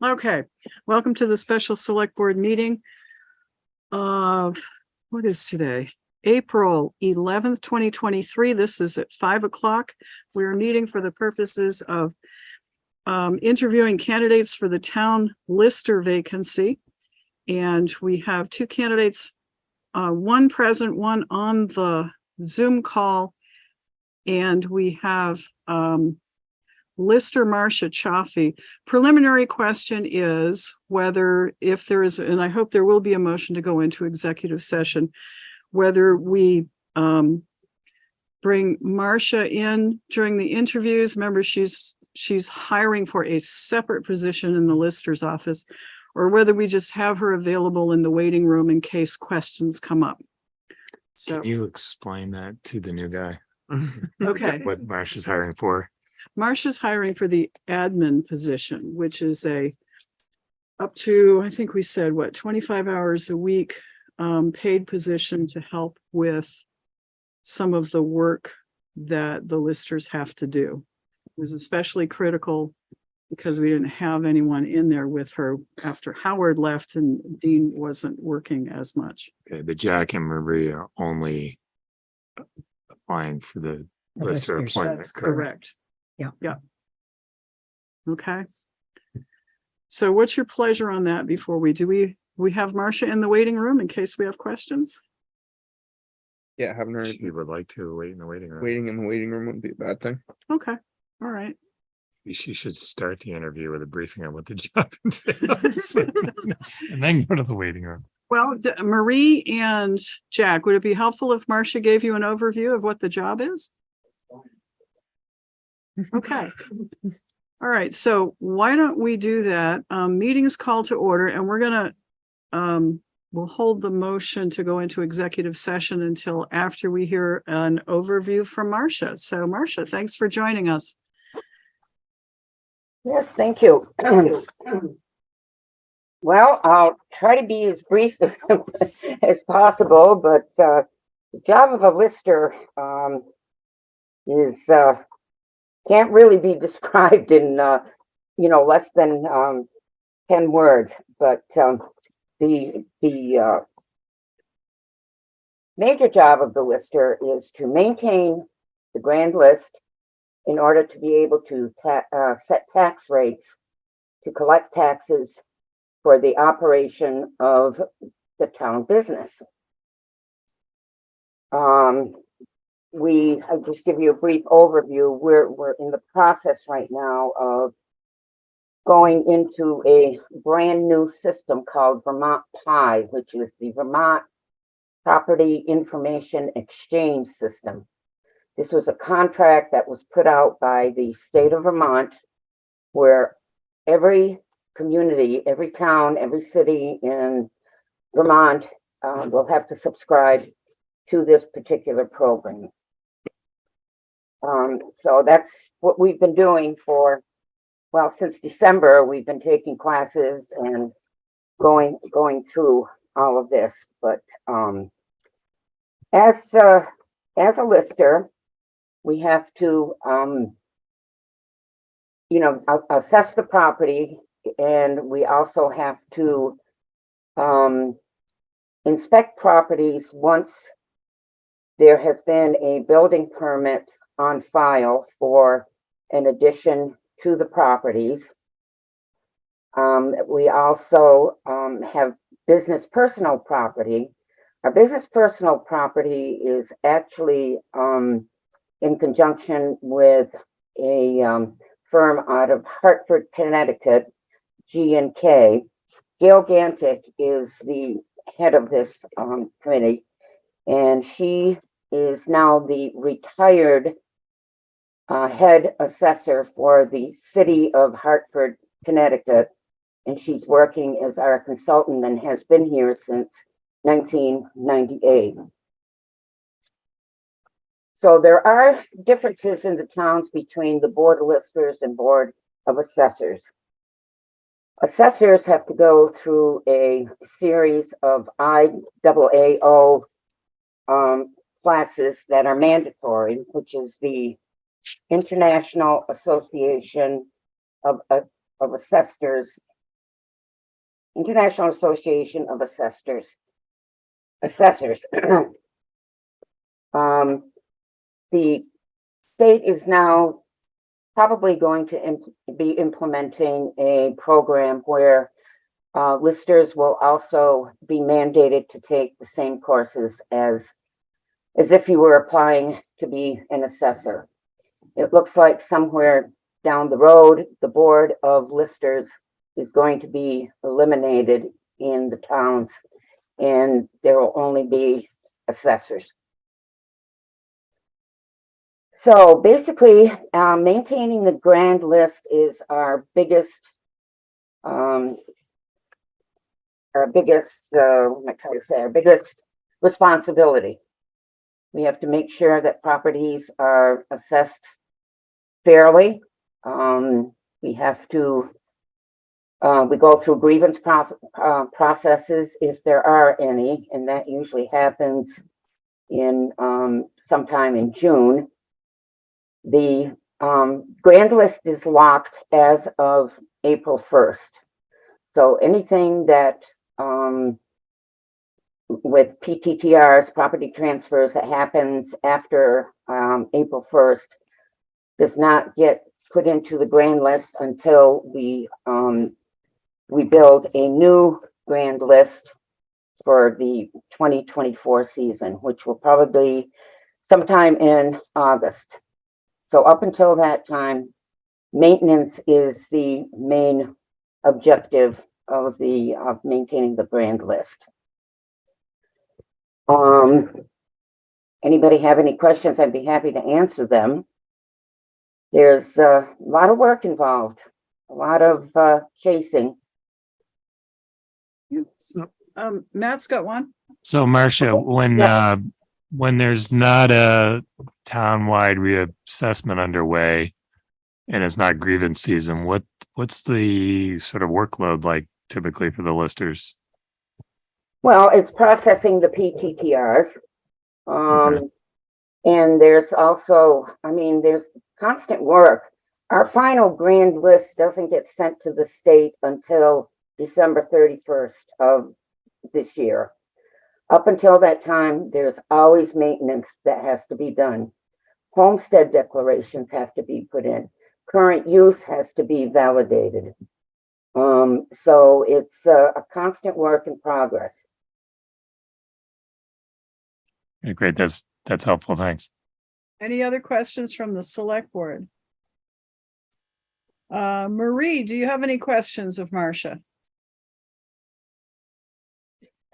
Okay, welcome to the special select board meeting of, what is today? April 11th, 2023. This is at 5 o'clock. We are meeting for the purposes of interviewing candidates for the town lister vacancy. And we have two candidates, one present, one on the Zoom call. And we have lister Marcia Chioffi. Preliminary question is whether, if there is, and I hope there will be a motion to go into executive session, whether we bring Marcia in during the interviews. Remember, she's hiring for a separate position in the lister's office, or whether we just have her available in the waiting room in case questions come up. So Can you explain that to the new guy? Okay. What Marcia's hiring for? Marcia's hiring for the admin position, which is up to, I think we said, 25 hours a week paid position to help with some of the work that the listers have to do. It was especially critical because we didn't have anyone in there with her after Howard left and Dean wasn't working as much. Okay, but Jack and Marie are only applying for the lister appointment. That's correct. Yeah. Yeah. Okay. So what's your pleasure on that before we have Marcia in the waiting room in case we have questions? Yeah, having her She would like to wait in the waiting room. waiting in the waiting room wouldn't be a bad thing. Okay. All right. She should start the interview with a briefing on what the job entails, and then go to the waiting room. Well, Marie and Jack, would it be helpful if Marcia gave you an overview of what the job is? Okay. All right. So why don't we do that? Meeting's called to order, and we're gonna we'll hold the motion to go into executive session until after we hear an overview from Marcia. So Marcia, thanks for joining us. Yes, thank you. Well, I'll try to be as brief as possible, but the job of a lister is can't really be described in less than 10 words. But the major job of the lister is to maintain the grand list in order to be able to set tax rates, to collect taxes for the operation of the town business. I'll just give you a brief overview. We're in the process right now of going into a brand new system called Vermont PI, which is the Vermont Property Information Exchange System. This was a contract that was put out by the state of Vermont, where every community, every town, every city in Vermont will have to subscribe to this particular program. So that's what we've been doing since December. We've been taking classes and going through all of this. But as a lister, we have to assess the property, and we also have to inspect properties once there has been a building permit on file for an addition to the properties. We also have business personal property. Our business personal property is actually in conjunction with a firm out of Hartford, Connecticut, G&K. Gail Gantic is the head of this committee, and she is now the retired head assessor for the city of Hartford, Connecticut, and she's working as our consultant and has been here since 1998. So there are differences in the towns between the board of listers and board of assessors. Assessors have to go through a series of IAAO classes that are mandatory, which is the International Association of Assessors International Association of Assessors. The state is now probably going to be implementing a program where listers will also be mandated to take the same courses as if you were applying to be an assessor. It looks like somewhere down the road, the board of listers is going to be eliminated in the towns, and there will only be assessors. So basically, maintaining the grand list is our biggest, responsibility. We have to make sure that properties are assessed fairly. We have to, we go through grievance processes if there are any, and that usually happens in sometime in June. The grand list is locked as of April 1st. So anything that with PTTRs, property transfers, that happens after April 1st does not get put into the grand list until we build a new grand list for the 2024 season, which will probably be sometime in August. So up until that time, maintenance is the main objective of maintaining the grand list. Anybody have any questions? I'd be happy to answer them. There's a lot of work involved, a lot of chasing. So, Matt's got one. So Marcia, Yeah. when there's not a townwide reassessment underway and it's not grievance season, what's the sort of workload like typically for the listers? Well, it's processing the PTTRs. Okay. And there's also, I mean, there's constant work. Our final grand list doesn't get sent to the state until December 31st of this year. Up until that time, there's always maintenance that has to be done. Homestead declarations have to be put in. Current use has to be validated. So it's a constant work in progress. Okay, great. That's helpful. Thanks. Any other questions from the select board? Marie, do you have any questions of Marcia?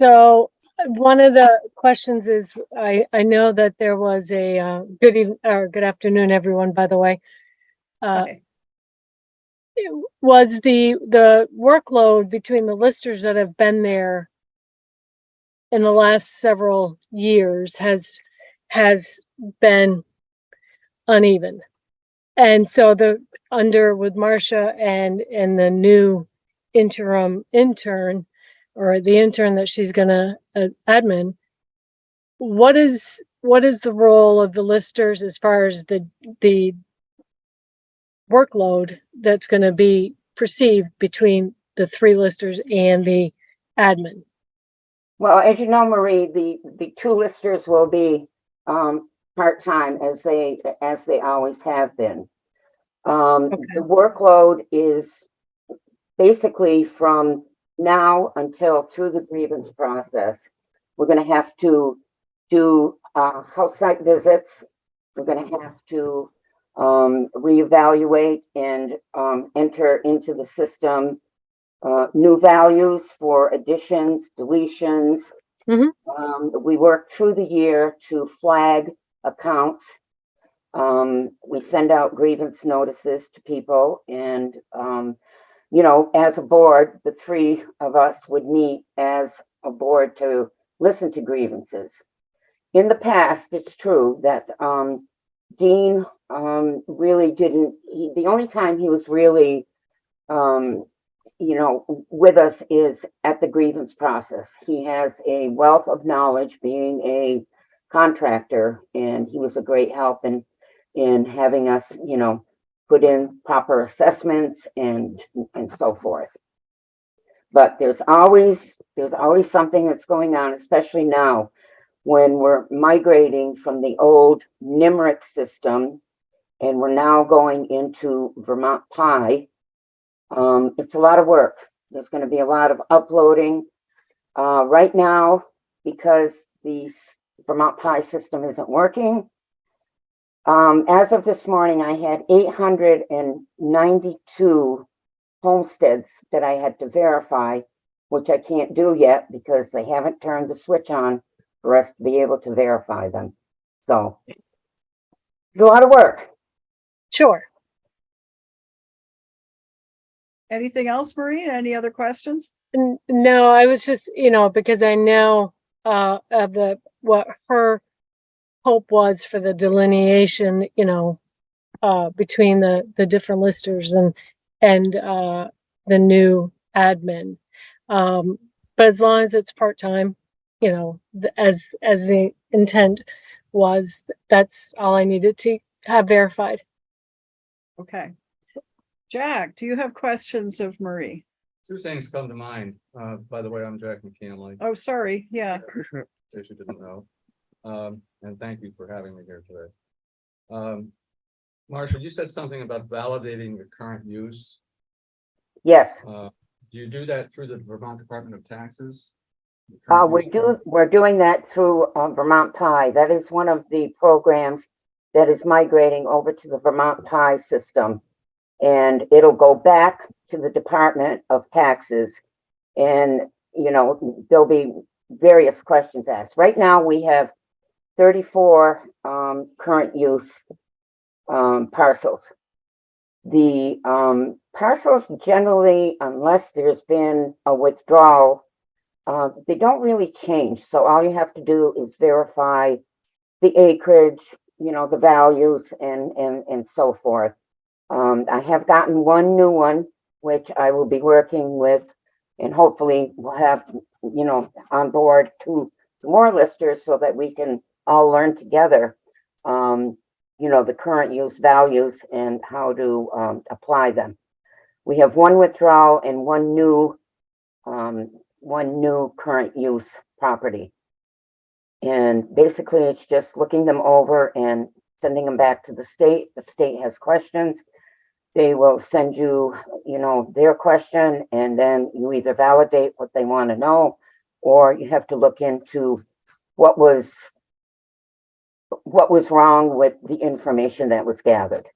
So one of the questions is, I know that there was a good afternoon, everyone, by the way. Okay. Was the workload between the listers that have been there in the last several years has been uneven. And so with Marcia and the new interim intern, or the intern that she's gonna admin, what is the role of the listers as far as the workload that's going to be perceived between the three listers and the admin? Well, as you know, Marie, the two listers will be part-time as they always have been. Okay. The workload is basically from now until through the grievance process. We're going to have to do house site visits. We're going to have to reevaluate and enter into the system new values for additions, deletions. Mm-hmm. We work through the year to flag accounts. We send out grievance notices to people, and you know, as a board, the three of us would meet as a board to listen to grievances. In the past, it's true that Dean really didn't. The only time he was really you know, with us is at the grievance process. He has a wealth of knowledge being a contractor, and he was a great help in having us, you know, put in proper assessments and so forth. But there's always something that's going on, especially now when we're migrating from the old NIMRIC system and we're now going into Vermont Pi. It's a lot of work. There's going to be a lot of uploading. Right now, because the Vermont Pi system isn't working, as of this morning, I had 892 homesteads that I had to verify, which I can't do yet because they haven't turned the switch on for us to be able to verify them. So it's a lot of work. Sure. Anything else, Marie? Any other questions? No, I was just, because I know of what her hope was for the delineation, between the different listers and the new admin. But as long as it's part-time, as the intent was, that's all I needed to have verified. Okay. Jack, do you have questions of Marie? Two things come to mind. By the way, I'm Jack McCanley, Oh, sorry. Yeah. in case you didn't know. And thank you for having me here today. Marcia, you said something about validating the current use. Yes. Do you do that through the Vermont Department of Taxes? The current use form? We're doing that through Vermont Pi. That is one of the programs that is migrating over to the Vermont Pi system. And it'll go back to the Department of Taxes. And, there'll be various questions asked. Right now, we have 34 current use parcels. The parcels generally, unless there's been a withdrawal, they don't really change. So all you have to do is verify the acreage, the values and so forth. I have gotten one new one, which I will be working with, and hopefully we'll have, on board two more listers so that we can all learn together, the current use values and how to apply them. We have one withdrawal and one new current use property. And basically it's just looking them over and sending them back to the state. The state has questions. They will send you, their question, and then you either validate what they want to know, or you have to look into what was wrong with the information that was gathered.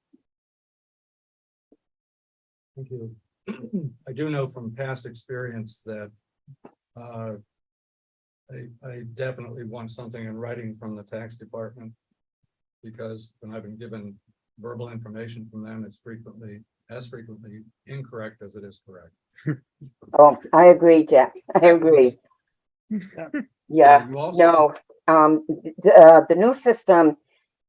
Thank you. I do know from past experience that I definitely want something in writing from the tax department, because when I've been given verbal information from them, it's as frequently incorrect as it is correct. Oh, I agree, Jack. I agree. Yeah, You also- no, the new system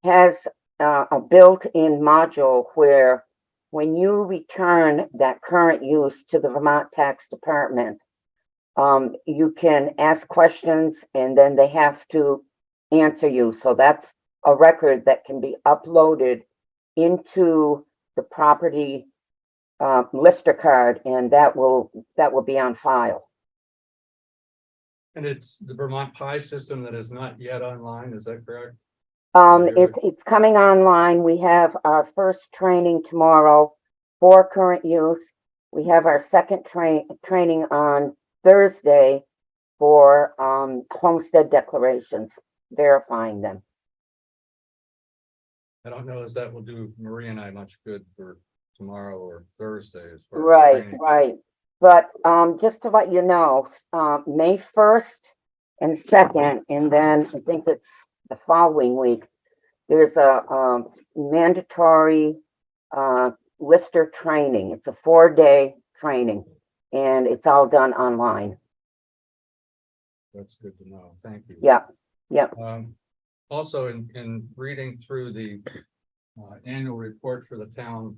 has a built-in module where when you return that current use to the Vermont Tax Department, you can ask questions and then they have to answer you. So that's a record that can be uploaded into the property lister card, and that will be on file. And it's the Vermont Pi system that is not yet online, is that correct? It's coming online. We have our first training tomorrow for current use. We have our second training on Thursday for homestead declarations, verifying them. I don't know as that will do Marie and I much good for tomorrow or Thursday as far as Right, training. right. But just to let you know, May 1st and 2nd, and then I think it's the following week, there's a mandatory lister training. It's a 4-day training, and it's all done online. That's good to know. Thank you. Yeah, yeah. Also, in reading through the annual report for the town,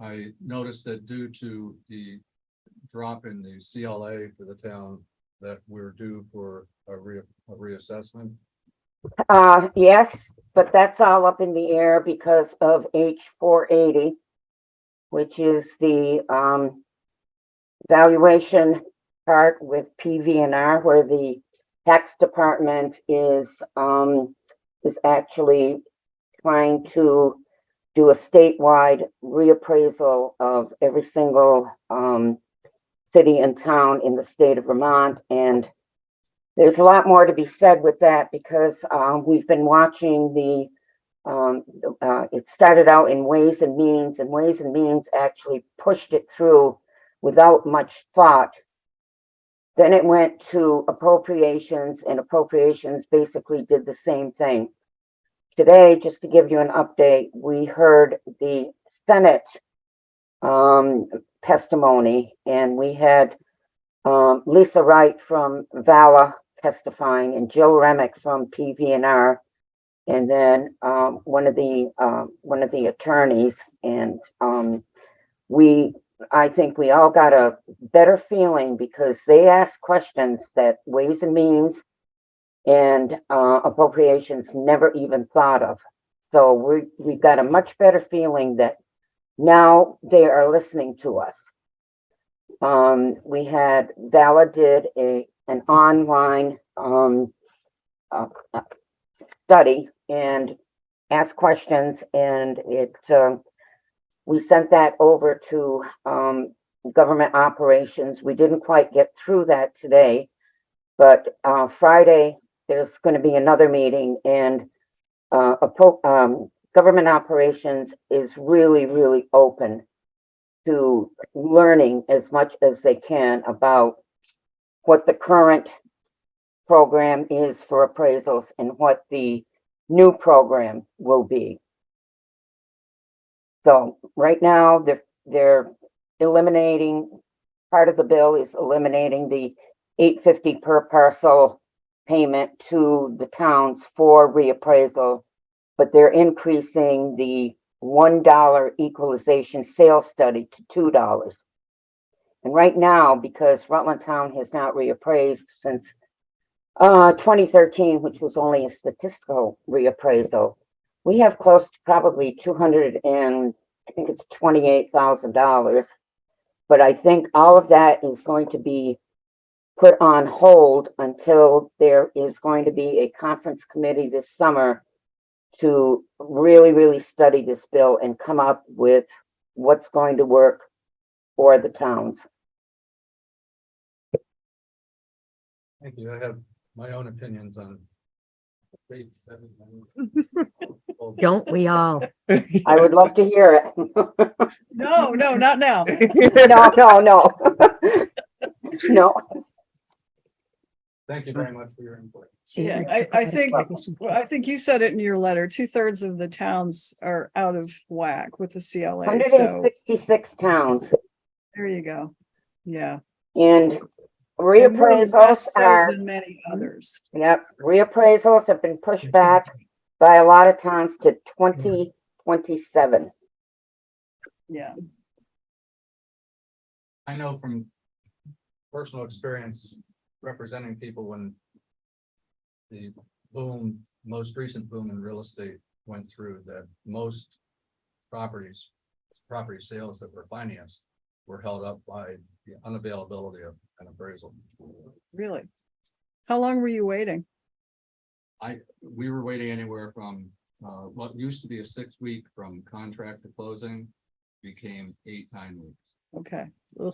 I noticed that due to the drop in the CLA for the town, that we're due for a reassessment. Yes, but that's all up in the air because of H480, which is the valuation part with PV&R where the tax department is actually trying to do a statewide reappraisal of every single city and town in the state of Vermont. And there's a lot more to be said with that because we've been watching it started out in Ways and Means, and Ways and Means actually pushed it through without much thought. Then it went to Appropriations, and Appropriations basically did the same thing. Today, just to give you an update, we heard the Senate testimony, and we had Lisa Wright from VALA testifying and Jill Remick from PV&R, and then one of the attorneys. And I think we all got a better feeling because they asked questions that Ways and Means and Appropriations never even thought of. So we've got a much better feeling that now they are listening to us. We had VALA did an online study and asked questions, and we sent that over to government operations. We didn't quite get through that today, but Friday there's going to be another meeting, and government operations is really, really open to learning as much as they can about what the current program is for appraisals and what the new program will be. So right now they're eliminating, part of the bill is eliminating the $8.50 per parcel payment to the towns for reappraisal, but they're increasing the $1 equalization sales study to $2. And right now, because Rutland Town has not reappraised since 2013, which was only a statistical reappraisal, we have close to probably $28,000. But I think all of that is going to be put on hold until there is going to be a conference committee this summer to really, really study this bill and come up with what's going to work for the towns. Thank you. I have my own opinions on. Don't we all? I would love to hear it. No, not now. No. No. Thank you very much for your input. Yeah, I think you said it in your letter. 2/3 of the towns are out of whack with the CLA. So 166 towns, there you go. Yeah. and And we're less reappraisals so are, than many others. yep, reappraisals have been pushed back by a lot of towns to 2027. Yeah. I know from personal experience representing people when the most recent boom in real estate went through, that most property sales that were financed were held up by the unavailability of an appraisal. Really? How long were you waiting? We were waiting anywhere from what used to be a 6-week from contract to closing became 8-9 weeks. Okay. We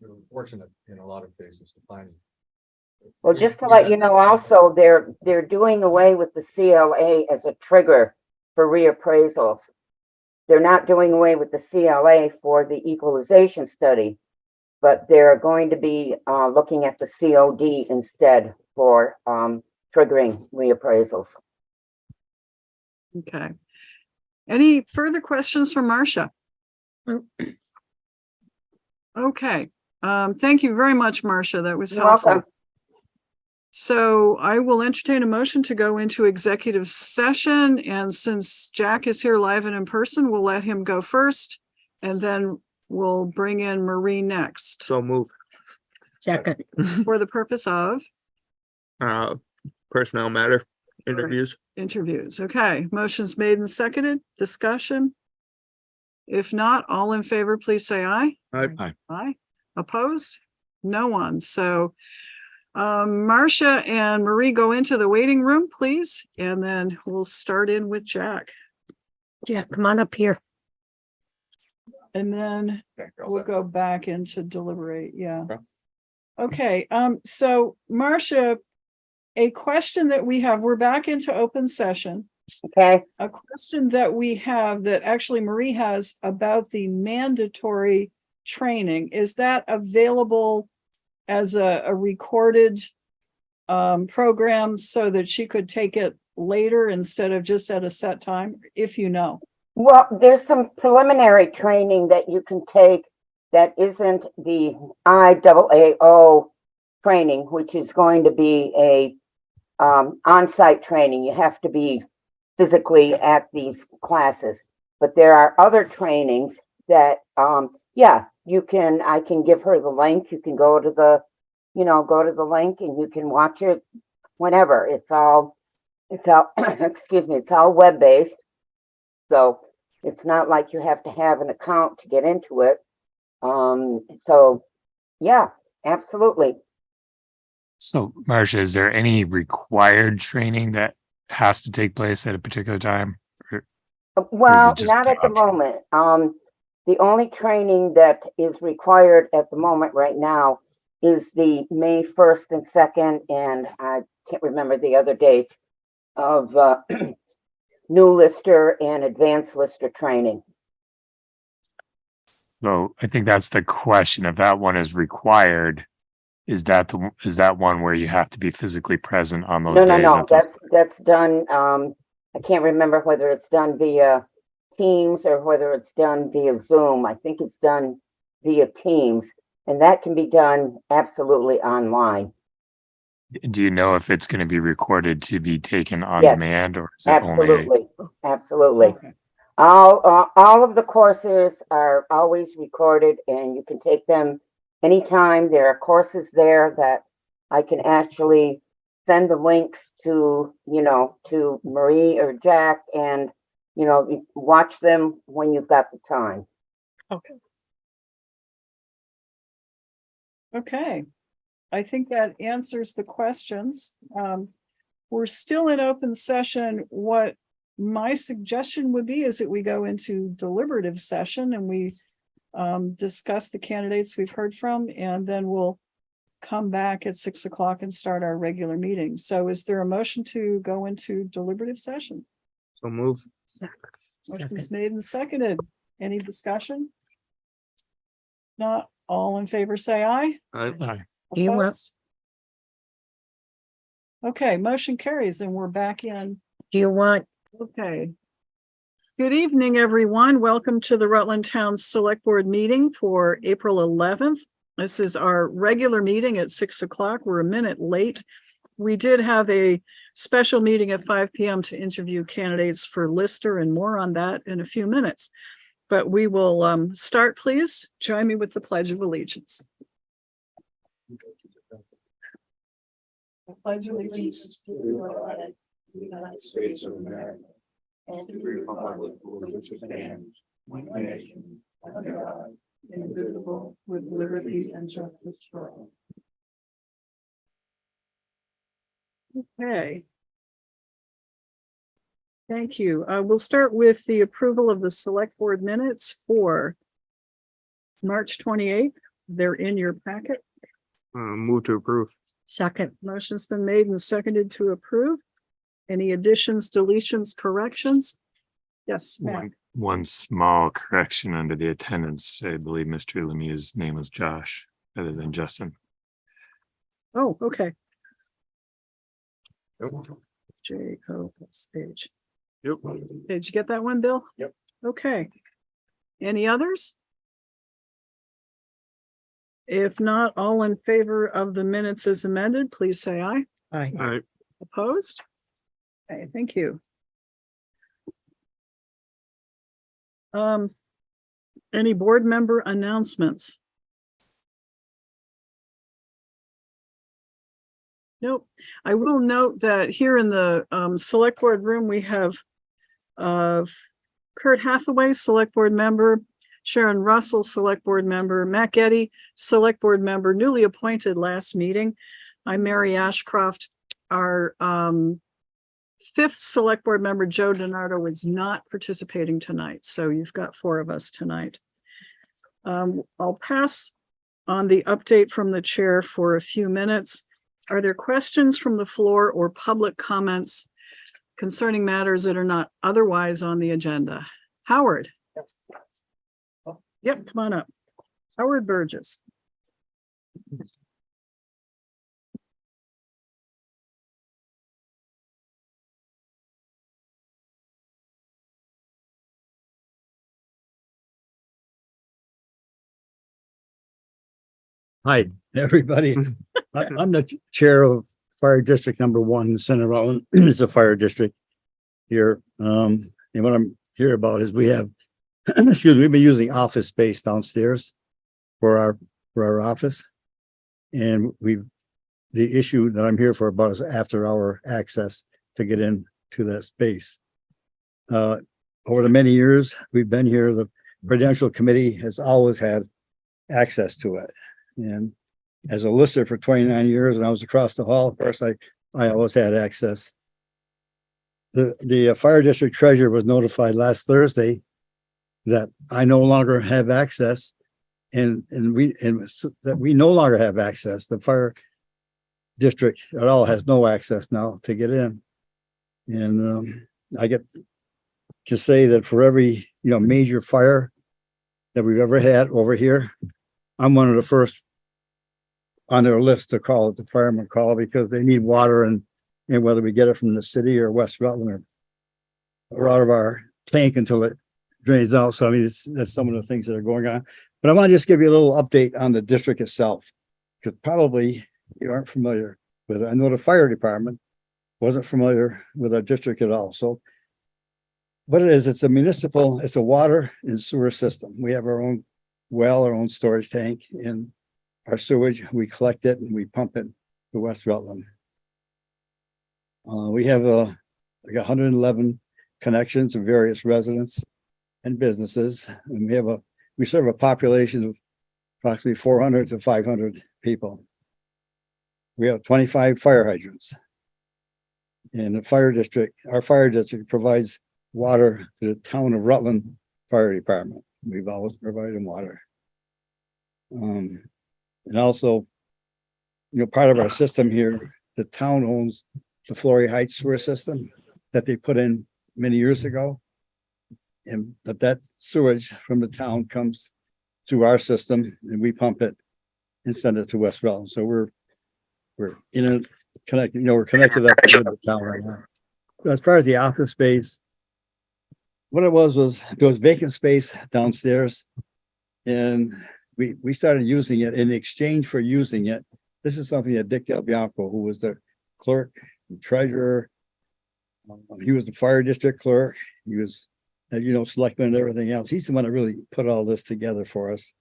were fortunate in a lot of cases to find. Well, just to let you know, also, they're doing away with the CLA as a trigger for reappraisals. They're not doing away with the CLA for the equalization study, but they're going to be looking at the COD instead for triggering reappraisals. Okay. Any further questions for Marcia? Okay. Thank you very much, Marcia. That was You're helpful. welcome. So I will entertain a motion to go into executive session. And since Jack is here live and in person, we'll let him go first. And then we'll bring in Marie next So move. Second. for the purpose of Personnel matter interviews. interviews. Okay, motion's made and seconded. Discussion? If not, all in favor, please say aye. Aye. Aye. Opposed? No one. So Marcia and Marie go into the waiting room, please, and then we'll start in with Jack. Jack, come on up here. And then we'll go back into deliberate. Yeah. Okay. So Marcia, a question that we have, we're back into open session. Okay, A question that we have that actually Marie has about the mandatory training. Is that available as a recorded program so that she could take it later instead of just at a set time, if you know? well, there's some preliminary training that you can take that isn't the IAAO training, which is going to be a on-site training. You have to be physically at these classes. But there are other trainings that, yeah, I can give her the link. You can go to the link and you can watch it whenever. It's all, excuse me, it's all web-based. So it's not like you have to have an account to get into it. So yeah, absolutely. So, Marcia, is there any required training that has to take place at a particular time? Well, just not at the optional? moment. The only training that is required at the moment right now is the May 1st and 2nd, and I can't remember the other dates of new lister and advanced lister training. So I think that's the question. If that one is required, is that one where you have to be physically present on those days? No, that's done. I can't remember whether it's done via Teams or whether it's done via Zoom. I think it's done via Teams, and that can be done absolutely online. Do you know if it's going to be recorded to be taken on Yes, demand, or is it only? Absolutely. Okay. All of the courses are always recorded, and you can take them anytime. There are courses there that I can actually send the links to Marie or Jack, and you watch them when you've got the time. Okay. I think that answers the questions. We're still in open session. What my suggestion would be is that we go into deliberative session and we discuss the candidates we've heard from, and then we'll come back at 6 o'clock and start our regular meeting. So is there a motion to go into deliberative session? So move. Motion's made and seconded. Any discussion? Not all in favor, say aye. Aye. Do you want- Opposed? Okay, motion carries and we're back in. Do you want, Okay. Good evening, everyone. Welcome to the Rutland Town Select Board meeting for April 11th. This is our regular meeting at 6 o'clock. We're a minute late. We did have a special meeting at 5 p.m. to interview candidates for Lister, and more on that in a few minutes. But we will start, please. Join me with the Pledge of Allegiance. I pledge allegiance to the United States of America and to the republic for which it stands, one nation, under God, indivisible, with liberty and justice for all. Okay. Thank you. We'll start with the approval of the select board minutes for March 28th. They're in your packet. Move to approve. second, Motion's been made and seconded to approve. Any additions, deletions, corrections? Yes, Matt. One small correction under the attendance. I believe Mr. Lemieux's name was Josh rather than Justin. Oh, okay. J-O-S-H. Yep. Did you get that one, Bill? Yep. Okay. Any others? If not, all in favor of the minutes as amended, please say aye. aye. All right. Opposed? Okay, thank you. Any board member announcements? Nope. I will note that here in the select board room, we have Kurt Hathaway, select board member, Sharon Russell, Select Board Member, Matt Getty, Select Board Member, newly appointed last meeting. I'm Mary Ashcroft. Our fifth Select Board Member, Joe DiNardo, is not participating tonight, so you've got 4 of us tonight. I'll pass on the update from the chair for a few minutes. Are there questions from the floor or public comments concerning matters that are not otherwise on the agenda? Howard? Yep, come on up. Howard Burgess. Hi, everybody. I'm the chair of Fire District Number 1 in Center Rutland. It's a fire district here. And what I'm here about is we have, excuse me, we've been using office space downstairs for our office. And the issue that I'm here for about is after hour access to get into that space. Over the many years we've been here, the Prudential Committee has always had access to it. And as a lister for 29 years, and I was across the hall, of course, I always had access. The fire district treasurer was notified last Thursday that I no longer have access, and that we no longer have access. The fire district at all has no access now to get in. And I get to say that for every major fire that we've ever had over here, I'm one of the first on their list to call it, the firemen call, because they need water, and whether we get it from the city or West Rutland or out of our tank until it drains out. So I mean, that's some of the things that are going on. But I want to just give you a little update on the district itself, because probably you aren't familiar with it. I know the fire department wasn't familiar with our district at all. So what it is, it's a water and sewer system. We have our own well, our own storage tank, and our sewage, we collect it and we pump it to West Rutland. We have like 111 connections of various residents and businesses, and we serve a population of approximately 400 to 500 people. We have 25 fire hydrants. And our fire district provides water to the town of Rutland Fire Department. We've always provided water. And also, part of our system here, the town owns the Flory Heights sewer system that they put in many years ago. But that sewage from the town comes through our system, and we pump it and send it to West Rutland. So we're connected, we're connected up with the town right now. So as far as the office space, what it was there was vacant space downstairs, and we started using it. In exchange for using it, this is something that Dick Del Bianco, who was the clerk, the treasurer, he was the fire district clerk, he was, as you know, selectman and everything else. He's the one that really put all this together for us.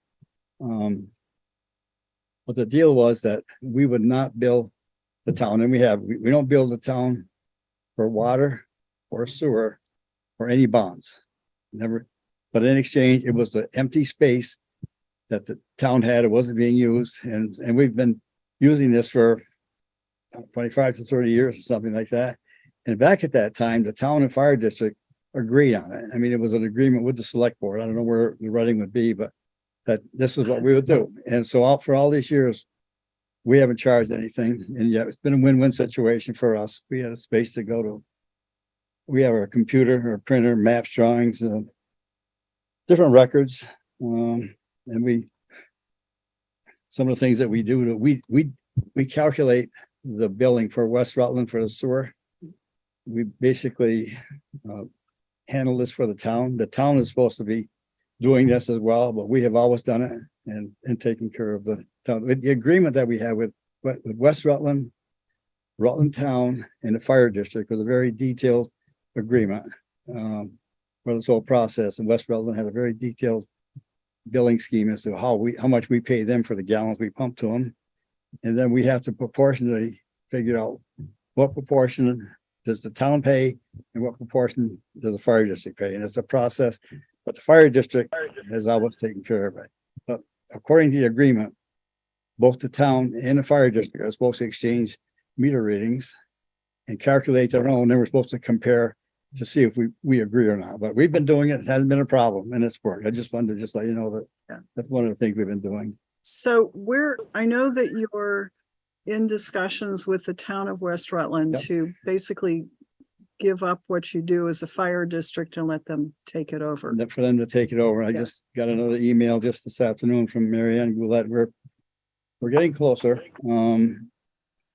But the deal was that we would not bill the town, and we don't bill the town for water or sewer or any bonds. Never. But in exchange, it was the empty space that the town had. It wasn't being used, and we've been using this for 25 to 30 years or something like that. And back at that time, the town and fire district agreed on it. I mean, it was an agreement with the select board. I don't know where the writing would be, but that this is what we would do. And so for all these years, we haven't charged anything. And yet it's been a win-win situation for us. We had a space to go to. We have our computer, our printer, maps, drawings, different records. And some of the things that we do, we calculate the billing for West Rutland for the sewer. We basically handle this for the town. The town is supposed to be doing this as well, but we have always done it and taken care of the town. The agreement that we have with West Rutland, Rutland Town, and the fire district was a very detailed agreement for this whole process. And West Rutland had a very detailed billing scheme as to how much we pay them for the gallons we pump to them. And then we have to proportionally figure out what proportion does the town pay and what proportion does the fire district pay. And it's a process but the fire district has always taken care of it. But according to the agreement, both the town and the fire district are supposed to exchange meter readings and calculate their own. They were supposed to compare to see if we agree or not. But we've been doing it. It hasn't been a problem and it's worked. I just wanted to just let you know that Yeah. that's one of the things we've been doing. So I know that you're in discussions with the town of West Rutland Yep. to basically give up what you do as a fire district and let them take it over. And for them to take it over. I Yeah. just got another email just this afternoon from Mary Ann Goulet. We're getting closer.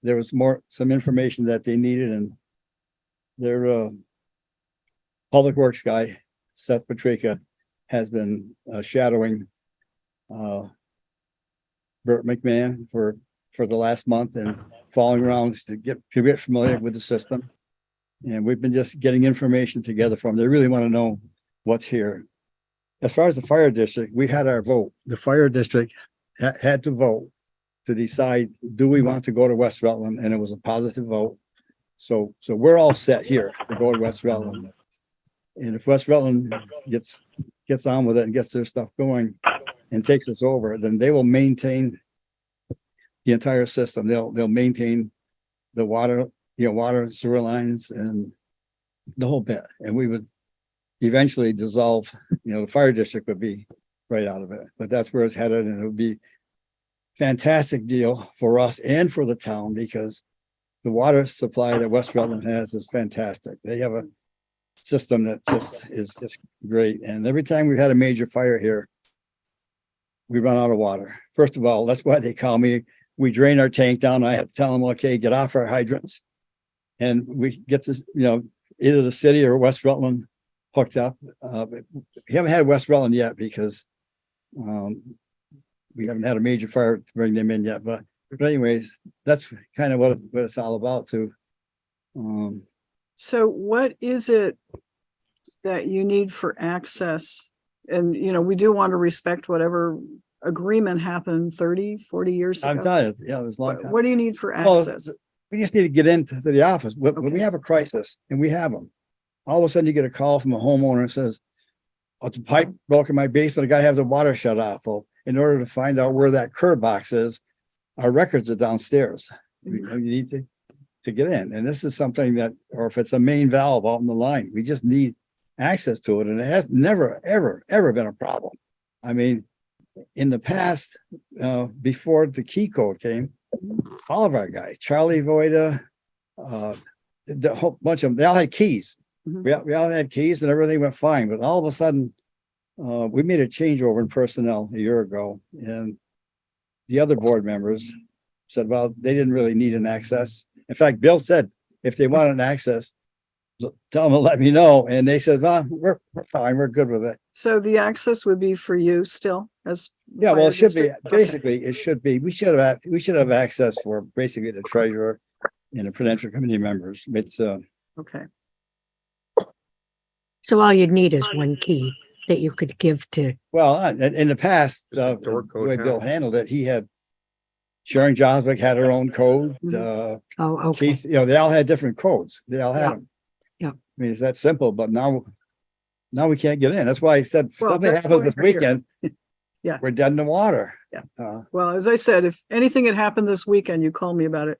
There was some information that they needed and their public works guy, Seth Patrica, has been shadowing Bert McMahon for the last month and following around to get familiar with the system. And we've been just getting information together from them. They really want to know what's here. As far as the fire district, we had our vote. The fire district had to vote to decide, do we want to go to West Rutland? And it was a positive vote. So we're all set here to go to West Rutland. And if West Rutland gets on with it and gets their stuff going and takes us over, then they will maintain the entire system. They'll maintain the water, water sewer lines and the whole bit. And we would eventually dissolve, the fire district would be right out of it. But that's where it's headed, and it would be fantastic deal for us and for the town, because the water supply that West Rutland has is fantastic. They have a system that is just great. And every time we've had a major fire here, we run out of water. First of all, that's why they call me. We drain our tank down. I have to tell them, okay, get off our hydrants. And we get this, either the city or West Rutland hooked up. We haven't had West Rutland yet because we haven't had a major fire to bring them in yet. But anyways, that's kind of what it's all about too. So what is it that you need for access? And, we do want to respect whatever agreement happened 30, 40 years I'm ago. telling you, it was a long time. What do you need for Well, access? we just need to get into the office. When Okay. we have a crisis, and we have them, all of a sudden you get a call from a homeowner that says, "Oh, the pipe broke in my basement. The guy has the water shut off." Well, in order to find out where that curb box is, our records are downstairs. You need to get in. And this is something that, or if it's a main valve out in the line, we just need access to it. And it has never, ever, ever been a problem. I mean, in the past, before the key code came, all of our guys, Charlie Voida, the whole bunch of them, they all had keys. Mhm. We all had keys and everything went fine. But all of a sudden, we made a changeover in personnel a year ago, and the other board members said, well, they didn't really need an access. In fact, Bill said, if they wanted an access, tell them to let me know. And they said, well, we're fine. We're good with it. So the access would be for you still as. Yeah, well, fire it should be, district? Okay. basically, it should be, we should have access for basically the treasurer and the prudential committee members. It's, Okay, So all you'd need is one key that you could give to, well, in the past, Just a the door code way now. Bill handled it, he had Sharon Joswick had her own code, Mhm. oh, okay. Keith, they all had different codes. They all had Yeah. them. Yeah. I mean, it's that simple, but now we can't get in. That's why I said, Well, something that's happens why this we're here. weekend. Yeah. We're dead in the water. Yeah. Well, as I said, if anything had happened this weekend, you call me about it.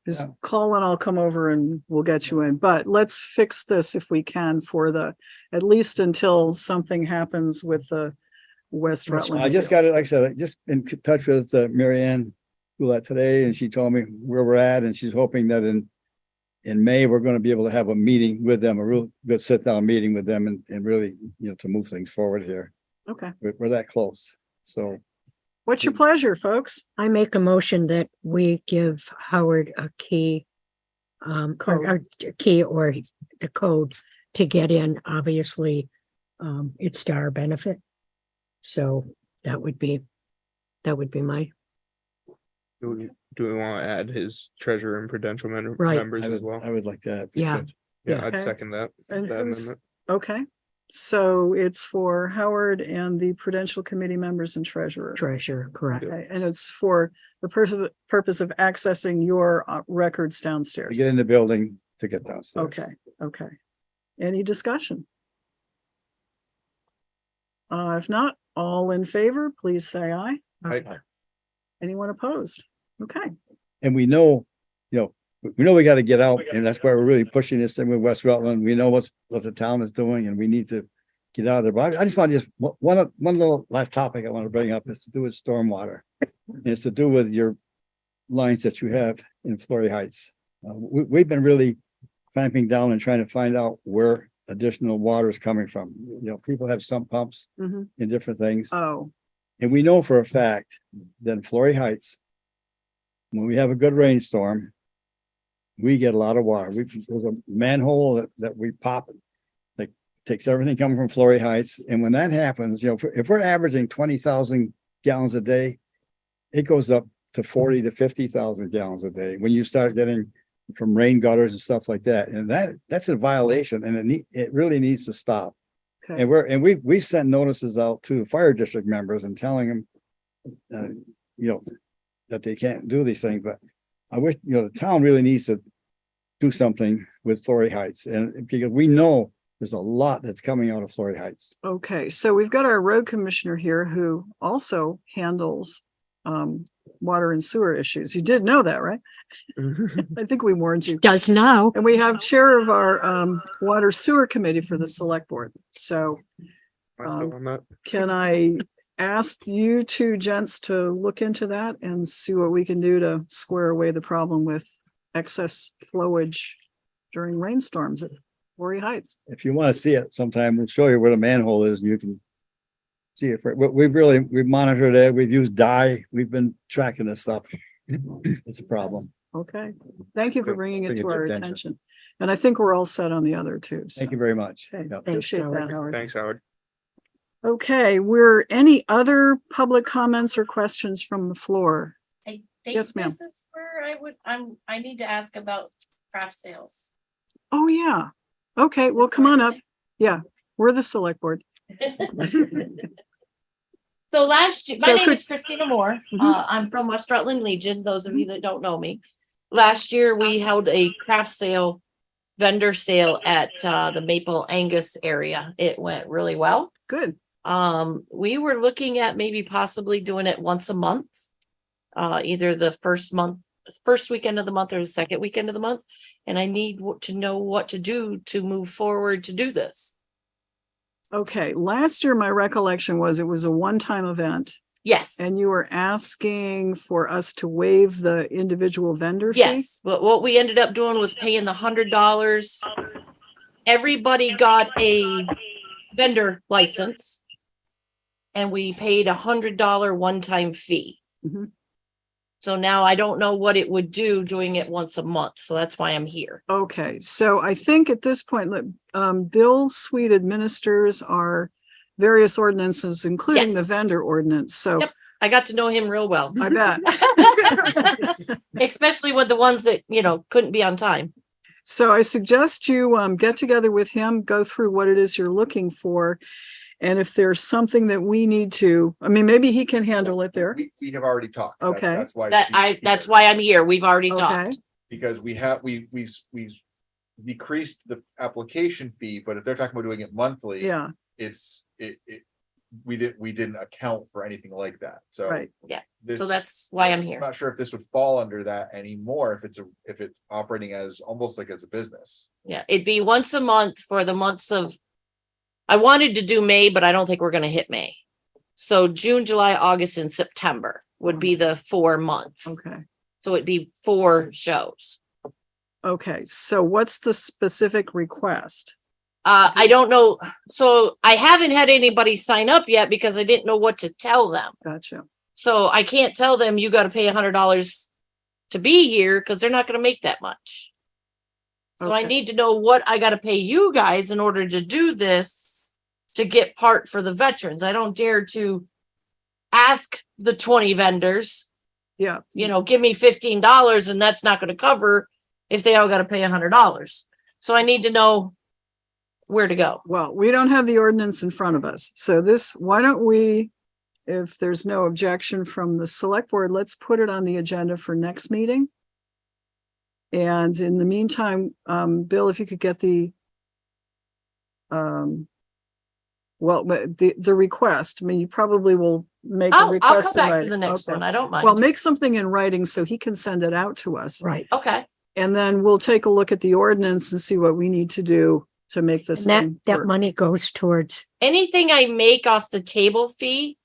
Just Yeah. call and I'll come over and we'll get you in. But let's fix this if we can for at least until something happens with the West Rutland. I just got it, deals. like I said, I just in touch with Mary Ann Goulet today, and she told me where we're at, and she's hoping that in May, we're going to be able to have a meeting with them, a real good sit-down meeting with them and really, to move things forward here. Okay. We're that close. So What's your pleasure, folks? I make a motion that we give Howard a key, Code. or a key or the code to get in. Obviously, it's to our benefit. So that would be my, Do we want to add his treasurer and prudential Right. members as well? I would like that. Yeah. Yeah, I'd Okay. second that. And that who's- amendment. Okay. So it's for Howard and the Prudential Committee members and treasurer. treasurer, correct? Okay, and it's for the purpose of accessing your records To downstairs. get in the building to get downstairs. Okay, okay. Any discussion? If not, all in favor, please say aye. I- Anyone opposed? Okay, And we know, we got to get out, and that's why we're really pushing this thing with West Rutland. We know what the town is doing, and we need to get out of there. But I just want to one little last topic I want to bring up is to do with stormwater. And it's to do with your lines that you have in Flory Heights. We've been really clamping down and trying to find out where additional water is coming from. People have sump pumps mhm. and different things. Oh, And we know for a fact that in Flory Heights, when we have a good rainstorm, we get a lot of water. There's a manhole that we pop, that takes everything coming from Flory Heights. And when that happens, if we're averaging 20,000 gallons a day, it goes up to 40 to 50,000 gallons a day when you start getting from rain gutters and stuff like that. And that's a violation, and it really needs to stop. okay. And we sent notices out to fire district members and telling them, that they can't do these things, but I wish, the town really needs to do something with Flory Heights, and because we know there's a lot that's coming out of Flory Heights. Okay, so we've got our road commissioner here who also handles water and sewer issues. You did know that, right? I think we warned you. Does now. And we have chair of our water sewer committee for the select board. So Am I still on that? can I ask you two gents to look into that and see what we can do to square away the problem with excess flowage during rainstorms at Flory Heights? If you want to see it sometime, we'll show you where the manhole is and you can see it. We've monitored it. We've used dye. We've been tracking this stuff. It's a problem. Okay, thank you for bringing it Bring it to to our attention. attention. And I think we're all set on the other two. so- Thank you very much. Okay, Yep. appreciate Howard. that, Howard. Thanks, Howard. Okay, were any other public comments or questions from the floor? I think Yes, ma'am. this is where I need to ask about craft sales. Oh, yeah. Okay, well, come on up. Yeah, we're the select board. So last year, So my name could- is Christina Moore. Mhm. I'm from West Rutland Legion, those of you that don't know me. Last year, we held a craft sale, vendor sale at the Maple Angus area. It went really well. Good. We were looking at maybe possibly doing it once a month. Either the first weekend of the month or the second weekend of the month. And I need to know what to do to move forward to do this. Okay, last year, my recollection was it was a one-time event Yes, and you were asking for us to waive the individual vendor fee? yes. But what we ended up doing was paying the $100. Everybody got a vendor license. And we paid $100 one-time fee. Mhm. So now I don't know what it would do doing it once a month. So that's why I'm here. Okay, so I think at this point, Bill Sweet administers our various ordinances, including the Yes. vendor ordinance, so Yep. I got to know him real well. I bet. Especially with the ones that, couldn't be on time. So I suggest you get together with him, go through what it is you're looking for. And if there's something that we need to, maybe he can handle it there. We have already talked. Okay. That's why. That's why I'm here. We've already Okay, talked. Because we decreased the application fee, but if they're talking about doing it monthly. yeah, We didn't account for anything like that, so. right. this- So that's why I'm I'm here. not sure if this would fall under that anymore, if it's operating as almost like as a business. Yeah, it'd be once a month for the months of, I wanted to do May, but I don't think we're gonna hit May. So June, July, August, and September would be the 4 months. Okay, So it'd be 4 shows. okay, so what's the specific request? I don't know. So I haven't had anybody sign up yet because I didn't know what to tell them. Gotcha. So I can't tell them you got to pay $100 to be here because they're not going to make that much. So I Okay. need to know what I got to pay you guys in order to do this to get part for the veterans. I don't dare to ask the 20 vendors, Yeah, give me $15 and that's not going to cover if they all got to pay $100. So I need to know where to go. well, we don't have the ordinance in front of us, so why don't we, if there's no objection from the select board, let's put it on the agenda for next meeting. And in the meantime, Bill, if you could get the Well, but the request, I mean, you probably will make a I'll come request. in back to writing. the next Okay. one. I don't Well, mind. make something in writing so he can send it out to us. Right. Okay, And then we'll take a look at the ordinance and see what we need to do to make this And thing that work. money goes towards, anything I make off the table fee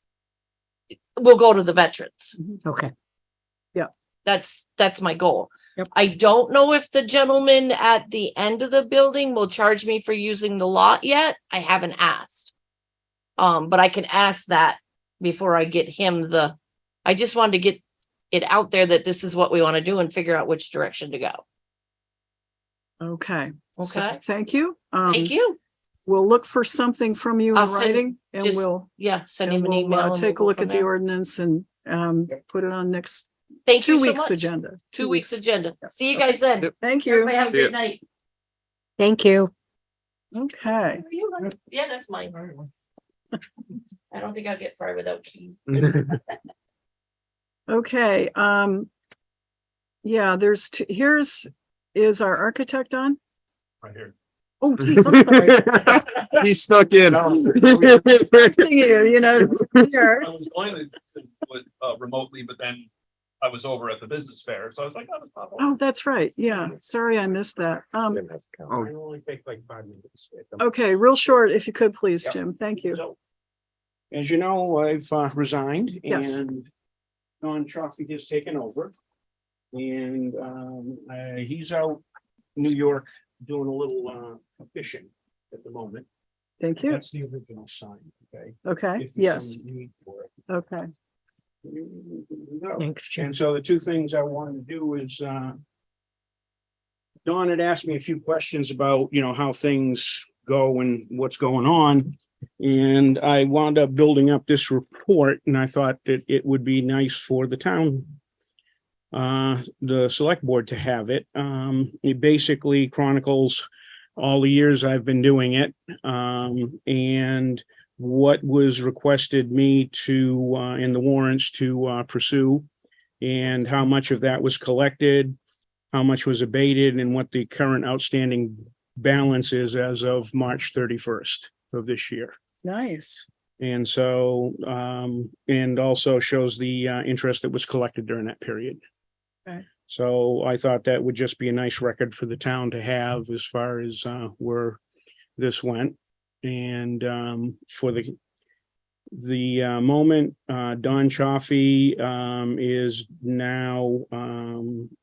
will go to the veterans. okay. That's my goal. Yep. I don't know if the gentleman at the end of the building will charge me for using the lot yet. I haven't asked. But I can ask that before I get him I just wanted to get it out there that this is what we want to do and figure out which direction to go. Okay. So, Okay. thank you. Thank you. We'll look for something from you in I'll send- writing and just we'll, Yeah, send and him an we'll email. and take a we'll go look from at the there. ordinance and put it on next Thank you 2 so weeks much. agenda. 2 weeks agenda. Yep. See you guys then. Yep. Thank you. Everybody have a See ya. good night. Thank you. Okay. Yeah, that's mine. I don't think I'll get far without keys. Okay. Yeah, is our architect on? Right here. Oh, geez, I'm sorry. He snuck in. Expecting you, you know, here. I was going to do it remotely, but then I was over at the business fair, so I was like, oh, pop over. Oh, that's right. Yeah, sorry, I missed that. I only take like 5 minutes. Okay, real short, if you could, please, Yep. Jim. Thank you. So, as you know, I've resigned Yes. and Don Chioffi has taken over. And he's out in New York doing a little fishing at the moment. Thank you. That's the original sign, okay? Okay, If there's yes, some need for it. okay. No. Thanks, Jim. And so the two things I wanted to do is, Dawn had asked me a few questions about, how things go and what's going on. And I wound up building up this report and I thought that it would be nice for the town, the select board to have it. It basically chronicles all the years I've been doing it, and what was requested me to, in the warrants to pursue, and how much of that was collected, how much was abated, and what the current outstanding balance is as of March 31st of this year. Nice. And so, and also shows the interest that was collected during that period. Okay. So I thought that would just be a nice record for the town to have as far as where this went. And for the moment, Don Chioffi is now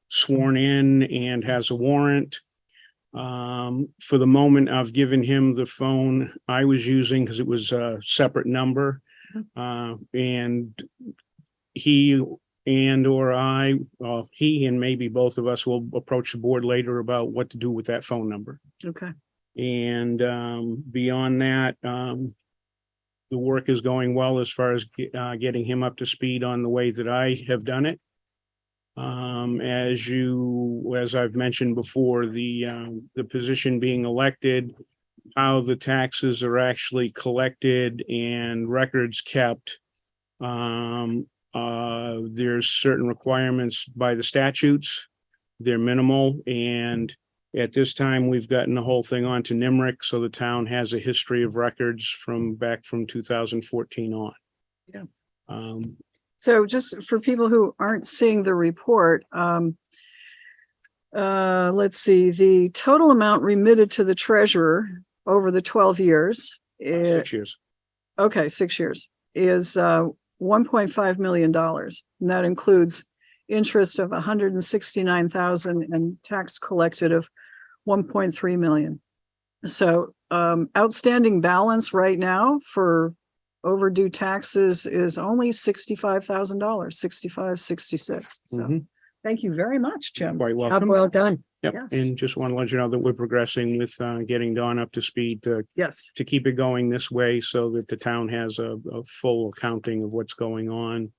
sworn in and has a warrant. For the moment, I've given him the phone I was using because it was a separate number. And he and maybe both of us will approach the board later about what to do with that phone number. Okay. And beyond that, the work is going well as far as getting him up to speed on the way that I have done it. As I've mentioned before, the position being elected, how the taxes are actually collected and records kept. There's certain requirements by the statutes. They're minimal, and at this time, we've gotten the whole thing onto NIMRIC, so the town has a history of records from 2014 on. Yeah. Um, So just for people who aren't seeing the report, let's see, the total amount remitted to the treasurer over the 12 years. 6 years. Okay, 6 years is $1.5 million. And that includes interest of $169,000 and tax collected of $1.3 million. So outstanding balance right now for overdue taxes is only $65,000, 66. So Mhm. thank you very much, Jim. Quite Job welcome. well done. Yep. Yes. And just want to let you know that we're progressing with getting Dawn up to speed Yes. to keep it going this way so that the town has a full accounting of what's going on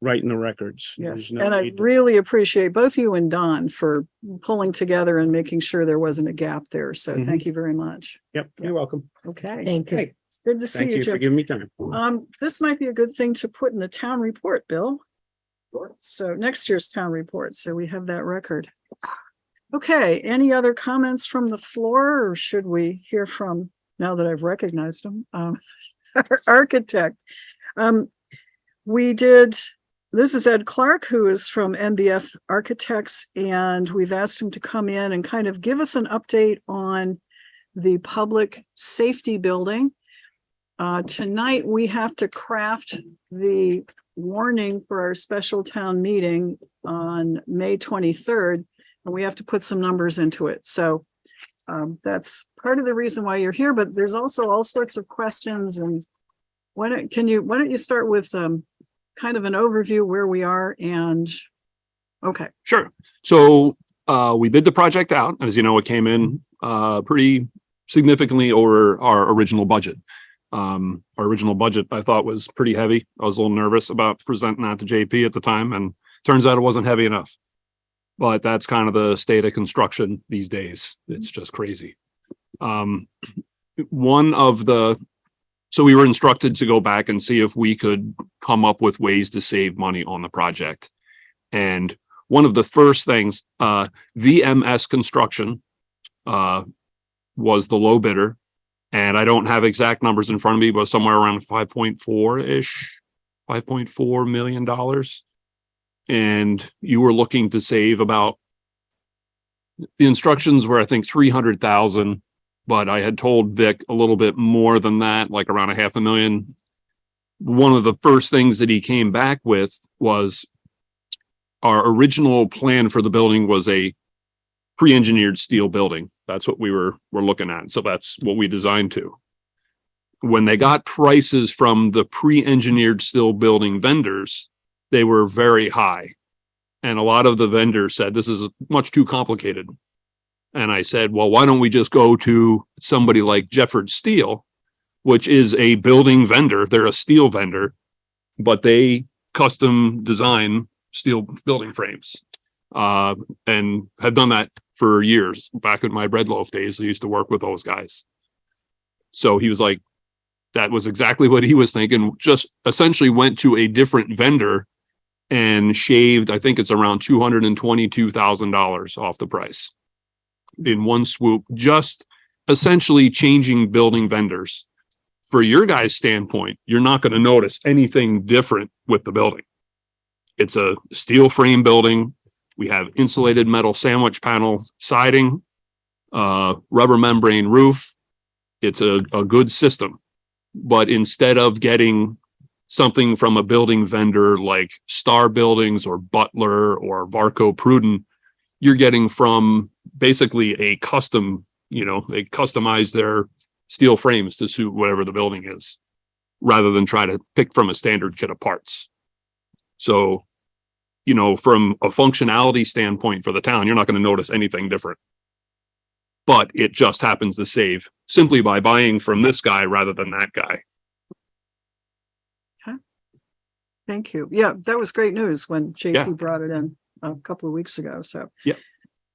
right in the records. Yes, There's no and I need to- really appreciate both you and Don for pulling together and making sure there wasn't a gap there. So Mhm. thank you very much. Yep, you're welcome. Okay. Thank you. Great. Good to see Thank you, you for Jim. giving me time. This might be a good thing to put in the town report, Bill. So next year's town report, so we have that record. Okay, any other comments from the floor, or should we hear from now that I've recognized him, our architect. This is Ed Clark, who is from NBF Architects, and we've asked him to come in and kind of give us an update on the public safety building. Tonight, we have to craft the warning for our special town meeting on May 23rd, and we have to put some numbers into it. So that's part of the reason why you're here, but there's also all sorts of questions. And why don't you start with kind of an overview where we are and okay. Sure. So we bid the project out, and as you know, it came in pretty significantly over our original budget. Our original budget I thought was pretty heavy. I was a little nervous about presenting that to JP at the time, and turns out it wasn't heavy enough. But that's kind of the state of construction these days. It's just crazy. So we were instructed to go back and see if we could come up with ways to save money on the project. And one of the first things, VMS Construction was the low bidder. And I don't have exact numbers in front of me, but somewhere around 5.4 million dollars. And you were looking to save about, the instructions were, I think, 300,000. But I had told Vic a little bit more than that, like around $500,000. One of the first things that he came back with was our original plan for the building was a pre-engineered steel building. That's what we were looking at. So that's what we designed to. When they got prices from the pre-engineered steel building vendors, they were very high. And a lot of the vendors said, this is much too complicated. And I said, well, why don't we just go to somebody like Jefford Steel, which is a building vendor. They're a steel vendor, but they custom design steel building frames, and have done that for years. Back in my bread loaf days, I used to work with those guys. So he was like, that was exactly what he was thinking. Just essentially went to a different vendor and shaved, I think it's around $222,000 off the price in one swoop, just essentially changing building vendors. For your guys' standpoint, you're not going to notice anything different with the building. It's a steel frame building. We have insulated metal sandwich panel siding, rubber membrane roof. It's a good system. But instead of getting something from a building vendor like Star Buildings or Butler or Varco Pruden, you're getting from basically a custom, they customize their steel frames to suit whatever the building is, rather than try to pick from a standard kit of parts. So, from a functionality standpoint for the town, you're not going to notice anything different. But it just happens to save simply by buying from this guy rather than that guy. Okay. Thank you. Yeah, that was great news when JP brought it in a couple of weeks ago. So yeah,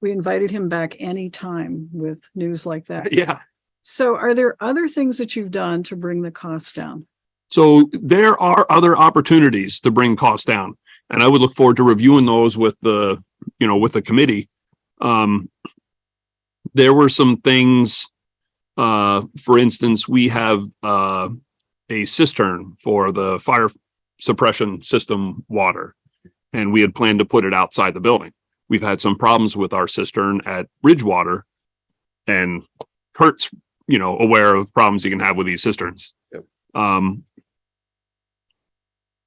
we invited him back anytime with news like that. Yeah. So are there other things that you've done to bring the cost down? So there are other opportunities to bring costs down, and I would look forward to reviewing those with the committee. There were some things, for instance, we have a cistern for the fire suppression system water, and we had planned to put it outside the building. We've had some problems with our cistern at Bridgewater, and Kurt's, aware of problems you can have with these cisterns. Yep.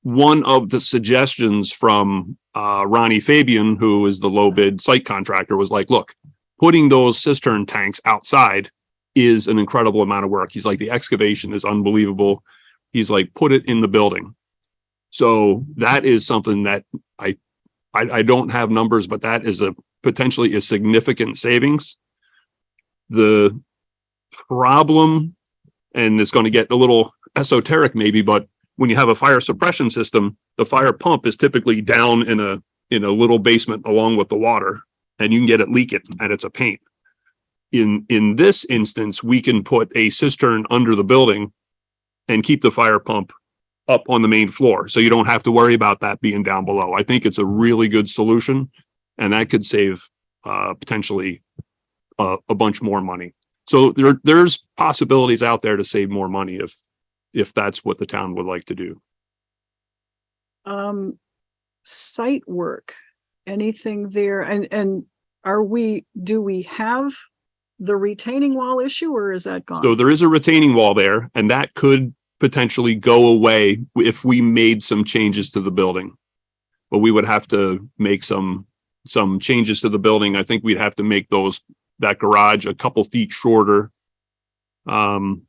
One of the suggestions from Ronnie Fabian, who is the low bid site contractor, was like, look, putting those cistern tanks outside is an incredible amount of work. He's like, the excavation is unbelievable. He's like, put it in the building. So that is something that I don't have numbers, but that is potentially a significant savings. The problem, and it's going to get a little esoteric maybe, but when you have a fire suppression system, the fire pump is typically down in a little basement along with the water, and you can get it leaking, and it's a pain. In this instance, we can put a cistern under the building and keep the fire pump up on the main floor, so you don't have to worry about that being down below. I think it's a really good solution, and that could save potentially a bunch more money. So there's possibilities out there to save more money if that's what the town would like to do. Site work, anything there? And do we have the retaining wall issue, or is that gone? So there is a retaining wall there, and that could potentially go away if we made some changes to the building. But we would have to make some changes to the building. I think we'd have to make that garage a couple feet shorter. And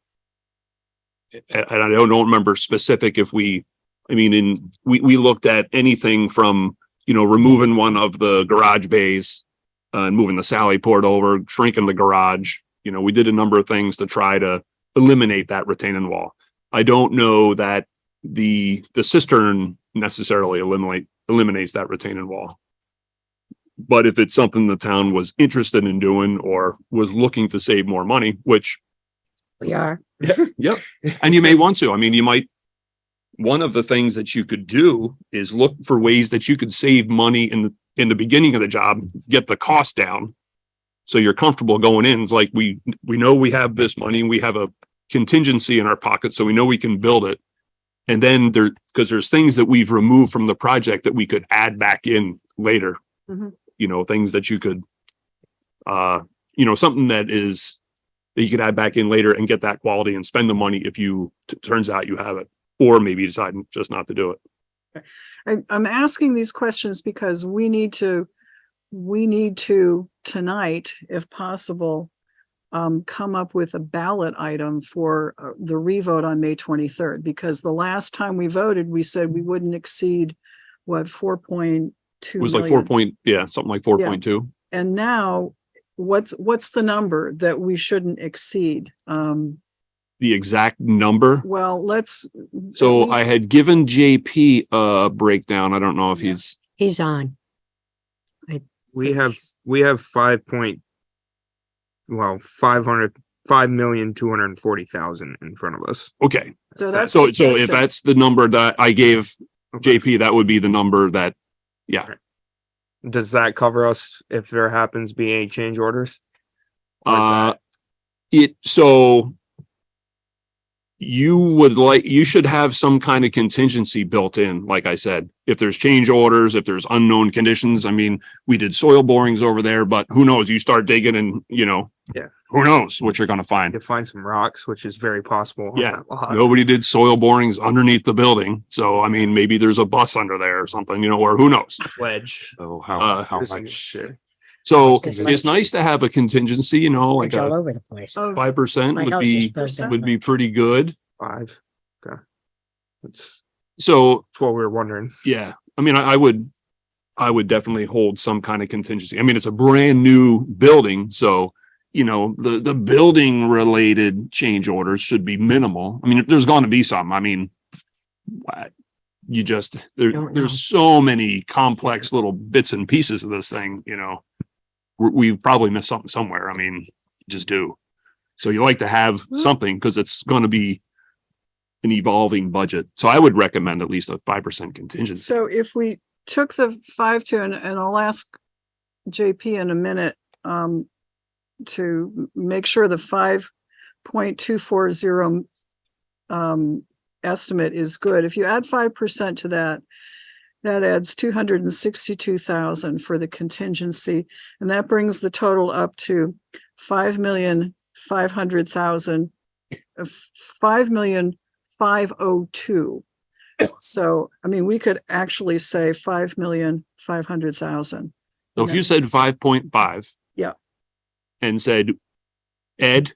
I don't remember specific if we looked at anything from, removing one of the garage bays and moving the Sally port over, shrinking the garage. We did a number of things to try to eliminate that retaining wall. I don't know that the cistern necessarily eliminates that retaining wall. But if it's something the town was interested in doing or was looking to save more money, which We are. yep. And you may want to. One of the things that you could do is look for ways that you could save money in the beginning of the job, get the cost down. So you're comfortable going in. It's like, we know we have this money, we have a contingency in our pocket, so we know we can build it. And then because there's things that we've removed from the project that we could add back in later. Mhm. Things that you could, something that you could add back in later and get that quality and spend the money if turns out you have it, or maybe decide just not to do it. I'm asking these questions because we need to tonight, if possible, come up with a ballot item for the revote on May 23rd, because the last time we voted, we said we wouldn't exceed 4.2 It was like something like 4.2. And now what's the number that we shouldn't exceed? The exact number. Well, So I had given JP a breakdown. I don't know if he's on. We have 5,240,000 in front of us. okay. So that's So if suggested. that's the number that I gave JP, that would be the number that, Does that cover us if there happens to be any change orders? Or is that- so you should have some kind of contingency built in, like I said, if there's change orders, if there's unknown conditions. We did soil borings over there, but who knows? You start digging and, who knows what you're going to find. You find some rocks, which is very possible. on Yeah. that lot. Nobody did soil borings underneath the building. So, maybe there's a bus under there or something, or who knows? Ledge. So how how There's some much? shit. So It's it's nice to have a contingency, like It's all a over the place. Of 5% My would house be is built that would way. be pretty good. 5. Okay. That's So what we were wondering. yeah, I would definitely hold some kind of contingency. It's a brand new building, so the building related change orders should be minimal. There's going to be some. Don't know. There's so many complex little bits and pieces of this thing. We've probably missed something somewhere. Just do. So you like to have something because it's going to be an evolving budget. So I would recommend at least a 5% contingency. So if we took the 5.2, and I'll ask JP in a minute, to make sure the 5.240 estimate is good. If you add 5% to that, that adds 262,000 for the contingency, and that brings the total up to 5,500,000, 5,502,000. So, we could actually say 5,500,000. So if you said 5.5. Yeah. And said, Ed,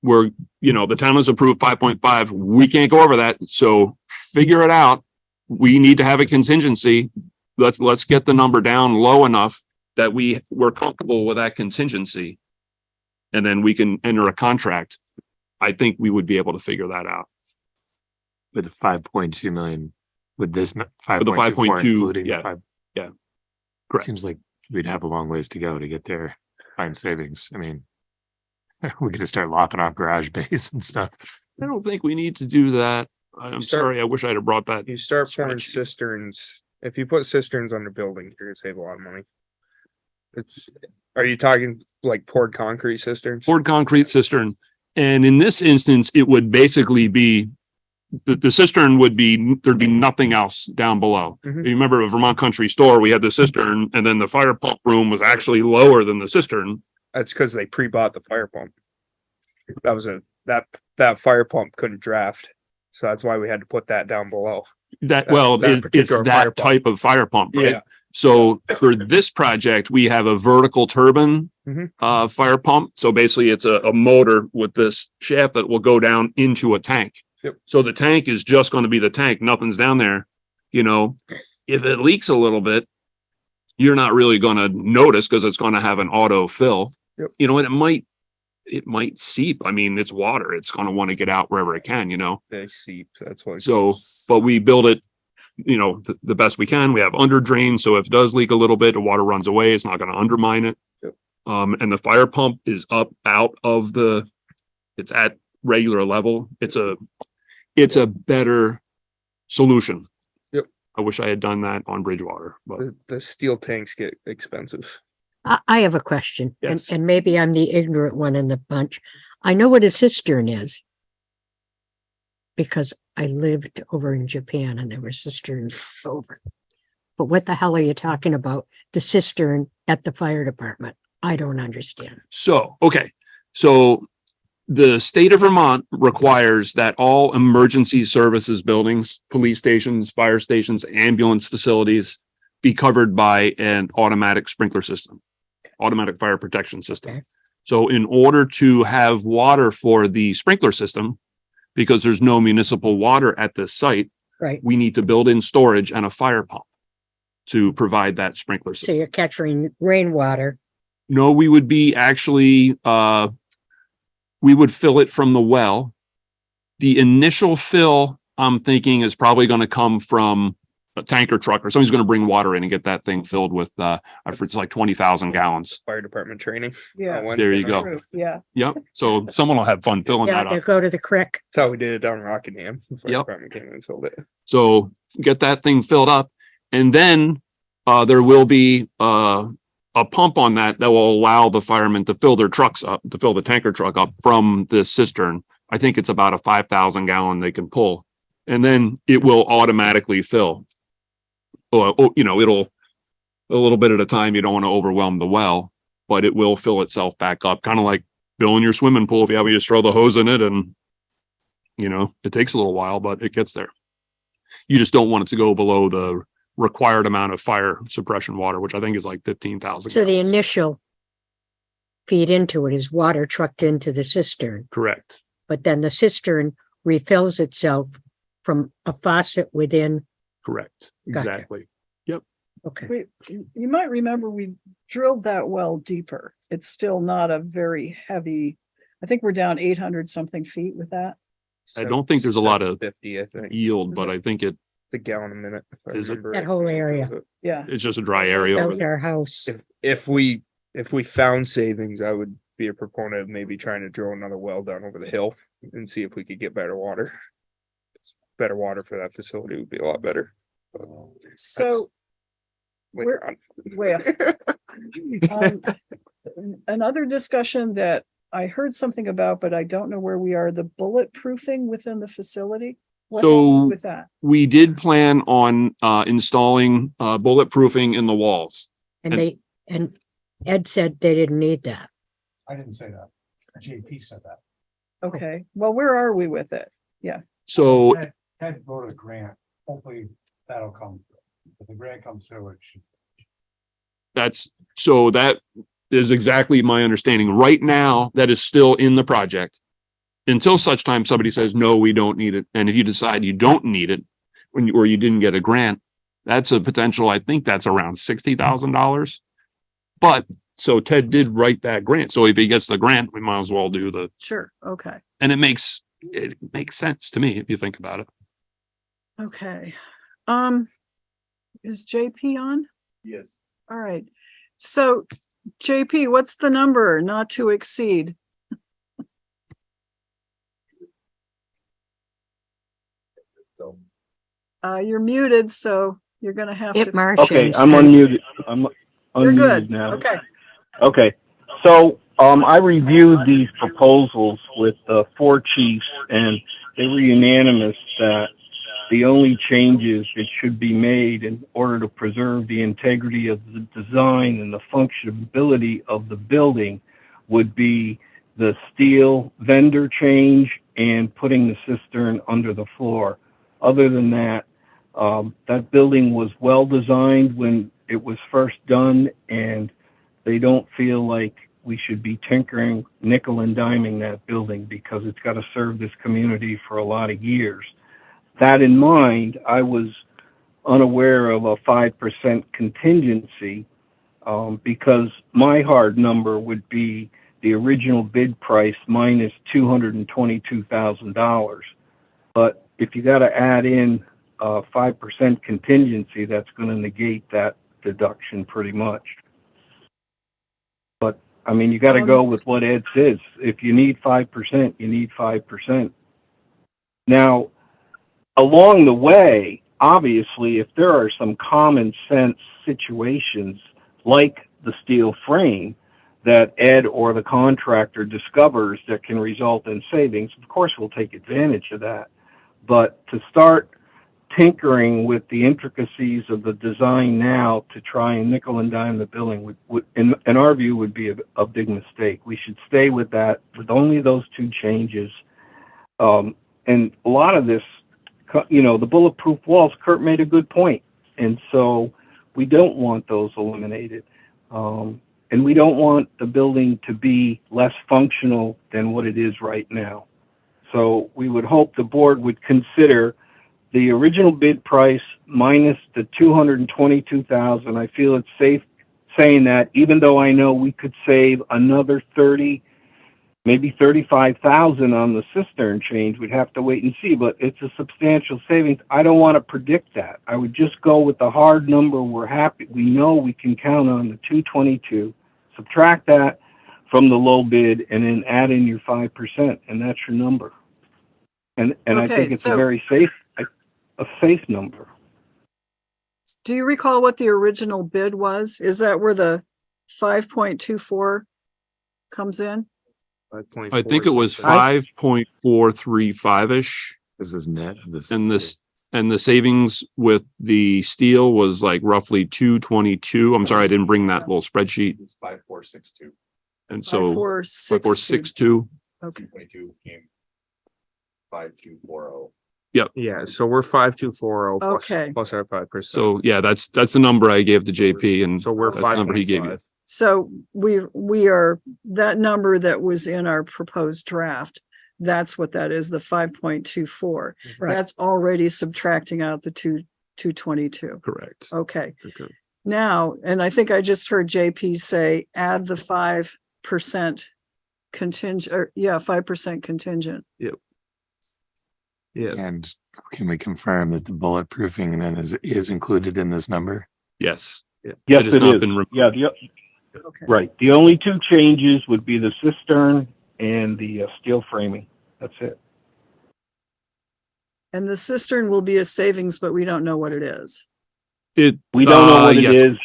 the town has approved 5.5. We can't go over that. So figure it out. We need to have a contingency. Let's get the number down low enough that we're comfortable with that contingency. And then we can enter a contract. I think we would be able to figure that out. With the 5.2 million, with this 5.2, With the 5.2, including yeah. 5. Yeah. It Correct. seems like we'd have a long ways to go to get there. Find savings. We're going to start lopping off garage bays and stuff. I don't think we need to do that. I'm Start- sorry. I wish I'd have brought that. You start pouring Spreadsheet. cisterns. If you put cisterns under buildings, you're gonna save a lot of money. Are you talking like poured concrete cisterns? Poured concrete cistern. And in this instance, it would basically be the cistern would be, there'd be nothing else down below. Mhm. You remember a Vermont Country Store, we had the cistern and then the fire pump room was actually lower than the cistern. That's because they pre-bought the fire pump. That was that fire pump couldn't draft, so that's why we had to put that down below. That, That- well, that it's particular fire that pump. type of fire pump, right? Yeah. So for this project, we have a vertical turbine Mhm. fire pump. So basically it's a motor with this shaft that will go down into a tank. Yep. So the tank is just going to be the tank. Nothing's down there. You know, if it leaks a little bit, you're not really going to notice because it's going to have an auto fill. Yep. You know, and it might seep. I mean, it's water. It's going to want to get out wherever it can, you know? They seep. That's what. So, but we build it, you know, the best we can. We have under drains. So if it does leak a little bit, the water runs away. It's not going to undermine it. Yep. And the fire pump is up out of it's at regular level. It's a better solution. Yep. I wish I had done that on Bridgewater, but The steel tanks get expensive. I have a question, Yes. and maybe I'm the ignorant one in the bunch. I know what a cistern is because I lived over in Japan and there were cisterns over. But what the hell are you talking about? The cistern at the fire department? I don't understand. so, okay. So the state of Vermont requires that all emergency services buildings, police stations, fire stations, ambulance facilities be covered by an automatic sprinkler system, automatic fire protection system. Okay. So in order to have water for the sprinkler system, because there's no municipal water at this site, Right. we need to build in storage and a fire pump to provide that sprinkler So system. you're catching rainwater. No, we would be actually, we would fill it from the well. The initial fill, I'm thinking, is probably going to come from a tanker truck or somebody's going to bring water in and get that thing filled with, it's like 20,000 gallons. Fire department training. Yeah. on There you Wednesday go. night. Yeah. Yep. So someone will have fun filling Yeah, that they up. go to the creek. That's how we did it down in Rockingham. The fire Yep. department came in and filled it. So get that thing filled up. And then there will be a pump on that will allow the firemen to fill their trucks up, to fill the tanker truck up from this cistern. I think it's about a 5,000 gallon they can pull. And then it will automatically fill. You know, it'll a little bit at a time. You don't want to overwhelm the well, but it will fill itself back up. Kind of like filling your swimming pool. If you have, you just throw the hose in it and, you know, it takes a little while, but it gets there. You just don't want it to go below the required amount of fire suppression water, which I think is like 15,000. So the initial feed into it is water trucked into the cistern, Correct. but then the cistern refills itself from a faucet within. Correct. Gotcha. Exactly. Okay. You might remember we drilled that well deeper. It's still not a very heavy, I think we're down 800 something feet with that. I don't think there's a lot of 50, I think. yield, but I think The gallon a minute. If I Is it? remember That right. whole area. Yeah. it's just a dry area. over Built there. our house. If we found savings, I would be a proponent of maybe trying to drill another well down over the hill and see if we could get better water. Better water for that facility would be a lot better. But So later on. well, another discussion that I heard something about, but I don't know where we are, the bulletproofing within the facility. What So- happened with that? We did plan on installing bulletproofing in the walls. And Ed said they didn't need that. I didn't say that. JP said that. Okay, well, where are we with it? So Had to go to the grant. Hopefully that'll come. If the grant comes through, it should. that is exactly my understanding. Right now, that is still in the project. Until such time somebody says, no, we don't need it. And if you decide you don't need it, or you didn't get a grant, that's a potential, I think that's around $60,000. But, so Ted did write that grant. So if he gets the grant, we might as well do Sure, okay, and it makes sense to me if you think about it. okay. Is JP on? Yes. All right. So JP, what's the number not to exceed? So You're muted, so you're gonna have If to. Marcia. Okay, is I'm on- unmuted. You're good. unmuted now. Okay. Okay, so I reviewed these proposals with the four chiefs, and they were unanimous that the only changes that should be made in order to preserve the integrity of the design and the functionability of the building would be the steel vendor change and putting the cistern under the floor. Other than that, that building was well designed when it was first done, and they don't feel like we should be tinkering, nickel and diming that building because it's got to serve this community for a lot of years. That in mind, I was unaware of a 5% contingency because my hard number would be the original bid price minus $222,000. But if you got to add in 5% contingency, that's going to negate that deduction pretty much. But I mean, you got to go with what Ed says. If you need 5%, you need 5%. Now, along the way, obviously, if there are some common sense situations like the steel frame that Ed or the contractor discovers that can result in savings, of course we'll take advantage of that. But to start tinkering with the intricacies of the design now to try and nickel and dime the building would in our view, would be a big mistake. We should stay with that, with only those two changes. And a lot of this, you know, the bulletproof walls, Kurt made a good point. And so we don't want those eliminated. And we don't want the building to be less functional than what it is right now. So we would hope the board would consider the original bid price minus the $222,000. I feel it's safe saying that, even though I know we could save another 30, maybe 35,000 on the cistern change. We'd have to wait and see, but it's a substantial savings. I don't want to predict that. I would just go with the hard number. We're happy. We know we can count on the 222. Subtract that from the low bid and then add in your 5%, and that's your number. And I think it's a very safe number. Do you recall what the original bid was? Is that where the 5.24 comes in? I think it was 5.435-ish. This is net. And the savings with the steel was like roughly 222. I'm sorry, I didn't bring that little spreadsheet. It's 5462. And so 5462. 5462. Okay. 22 came 5240. Yeah, so we're 5240 Okay. plus our 5%. So yeah, that's the number I gave to JP, and so we're that's the number he gave you. 5.5. So we are, that number that was in our proposed draft, that's what that is, the 5.24. Right. That's already subtracting out the 222. Correct. Okay. Okay. Now, and I think I just heard JP say, add the 5% contingent, or 5% contingent. Yep. Yeah. And can we confirm that the bulletproofing then is included in this number? Yes. Yes, has it not is. been Yeah, Okay. right. The only two changes would be the cistern and the steel framing. That's it. And the cistern will be a savings, but we don't know what it is. We We don't know what it yes. is.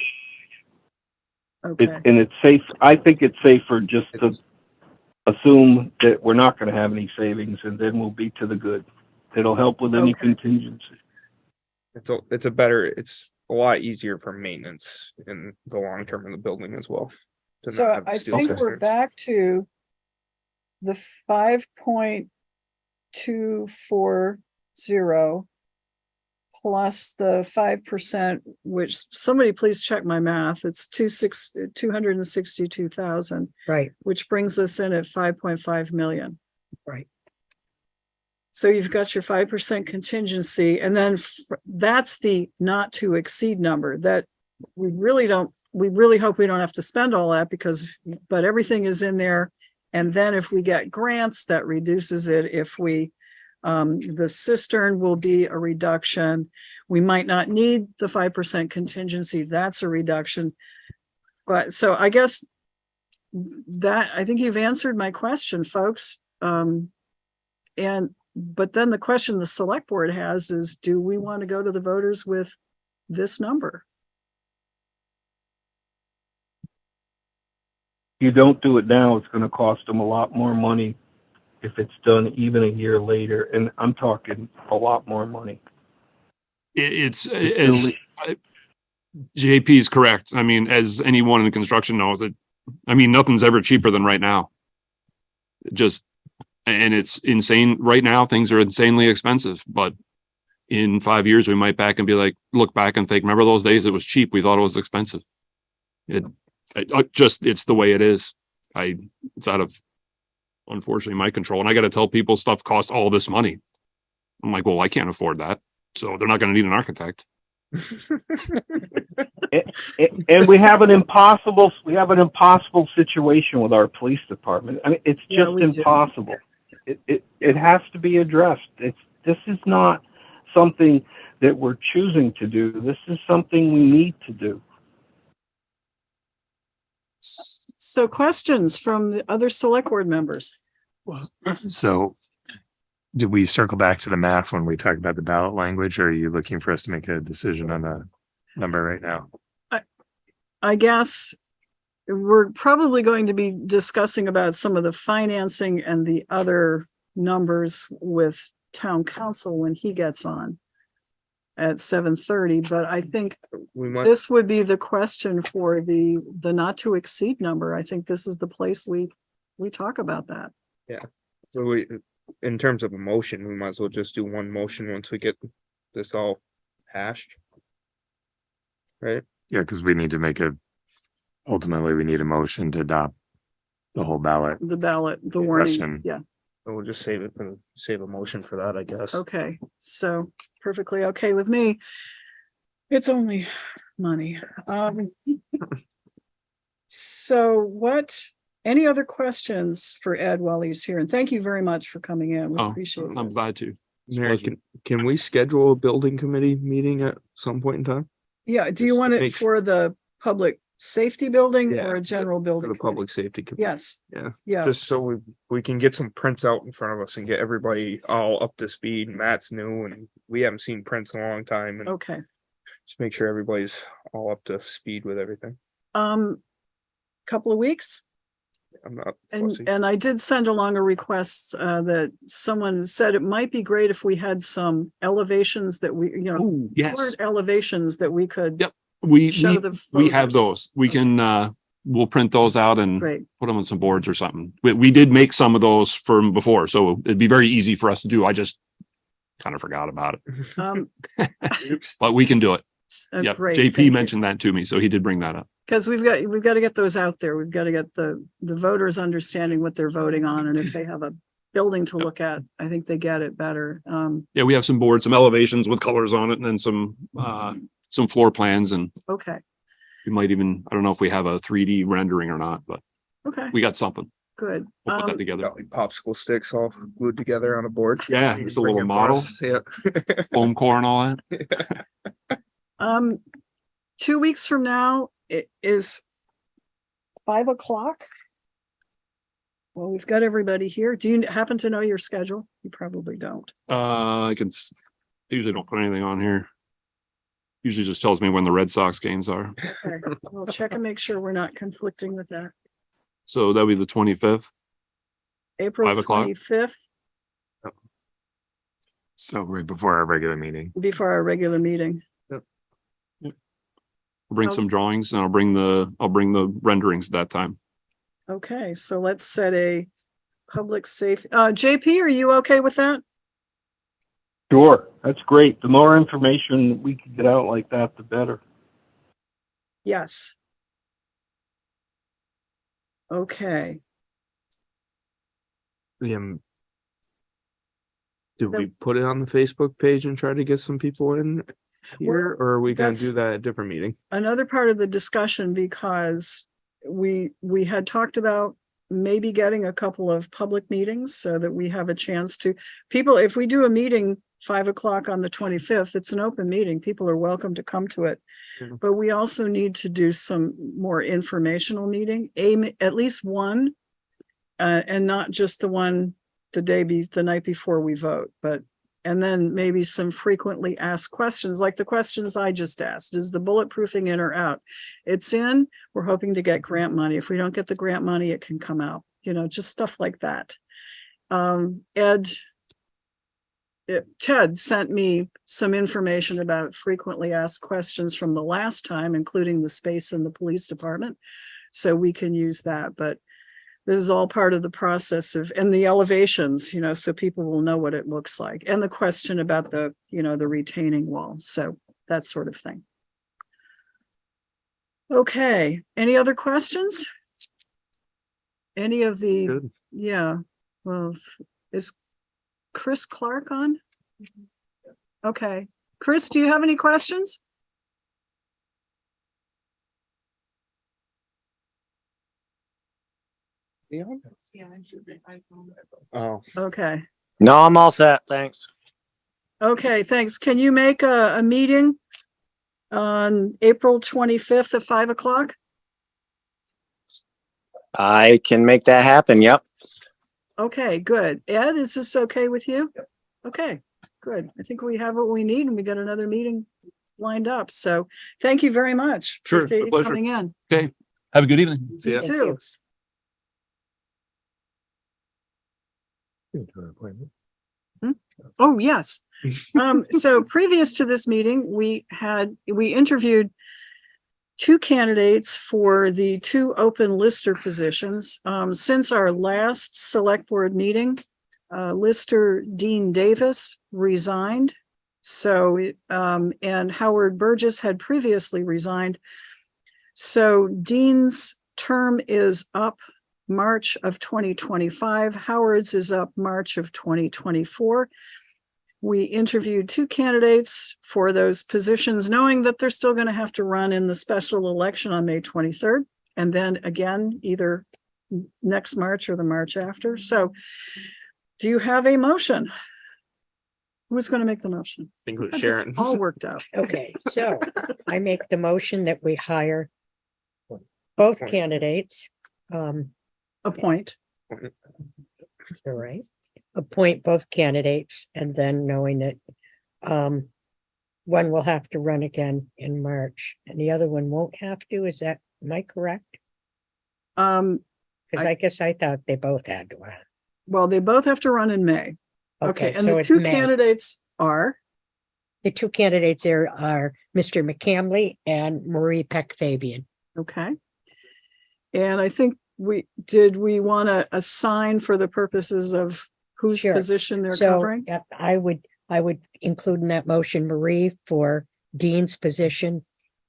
Okay. And it's safe. I think it's safer just to assume that we're not going to have any savings, and then we'll be to the good. It'll help with any Okay. contingency. It's a lot easier for maintenance in the long term of the building as well. to So not have the I steel think we're cisterns. back to the 5.240 plus the 5%, which somebody please check my math. It's 262,000, Right, which brings us in at 5.5 million. right. So you've got your 5% contingency, and then that's the not to exceed number that we really hope we don't have to spend all that but everything is in there. And then if we get grants, that reduces it. If the cistern will be a reduction. We might not need the 5% contingency. That's a reduction. But so I guess I think you've answered my question, folks. But then the question the select board has is, do we want to go to the voters with this number? you don't do it now, it's going to cost them a lot more money if it's done even a year later. And I'm talking a lot more money. It's really- JP is correct. I mean, as anyone in construction knows, that I mean, nothing's ever cheaper than right now. And it's insane. Right now, things are insanely expensive, but in 5 years, we might look back and think, remember those days it was cheap. We thought it was expensive. It's the way it is. It's out of, unfortunately, my control. And I got to tell people stuff costs all this money. I'm like, well, I can't afford that. So they're not going to need an architect. And we have an impossible situation with our police department. I mean, it's just impossible. It has to be addressed. This is not something that we're choosing to do. This is something we need to do. So questions from the other select board members? So did we circle back to the math when we talked about the ballot language, or are you looking for us to make a decision on the number right now? I guess we're probably going to be discussing about some of the financing and the other numbers with town council when he gets on at 7:30, but I think this would be the question for the not to exceed number. I think this is the place we talk about that. Yeah. So in terms of a motion, we might as well just do one motion once we get this all hashed. Right? Yeah, because ultimately we need a motion to adopt the whole ballot. The ballot, the warning, Question. yeah. So we'll just save a motion for that, I guess. Okay, so perfectly okay with me. It's only money. So any other questions for Ed while he's here? And thank you very much for coming in. We appreciate it. I'm glad to. Mary, can we schedule a building committee meeting at some point in time? Yeah, do you want it for the public safety building or a general For building? the public safety committee. Yes. Yeah. Yeah. Just so we can get some prints out in front of us and get everybody all up to speed. Matt's new and we haven't seen prints in a long time. And Okay. just make sure everybody's all up to speed with everything. Couple of weeks. I'm not fussy. And I did send along a request that someone said it might be great if we had some elevations that we, Yes. word elevations that we could. Yep. We have photos. those. We can we'll print those out and Great. put them on some boards or something. We did make some of those from before, so it'd be very easy for us to do. I just kind of forgot about it. But we can do it. Yeah, Great. JP mentioned that to me, so he did bring that up. Because we've got to get those out there. We've got to get the voters understanding what they're voting on, and if they have a building to look at, I think they get it better. Yeah, we have some boards, some elevations with colors on it, and then some floor plans, and Okay. we might even, I don't know if we have a 3D rendering or not, but Okay. we got something. Good. We'll put that together. Got like popsicle sticks all glued together on a board. Yeah, You just can a bring little it for model. us. Yeah. Foam core and all that. 2 weeks from now, it is 5 o'clock. Well, we've got everybody here. Do you happen to know your schedule? You probably don't. I usually don't put anything on here. Usually just tells me when the Red Sox games are. Okay. We'll check and make sure we're not conflicting with that. So that'll be the 25th. April 5 o'clock. 25th, So right before our regular meeting. before our regular meeting. I'll bring some drawings and I'll bring the renderings at that time. Okay, so let's set a public safety. JP, are you okay with that? Sure, that's great. The more information we can get out like that, the better. Yes. Okay. Did we put it on the Facebook page and try to get some people in here, or are we gonna that's- do that at a different meeting? Another part of the discussion, because we had talked about maybe getting a couple of public meetings so that we have a chance to people, if we do a meeting 5 o'clock on the 25th, it's an open meeting. People are welcome to come to it. Mhm. But we also need to do some more informational meeting, at least one, and not just the one the night before we vote, but And then maybe some frequently asked questions, like the questions I just asked. Is the bulletproofing in or out? It's in. We're hoping to get grant money. If we don't get the grant money, it can come out, just stuff like that. Ted sent me some information about frequently asked questions from the last time, including the space in the police department. So we can use that, but this is all part of the process and the elevations, so people will know what it looks like. And the question about the retaining wall. So that sort of thing. Okay. Any other questions? Any of the, Good. Yeah. Well, is Chris Clark on? Okay. Chris, do you have any questions? Oh, Okay. No, I'm all set. Thanks. Okay, thanks. Can you make a meeting on April 25th at 5 o'clock? I can make that happen. Yep. Okay, good. Ed, is this okay with you? Okay, good. I think we have what we need and we got another meeting lined up. So thank you very much. Sure, Appreciate my you pleasure. coming in. Okay. Have a good evening. see ya. You too. Oh, yes. So previous to this meeting, we interviewed 2 candidates for the 2 open lister positions. Since our last select board meeting, Lister Dean Davis resigned. So, and Howard Burgess had previously resigned. So Dean's term is up March of 2025. Howard's is up March of 2024. We interviewed 2 candidates for those positions, knowing that they're still going to have to run in the special election on May 23rd, and then again, either next March or the March after. So do you have a motion? Who's going to make the motion? I think it was This Sharon. all worked out. Okay, so I make the motion that we hire both candidates. Appoint. All right. Appoint both candidates and then knowing that one will have to run again in March and the other one won't have to. Am I correct? Because I guess I thought they both had to run. Well, they both have to run in May. Okay, and so the it's 2 May. candidates are? The 2 candidates there are Mr. McCamley and Marie Peck Fabian. Okay. And I think we want to assign for the purposes of whose Sure. position they're So covering? yep, I would include in that motion Marie for Dean's position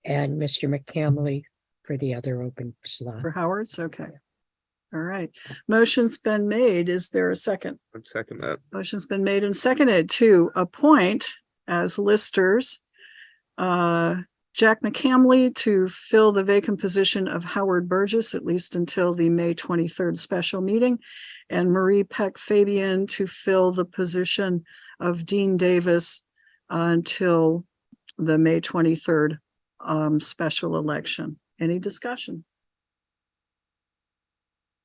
and Mr. McCamley for the other open slot. For Howard's? Okay. All right. Motion's been made. Is there a second? I'd second that. Motion's been made and seconded to appoint as listers Jack McCamley to fill the vacant position of Howard Burgess, at least until the May 23rd special meeting, and Marie Peck Fabian to fill the position of Dean Davis until the May 23rd special election. Any discussion?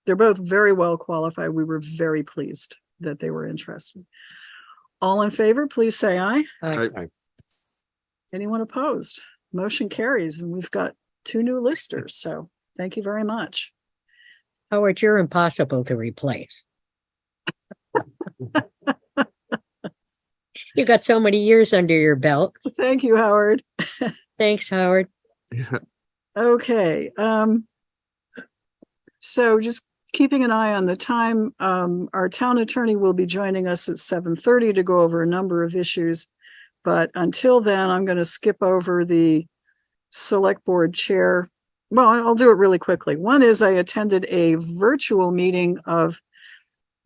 They're both very well qualified. We were very pleased that they were interested. All in favor, please say aye. Aye. Anyone opposed? Motion carries, and we've got 2 new listers. So thank you very much. Howard, you're impossible to replace. You got so many years under your belt. Thank you, Howard. Thanks, Howard. Okay. So just keeping an eye on the time, our town attorney will be joining us at 7:30 to go over a number of issues. But until then, I'm going to skip over the select board chair. Well, I'll do it really quickly. One is I attended a virtual meeting of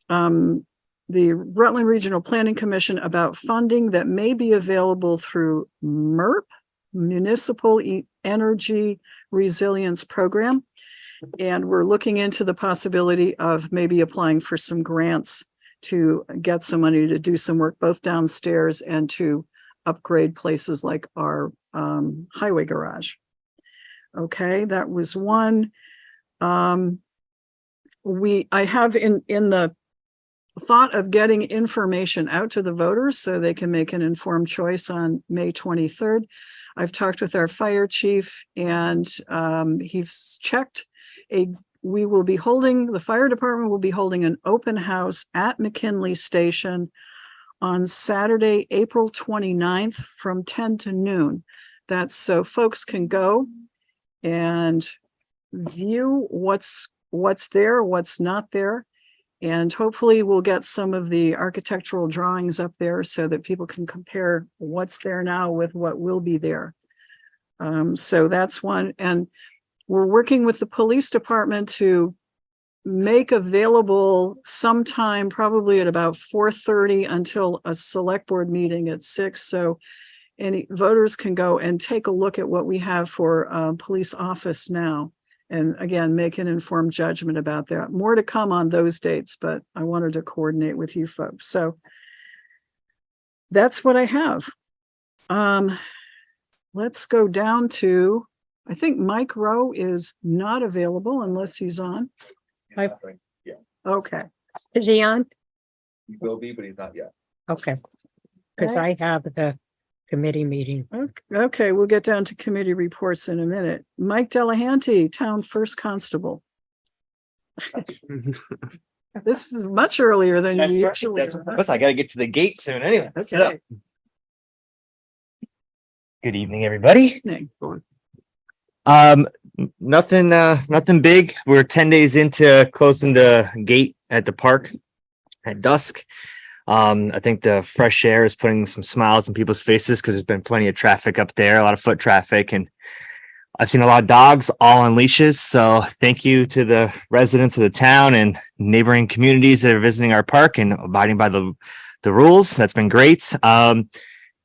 the Rutland Regional Planning Commission about funding that may be available through MERP, Municipal Energy Resilience Program. And we're looking into the possibility of maybe applying for some grants to get some money to do some work both downstairs and to upgrade places like our highway garage. Okay, that was one. I have in the thought of getting information out to the voters so they can make an informed choice on May 23rd. I've talked with our fire chief and he's checked the fire department will be holding an open house at McKinley Station on Saturday, April 29th from 10 to noon. That's so folks can go and view what's there, what's not there. And hopefully we'll get some of the architectural drawings up there so that people can compare what's there now with what will be there. So that's one. And we're working with the police department to make available sometime probably at about 4:30 until a select board meeting at 6. So any voters can go and take a look at what we have for police office now. And again, make an informed judgment about that. More to come on those dates, but I wanted to coordinate with you folks. So that's what I have. Let's go down to, I think Mike Rowe is not available unless he's on. Yeah. Okay. Is he on? He will be, but he's not yet. Okay. Because I have the committee meeting. Okay, we'll get down to committee reports in a minute. Mike Delehanty, Town First Constable. This is much earlier than you usually. I gotta get to the gate soon anyway. Okay. So. Good evening, everybody. Evening. Nothing big. We're 10 days into closing the gate at the park at dusk. I think the fresh air is putting some smiles on people's faces because there's been plenty of traffic up there, a lot of foot traffic, and I've seen a lot of dogs all on leashes. So thank you to the residents of the town and neighboring communities that are visiting our park and abiding by the rules. That's been great.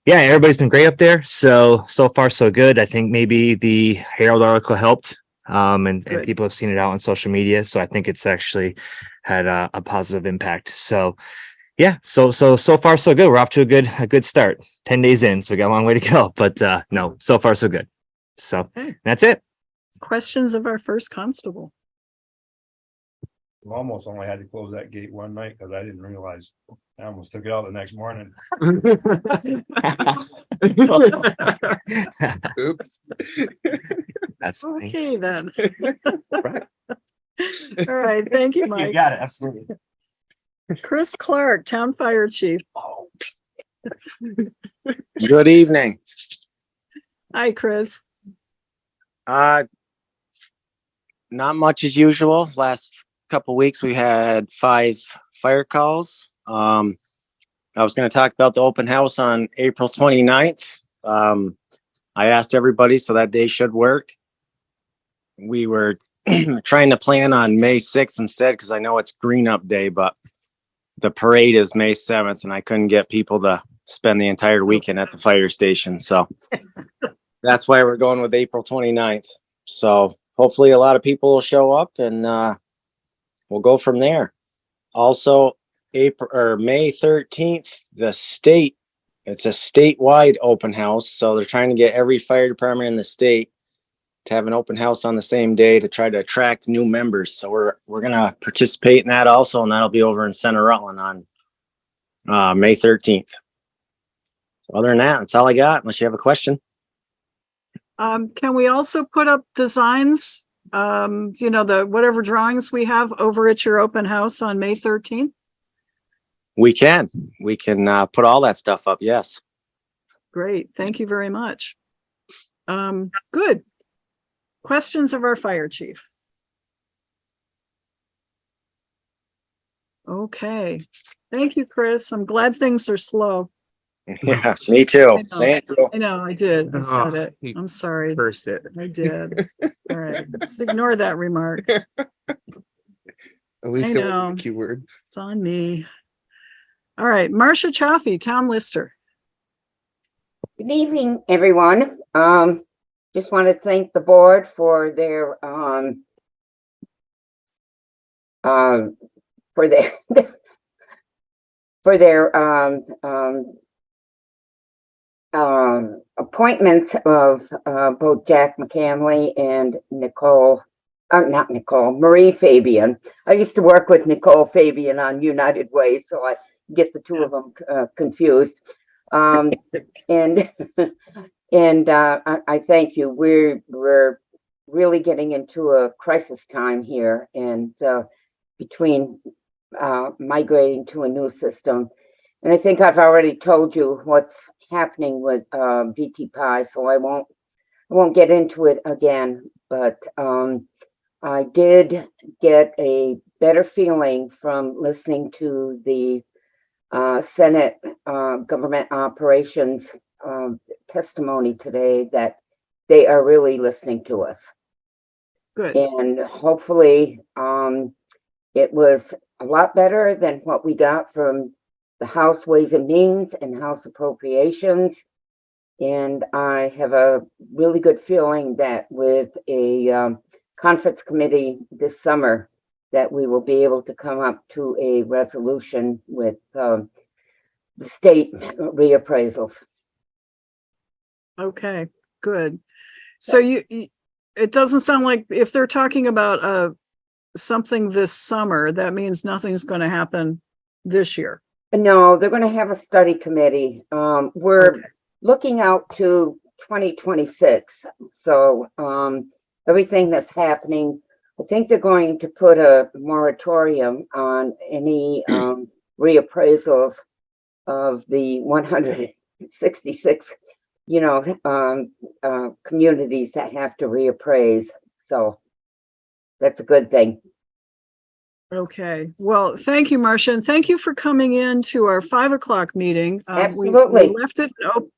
Yeah, everybody's been great up there. So far, so good. I think maybe the Herald article helped. And people have seen it out on social media. So I think it's actually had a positive impact. So yeah, so far, so good. We're off to a good start. 10 days in, so we got a long way to go. But no, so far, so good. So that's it. Questions of our first constable. We almost only had to close that gate one night because I didn't realize I almost took it out the next morning. Oops. That's funny. Okay then. All right, thank you, Mike. You got it, absolutely. Chris Clark, Town Fire Chief. Good evening. Hi, Chris. Not much as usual. Last couple weeks we had 5 fire calls. I was going to talk about the open house on April 29th. I asked everybody, so that day should work. We were trying to plan on May 6th instead because I know it's Green Up Day, but the parade is May 7th and I couldn't get people to spend the entire weekend at the fire station. So that's why we're going with April 29th. So hopefully a lot of people will show up and we'll go from there. Also, May 13th, it's a statewide open house. So they're trying to get every fire department in the state to have an open house on the same day to try to attract new members. So we're going to participate in that also. And that'll be over in Center Rutland on May 13th. So other than that, that's all I got, unless you have a question. Can we also put up designs, the whatever drawings we have over at your open house on May 13th? We can put all that stuff up. Yes. Great. Thank you very much. Good. Questions of our fire chief. Okay. Thank you, Chris. I'm glad things are slow. Yeah, me too. Thank you. I know, I did. I said it. I'm sorry. Cursed it. I did. All right. Just ignore that remark. At least it wasn't the Q word. It's on me. All right. Marcia Chioffi, Town Lister. Good evening, everyone. Just want to thank the board for their appointments of both Jack McCamley and Nicole not Nicole, Marie Fabian. I used to work with Nicole Fabian on United Way, so I get the two of them confused. And I thank you. We're really getting into a crisis time here, and between migrating to a new system. And I think I've already told you what's happening with VT Pi, so I won't get into it again. But I did get a better feeling from listening to the Senate Government Operations testimony today that they are really listening to us. Good. And hopefully it was a lot better than what we got from the House Ways and Means and House Appropriations. And I have a really good feeling that with a conference committee this summer, that we will be able to come up to a resolution with the state reappraisals. Okay, good. So it doesn't sound like if they're talking about something this summer, that means nothing's going to happen this year. No, they're going to have a study committee. We're looking out to 2026. So everything that's happening, I think they're going to put a moratorium on any reappraisals of the 166, communities that have to reappraise. So that's a good thing. Okay. Well, thank you, Marcia, and thank you for coming in to our 5 o'clock meeting. Absolutely. We left it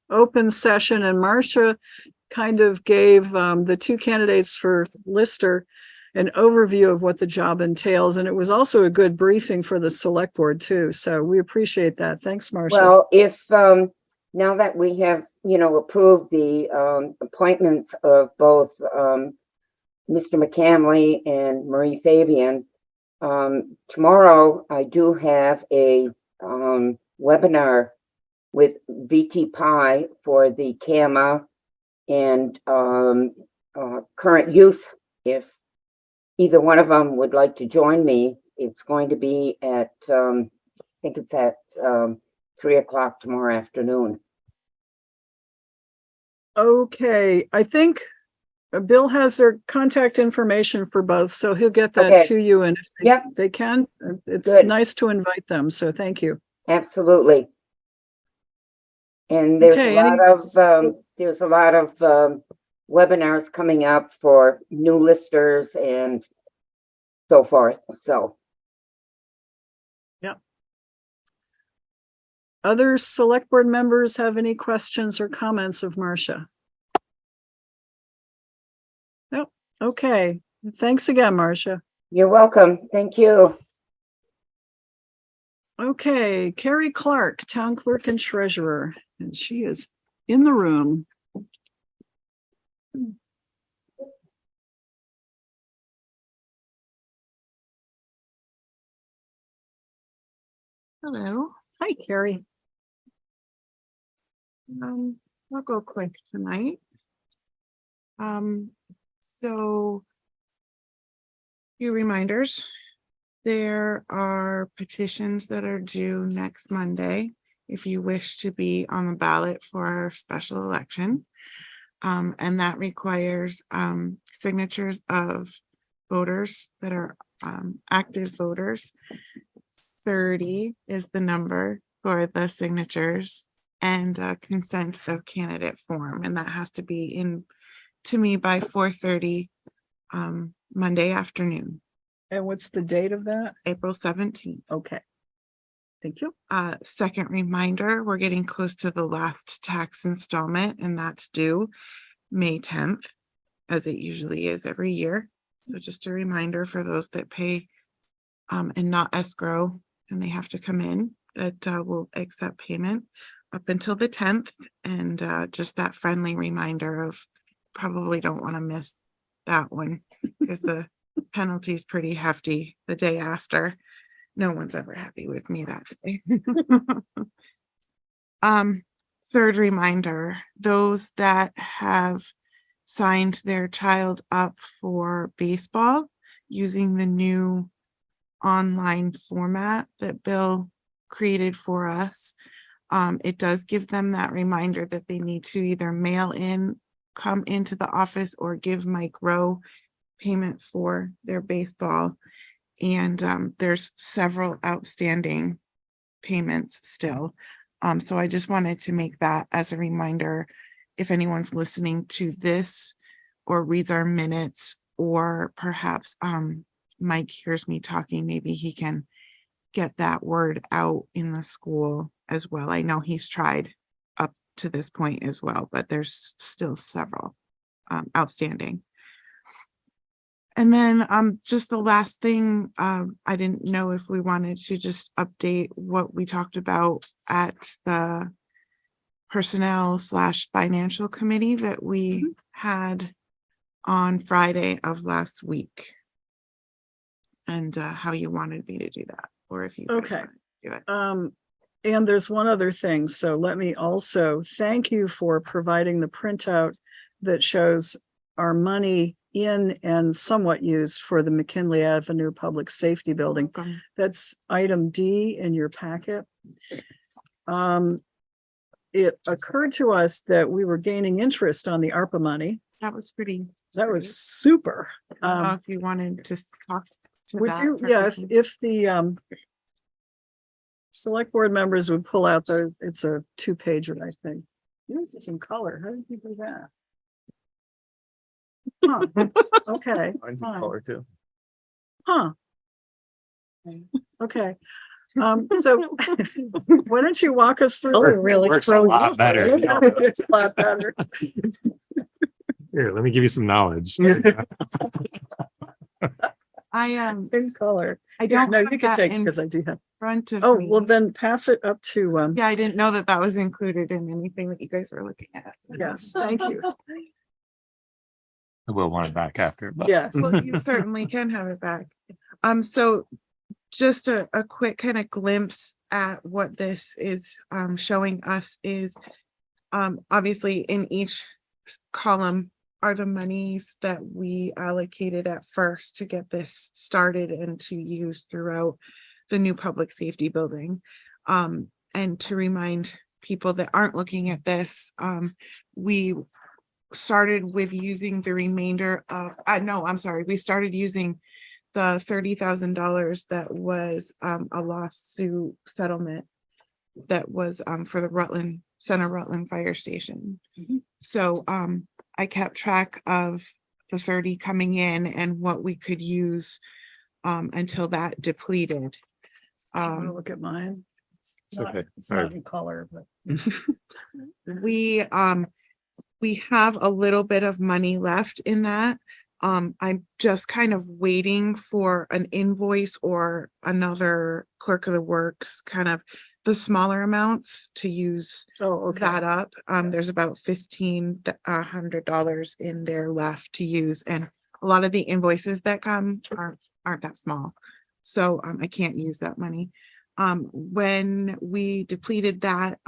open session, and Marcia kind of gave the two candidates for Lister an overview of what the job entails, and it was also a good briefing for the select board too. So we appreciate that. Thanks, Marcia. Well, if now that we have approved the appointments of both Mr. McCamley and Marie Fabian, tomorrow I do have a webinar with VT Pi for the CAMA and current use. If either one of them would like to join me, it's going to be at I think it's at 3 o'clock tomorrow afternoon. Okay, I think Bill has their contact information for both, so he'll get that to you. And if they can, it's nice to invite them. So thank you. Absolutely. And there's a lot of webinars coming up for new listers and so forth. So. Yep. Other select board members have any questions or comments of Marcia? Nope. Okay. Thanks again, Marcia. You're welcome. Thank you. Okay. Kari Clark, Town Clerk and Treasurer, and she is in the room. Hello. Hi, Kari. I'll go quick tonight. So few reminders. There are petitions that are due next Monday if you wish to be on the ballot for our special election. And that requires signatures of voters that are active voters. 30 is the number for the signatures, and consent of candidate form, and that has to be in to me by 4:30 Monday afternoon. And what's the date of that? April 17th. Okay. Thank you. Second reminder, we're getting close to the last tax installment, and that's due May 10th, as it usually is every year. So just a reminder for those that pay and not escrow, and they have to come in, that will accept payment up until the 10th. And just that friendly reminder of probably don't want to miss that one, because the penalty is pretty hefty the day after. No one's ever happy with me that day. Third reminder, those that have signed their child up for baseball using the new online format that Bill created for us. It does give them that reminder that they need to either mail in, come into the office, or give Mike Rowe payment for their baseball. And there's several outstanding payments still. So I just wanted to make that as a reminder. If anyone's listening to this or reads our minutes, or perhaps Mike hears me talking, maybe he can get that word out in the school as well. I know he's tried up to this point as well, but there's still several outstanding. And then just the last thing, I didn't know if we wanted to just update what we talked about at the personnel/financial committee that we had on Friday of last week. And how you wanted me to do that, or if you guys Okay. wanted to do it. And there's one other thing. So let me also thank you for providing the printout that shows our money in and somewhat used for the McKinley Avenue Public Safety Building. Welcome. That's item D in your packet. It occurred to us that we were gaining interest on the ARPA money. That was pretty. That was super. I don't know if you wanted to talk to Would that. you, for yeah, quickly. if the select board members would pull out it's a 2-pager, I think. Use some color. How did you do that? Huh. Okay. Mine's in fine. color too. Huh. Okay. So why don't you walk us through? Oh, it really Works a throws lot off. better. It's a lot better. Here, let me give you some knowledge. I In color. I don't No, have you can that take in because I do have. front of Oh, me. well, then pass it up to Yeah, I didn't know that that was included in anything that you guys were looking at. yes, thank you. I will want it back after. But Yes. Well, you certainly can have it back. So just a quick kind of glimpse at what this is showing us is obviously in each column are the monies that we allocated at first to get this started and to use throughout the new public safety building. And to remind people that aren't looking at this, we started with using the remainder of, no, I'm sorry, we started using the $30,000 that was a lawsuit settlement that was for the Rutland Fire Station. Mhm. So I kept track of the 30 coming in and what we could use until that depleted. Want to look at mine? It's not, okay. it's not in color, but We have a little bit of money left in that. I'm just kind of waiting for an invoice or another clerk of the works, kind of the smaller amounts to use that up. There's about $1,500 in there left to use, and a lot of the invoices that come aren't that small. So I can't use that money. When we depleted that,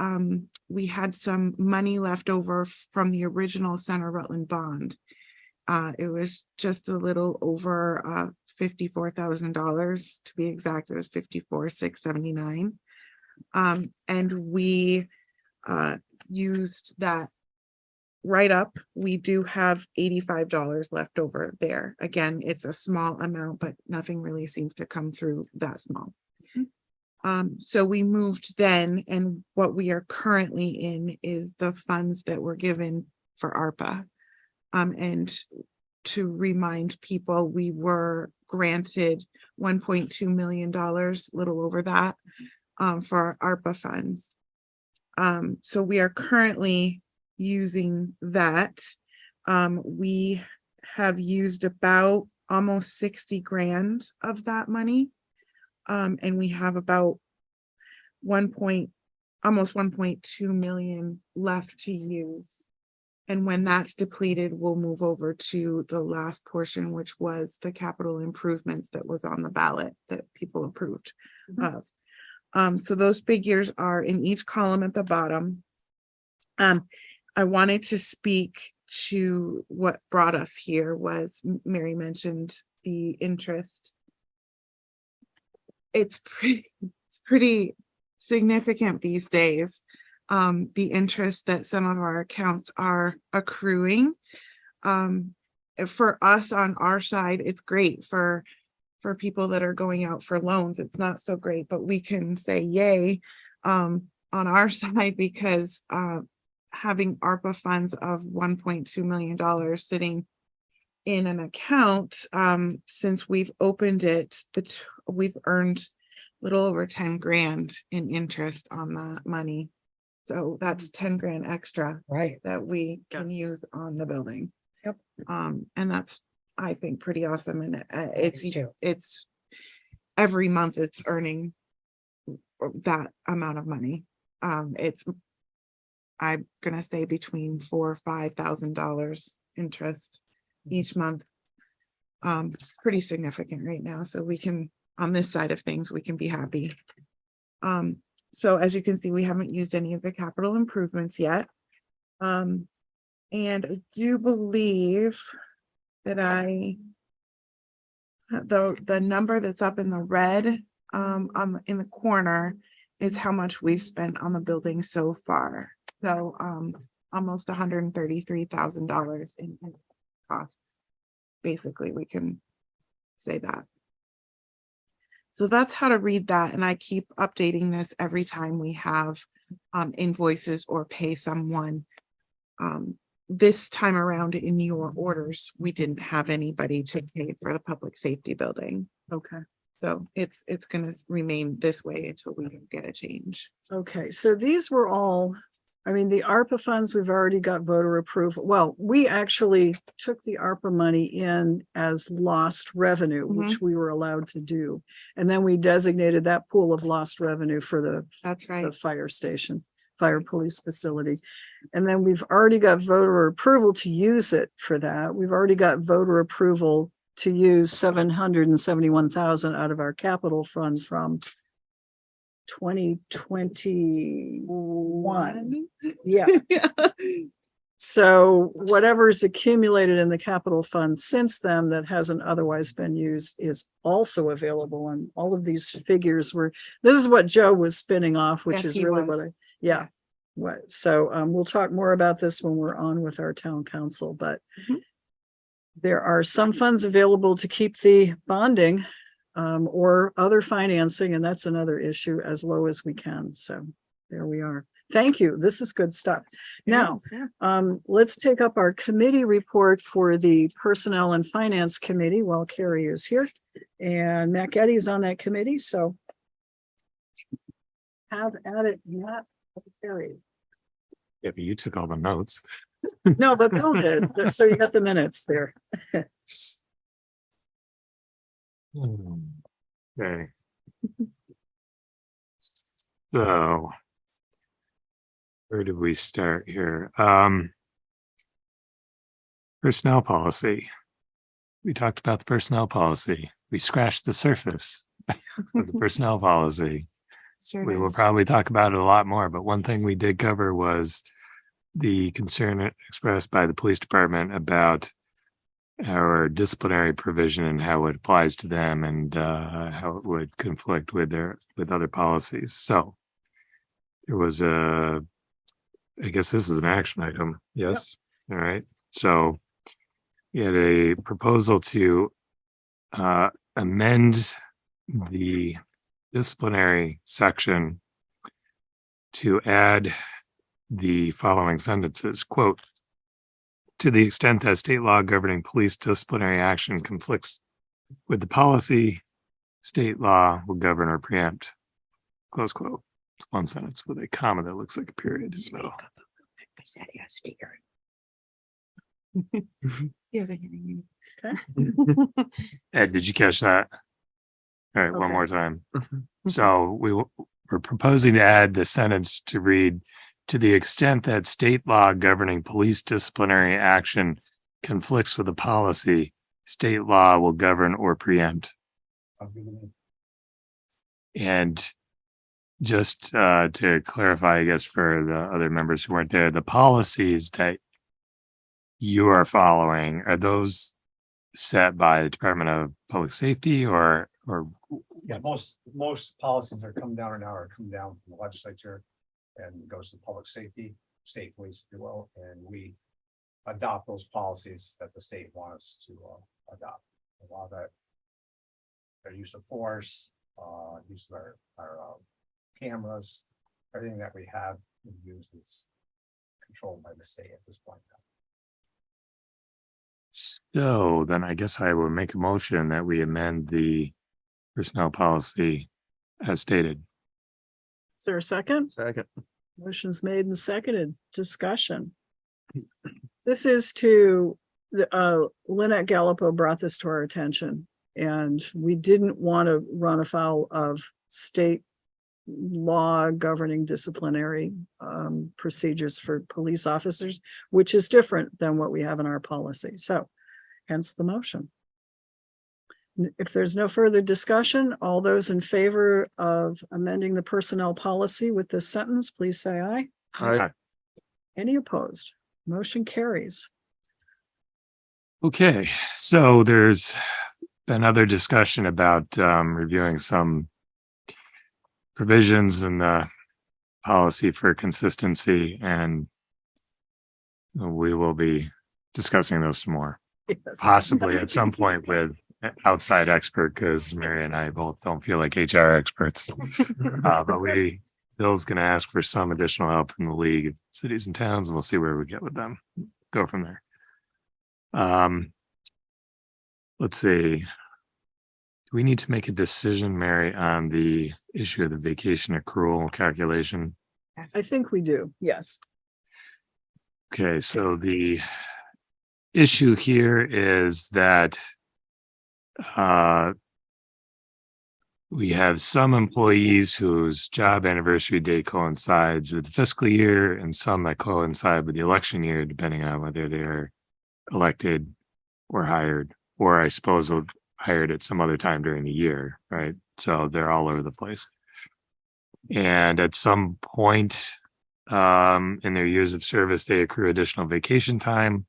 we had some money left over from the original Center Rutland bond. It was just a little over $54,000 to be exact. It was $54,679. And we used that right up. We do have $85 left over there. Again, it's a small amount, but nothing really seems to come through that small. So we moved then, and what we are currently in is the funds that were given for ARPA. And to remind people, we were granted $1.2 million, little over that, for our ARPA funds. So we are currently using that. We have used about almost 60 grand of that money. And we have about almost 1.2 million left to use. And when that's depleted, we'll move over to the last portion, which was the capital improvements that was on the ballot that people approved of. So those figures are in each column at the bottom. I wanted to speak to what brought us here was Mary mentioned the interest. It's pretty significant these days. The interest that some of our accounts are accruing. For us on our side, it's great. For people that are going out for loans, it's not so great, but we can say yay on our side because having ARPA funds of $1.2 million sitting in an account, since we've opened it, we've earned a little over 10 grand in interest on that money. So that's 10 grand extra, Right. that we can use on the building. Yep. And that's, I think, pretty awesome. And do too. it's every month it's earning that amount of money. It's, I'm gonna say between $4,000 or $5,000 interest each month. Pretty significant right now. So we can, on this side of things, we can be happy. So as you can see, we haven't used any of the capital improvements yet. And I do believe that the number that's up in the red in the corner is how much we've spent on the building so far. So almost $133,000 in costs. Basically, we can say that. So that's how to read that. And I keep updating this every time we have invoices or pay someone. This time around in your orders, we didn't have anybody to pay for the public safety building. Okay. So it's going to remain this way until we get a change. Okay, so these were all, I mean, the ARPA funds, we've already got voter approval. Well, we actually took the ARPA money in as lost revenue, which we were allowed to do. And then we designated that pool of lost revenue for the fire station, fire police facility. And then we've already got voter approval to use it for that. We've already got voter approval to use 771,000 out of our capital fund from 2021. Yeah. So whatever's accumulated in the capital fund since then that hasn't otherwise been used is also available. And all of these figures this is what Joe was spinning off, which is really what so we'll talk more about this when we're on with our town council, but there are some funds available to keep the bonding or other financing, and that's another issue, as low as we can. So there we are. Thank you. This is good stuff. Now, let's take up our committee report for the Personnel and Finance Committee while Kari is here. And Matt Getty's on that committee, so have at it, Matt. Kari. Yeah, but you took all the notes. No, but Bill did. So you got the minutes there. Okay. So where did we start here? Personnel policy. We talked about the personnel policy. We scratched the surface of the personnel policy. We will probably talk about it a lot more, but one thing we did cover was the concern expressed by the police department about our disciplinary provision and how it applies to them and how it would conflict with other policies. So there was I guess this is an action item. Yes. Yep. All right. So we had a proposal to amend the disciplinary section to add the following sentences, quote, to the extent that state law governing police disciplinary action conflicts with the policy, state law will govern or preempt, close quote. It's one sentence with a comma that looks like a period. So. Ed, did you catch that? All right, one more time. So we're proposing to add the sentence to read, to the extent that state law governing police disciplinary action conflicts with the policy, state law will govern or preempt. And just to clarify, I guess, for the other members who weren't there, the policies that you are following, are those set by the Department of Public Safety or Yeah, most policies are come down now are come down from the legislature and goes to public safety, state police, if you will, and we adopt those policies that the state wants us to adopt. A lot of that, their use of force, use of our cameras, everything that we have used is controlled by the state at this point. so then I guess I will make a motion that we amend the personnel policy as stated. Is there a second? Second. Motion's made and seconded. Discussion. This is to the Lynette Gallipo brought this to our attention, and we didn't want to run afoul of state law governing disciplinary procedures for police officers, which is different than what we have in our policy. So hence the motion. If there's no further discussion, all those in favor of amending the personnel policy with this sentence, please say aye. Aye. Any opposed? Motion carries. Okay, so there's been other discussion about reviewing some provisions in the policy for consistency, and we will be discussing those some more, Yes. possibly at some point with an outside expert, because Mary and I both don't feel like HR experts. But Bill's going to ask for some additional help from the League of Cities and Towns, and we'll see where we get with them. Go from there. Let's see. Do we need to make a decision, Mary, on the issue of the vacation accrual calculation? I think we do, yes. Okay, so the issue here is that we have some employees whose job anniversary date coincides with the fiscal year, and some that coincide with the election year, depending on whether they're elected or hired, or I suppose hired at some other time during the year, right? So they're all over the place. And at some point in their years of service, they accrue additional vacation time.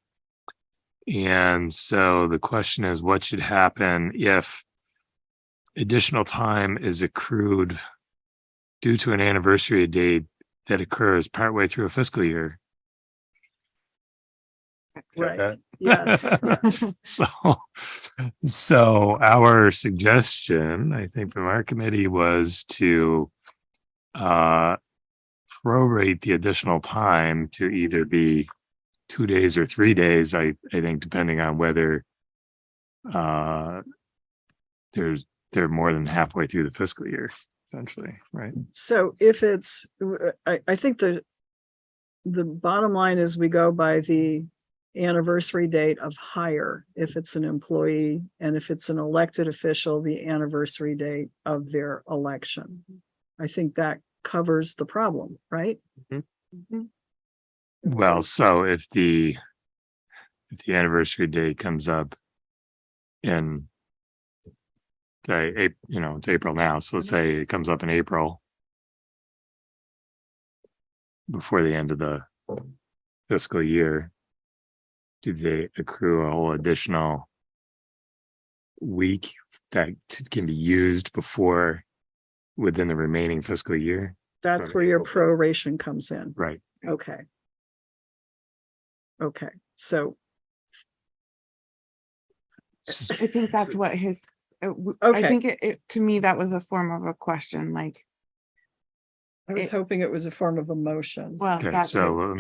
And so the question is, what should happen if additional time is accrued due to an anniversary date that occurs partway through a fiscal year? Right. Yes. So our suggestion, I think, from our committee was to prorate the additional time to either be 2 days or 3 days. I think, depending on whether they're more than halfway through the fiscal year, essentially, right? So if it's, I think the bottom line is we go by the anniversary date of hire if it's an employee, and if it's an elected official, the anniversary date of their election. I think that covers the problem, right? Mm-hmm. Well, so if the anniversary date comes up in, say, it's April now, so let's say it comes up in April before the end of the fiscal year, do they accrue a whole additional week that can be used within the remaining fiscal year? That's where your proration comes in. Right. Okay. Okay, so. I think that's what his, I Okay. think it, to me, that was a form of a question, like. I was hoping it was a form of emotion. Well, Okay, that's so it. let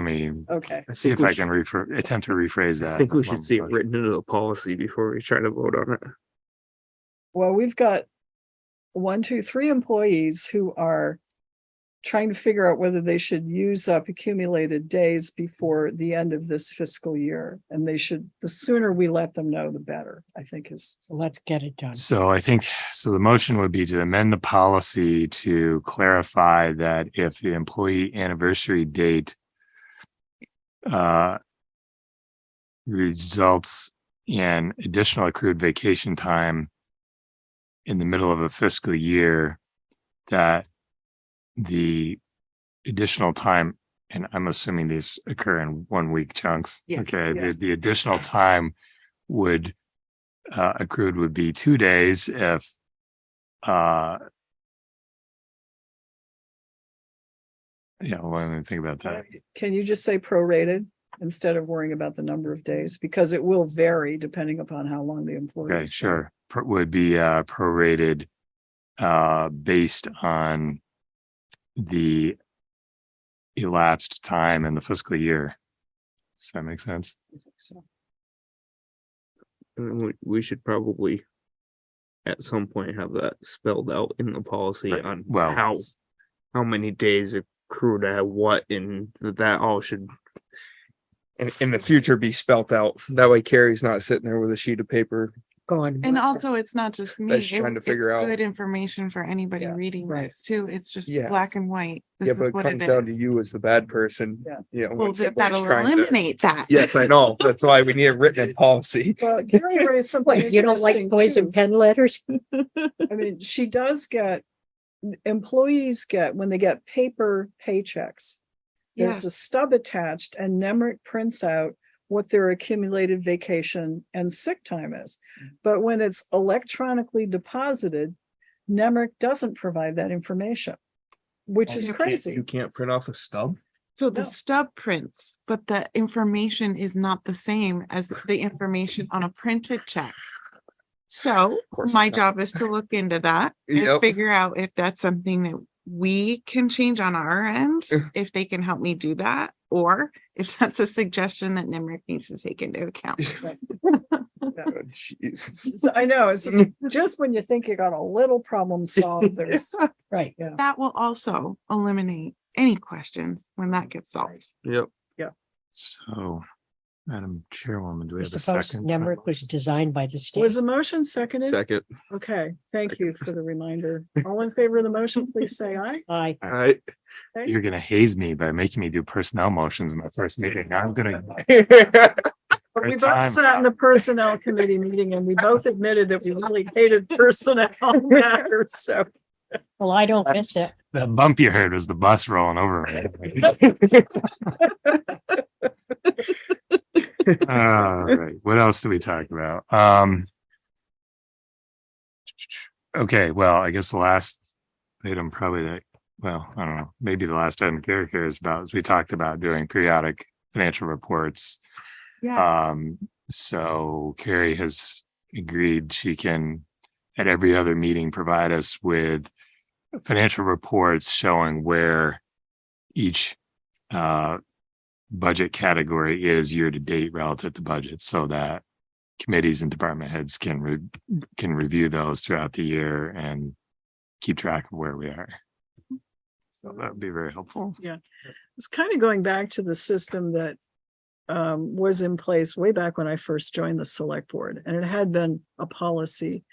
me Okay. see if I can attempt to rephrase that. I think we should see it written into the policy before we try to vote on it. Well, we've got 1, 2, 3 employees who are trying to figure out whether they should use up accumulated days before the end of this fiscal year. And they should, the sooner we let them know, the better, I think is. So let's get it done. So I think, so the motion would be to amend the policy to clarify that if the employee anniversary date results in additional accrued vacation time in the middle of a fiscal year, that the additional time, and I'm assuming these occur in 1 week chunks. Yes, Okay, yes. the additional time would accrued would be 2 days if yeah, well, let me think about that. Can you just say prorated instead of worrying about the number of days? Because it will vary depending upon how long the employee Okay, is. sure. Would be prorated based on the elapsed time in the fiscal year. Does that make sense? So, And we should probably at some point have that spelled out in the policy Right. on Well, how many days accrue to what, and that all should in the future be spelt out. That way Carrie's not sitting there with a sheet of paper. Gone. And also, it's not just me. That's trying to figure out. Good information for anybody Yeah, reading right. this too. It's just Yeah. black and white. This Yeah, is but it what comes down to is. you as the bad person. Yeah. You know, Well, when somebody's that'll trying to- eliminate that. Yes, I know. That's why we need it written in policy. well, Kari raised something What, you don't like interesting poison too. pen letters? I mean, she does get, employees get, when they get paper paychecks, there's a stub attached and Nemrick prints out what their accumulated vacation and sick time is. But when it's electronically deposited, Nemrick doesn't provide that information, which is crazy. You can't print off a stub. So the No. stub prints, but the information is not the same as the information on a printed check. So course my it's not. job is to look into that and Yep. figure out if that's something that we can change on our end, if they can help me do that, or if that's a suggestion that Nemrick needs to take into account. Oh, jeez. So I know, it's just when you think you got a little problem solved, there's, Right. yeah. That will also eliminate any questions when that gets solved. Yep. so Madam Chairwoman, do we I have a suppose second? Nemrick was designed by the state. Was the motion seconded? Second. Okay, thank you for the reminder. All in favor of the motion, please say aye. Aye. All right. Okay. You're gonna haze me by making me do personnel motions in my first meeting. I'm gonna. But we Right both time. sat in the personnel committee meeting and we both admitted that we really hated personnel matters, so. Well, I don't miss it. That bump you heard was the bus rolling over me. All right, what else do we talk about? Okay, well, I guess the last item probably that, well, I don't know, maybe the last item Kari cares about is we talked about doing periodic financial reports. Yes. So Kari has agreed she can at every other meeting provide us with financial reports showing where each budget category is year to date relative to budget, so that committees and department heads can review those throughout the year and keep track of where we are. So that would be very helpful. Yeah, it's kind of going back to the system that was in place way back when I first joined the select board, and it had been a policy.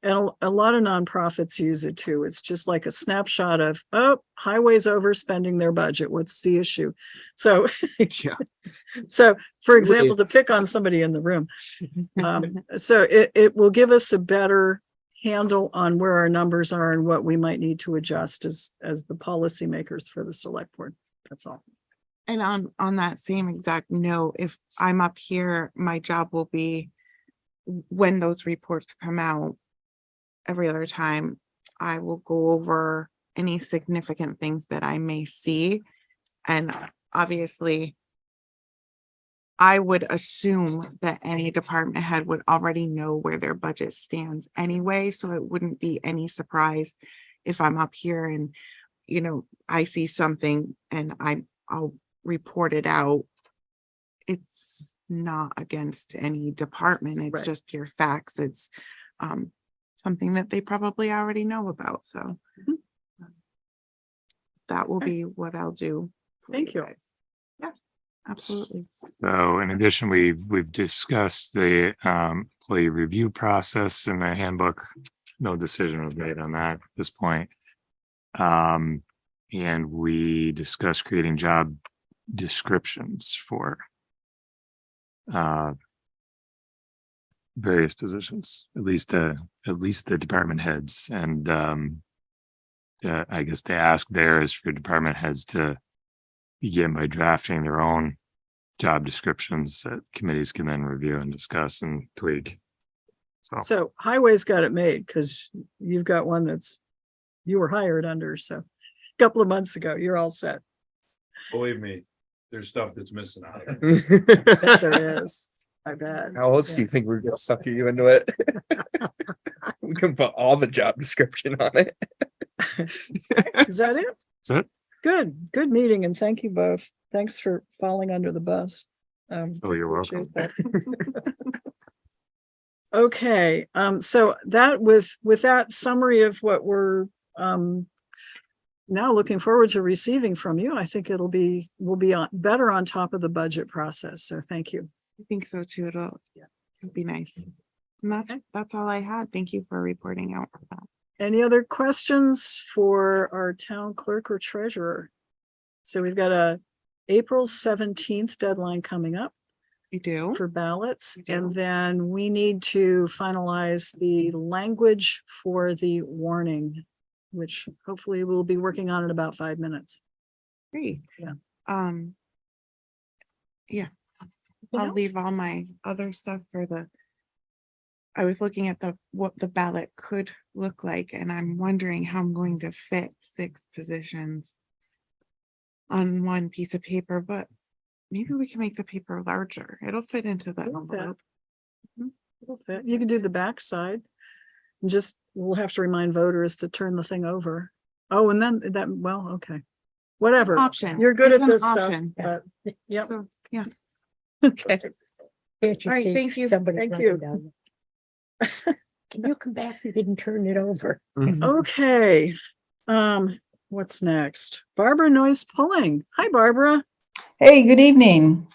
And a lot of nonprofits use it too. It's just like a snapshot of, oh, highways overspending their budget. What's the issue? So, Yeah. so for example, to pick on somebody in the room. So it will give us a better handle on where our numbers are and what we might need to adjust as the policymakers for the select board. That's all. And on that same exact note, if I'm up here, my job will be when those reports come out every other time, I will go over any significant things that I may see. And obviously, I would assume that any department head would already know where their budget stands anyway, so it wouldn't be any surprise if I'm up here and, you know, I see something and I'll report it out. It's not against any department. It's Right. just pure facts. It's something that they probably already know about. So that will be what I'll do. for Thank you. guys. Yeah, absolutely. So in addition, we've discussed the employee review process in the handbook. No decision was made on that at this point. And we discussed creating job descriptions for various positions, at least the department heads. And I guess the ask there is for department heads to begin by drafting their own job descriptions that committees can then review and discuss and tweak. So highway's got it made because you've got one that's you were hired under. So a couple of months ago, you're all set. Believe me, there's stuff that's missing out. I bet there is. I bet. How else do you think we're gonna sucker you into it? We can put all the job description on it. Is that it? That's it. Good meeting, and thank you both. Thanks for falling under the bus. Oh, you're welcome. Appreciate that. Okay, so that with that summary of what we're now looking forward to receiving from you, I think we'll be better on top of the budget process. So thank you. I think so too. It'll be nice. And that's all I had. Thank you for reporting out for that. Any other questions for our town clerk or treasurer? So we've got a April 17th deadline coming up. We do. For ballots, and then we need to finalize the language for the warning, which hopefully we'll be working on in about 5 minutes. Great. Yeah. Yeah. What I'll else? leave all my other stuff for I was looking at what the ballot could look like, and I'm wondering how I'm going to fit 6 positions on one piece of paper, but maybe we can make the paper larger. It'll fit into the envelope. It'll fit. You can do the back side. And we'll have to remind voters to turn the thing over. Oh, and then okay. Whatever. Option. You're good It's at an this stuff. option. But yep. So, yeah. Okay. Can't you All right, see thank you. somebody Thank running you. down there? Can you come back? You didn't turn it over. Okay. What's next? Barbara Noyes Pulling. Hi, Barbara. Hey, good evening.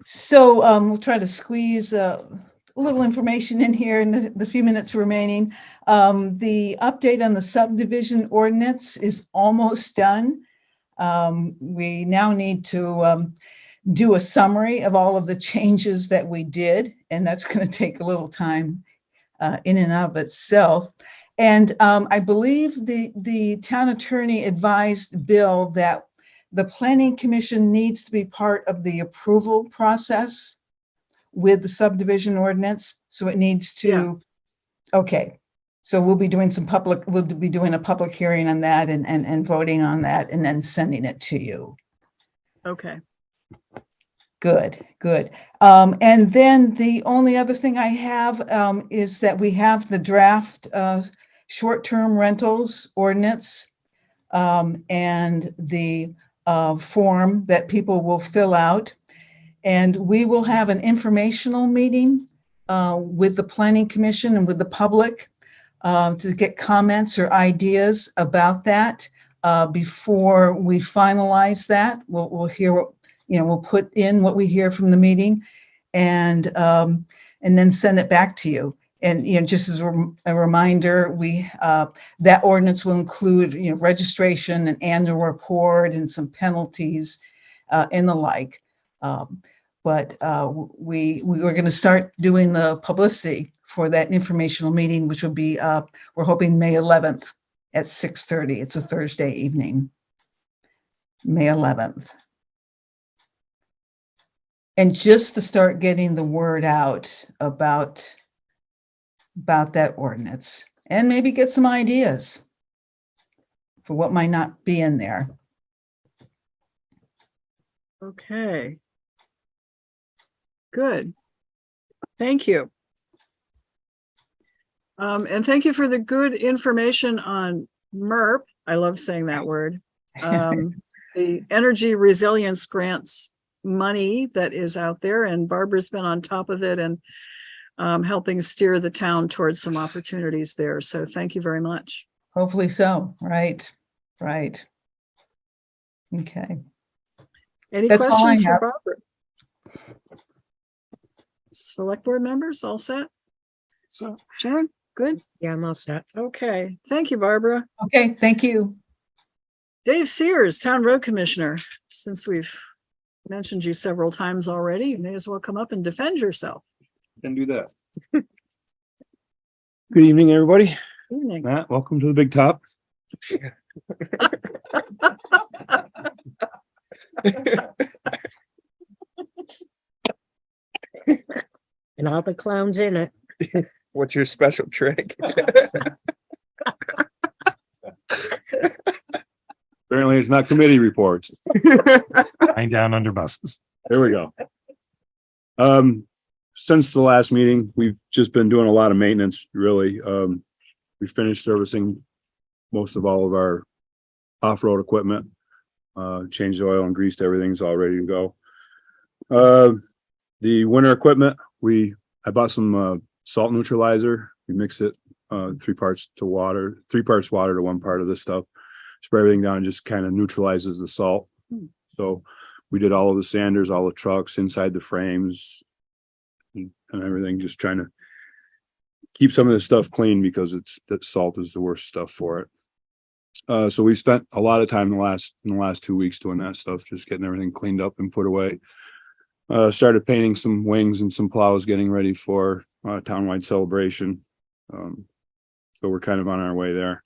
So we'll try to squeeze a little information in here in the few minutes remaining. The update on the subdivision ordinance is almost done. We now need to do a summary of all of the changes that we did, and that's going to take a little time in and of itself. And I believe the town attorney advised Bill that the planning commission needs to be part of the approval process with the subdivision ordinance. So it needs to, okay. So we'll be doing a public hearing on that and voting on that and then sending it to you. Okay. Good. And then the only other thing I have is that we have the draft short-term rentals ordinance and the form that people will fill out. And we will have an informational meeting with the planning commission and with the public to get comments or ideas about that before we finalize that. We'll hear what, we'll put in what we hear from the meeting and then send it back to you. And, just as a reminder, that ordinance will include, registration and annual report and some penalties and the like. But we were going to start doing the publicity for that informational meeting, which will be, we're hoping May 11th at 6:30. It's a Thursday evening, May 11th. And just to start getting the word out about that ordinance and maybe get some ideas for what might not be in there. Okay. Good. Thank you. And thank you for the good information on MERP. I love saying that word. The energy resilience grants money that is out there, and Barbara's been on top of it and helping steer the town towards some opportunities there. So thank you very much. Hopefully so. Right. Okay. Any That's all I questions for have. Barbara? Select board members, all set? So Sharon, good? Yeah, I'm all set. Okay. Thank you, Barbara. Okay, thank you. Dave Sears, Town Road Commissioner. Since we've mentioned you several times already, you may as well come up and defend yourself. Can do that. Good evening, everybody. Evening. Matt, welcome to the big top. And all the clowns in it. What's your special trick? Apparently it's not committee reports. Lying down under buses. There we go. Since the last meeting, we've just been doing a lot of maintenance, really. We finished servicing most of all of our off-road equipment. Changed the oil and greased, everything's all ready to go. The winter equipment, I bought some salt neutralizer. We mix it 3 parts to water, 3 parts water to 1 part of this stuff. Spray everything down and just kind of neutralizes the salt. So we did all of the sanders, all the trucks, inside the frames and everything, just trying to keep some of this stuff clean because that salt is the worst stuff for it. So we spent a lot of time in the last 2 weeks doing that stuff, just getting everything cleaned up and put away. Started painting some wings and some plows, getting ready for townwide celebration. So we're kind of on our way there.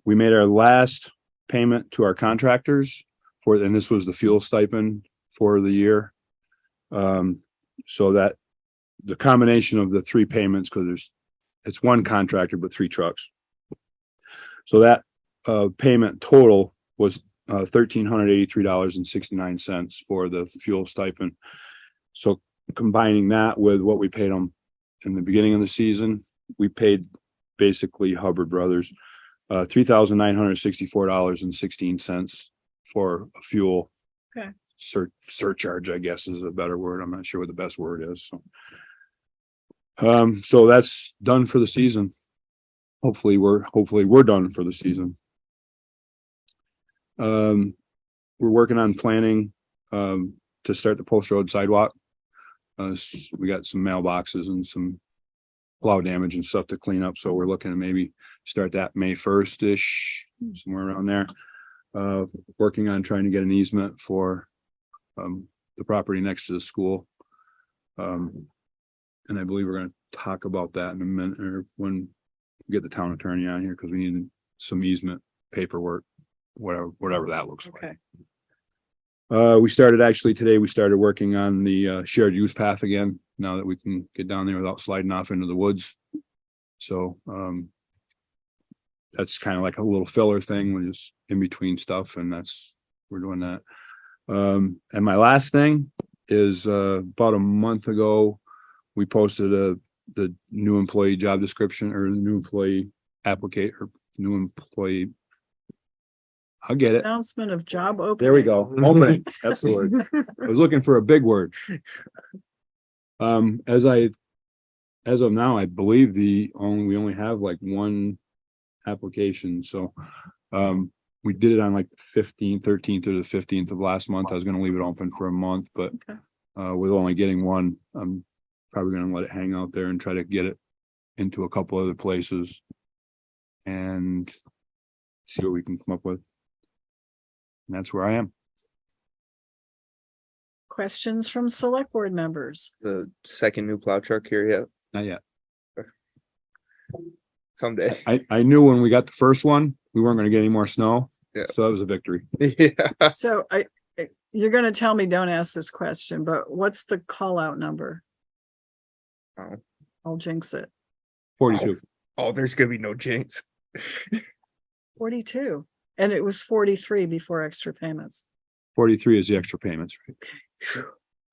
We made our last payment to our contractors and this was the fuel stipend for the year. So that the combination of the 3 payments, because it's 1 contractor but 3 trucks. So that payment total was $1,383.69 for the fuel stipend. So combining that with what we paid them in the beginning of the season, we paid basically Hubbard Brothers $3,964.16 for a fuel surcharge, I guess is a better word. I'm not sure what the best word is. So that's done for the season. Hopefully we're done for the season. We're working on planning to start the post road sidewalk. We got some mailboxes and some plow damage and stuff to clean up, so we're looking to maybe start that May 1st-ish, somewhere around there. Working on trying to get an easement for the property next to the school. And I believe we're going to talk about that in a minute, or when we get the town attorney on here, because we need some easement paperwork, whatever that looks like. We started working on the shared use path again, now that we can get down there without sliding off into the woods. So that's kind of like a little filler thing. We're just in between stuff, and we're doing that. And my last thing is about a month ago, we posted the new employee job description, or the new employee applicate, or new employee. I'll get it. Announcement of job opening. There we go. Opening. That's the word. I was looking for a big word. As of now, I believe we only have like 1 application. So we did it on like the 13th or the 15th of last month. I was going to leave it open for a month, but with only getting 1, I'm probably going to let it hang out there and try to get it into a couple other places and see what we can come up with. And that's where I am. Questions from select board members? The second new plow truck here yet? Not yet. Someday. I knew when we got the first one, we weren't going to get any more snow. Yeah. So that was a victory. Yeah. So you're going to tell me, don't ask this question, but what's the call out number? Oh. I'll jinx it. 42. Oh, there's going to be no jinx. 42. And it was 43 before extra payments. 43 is the extra payments, right?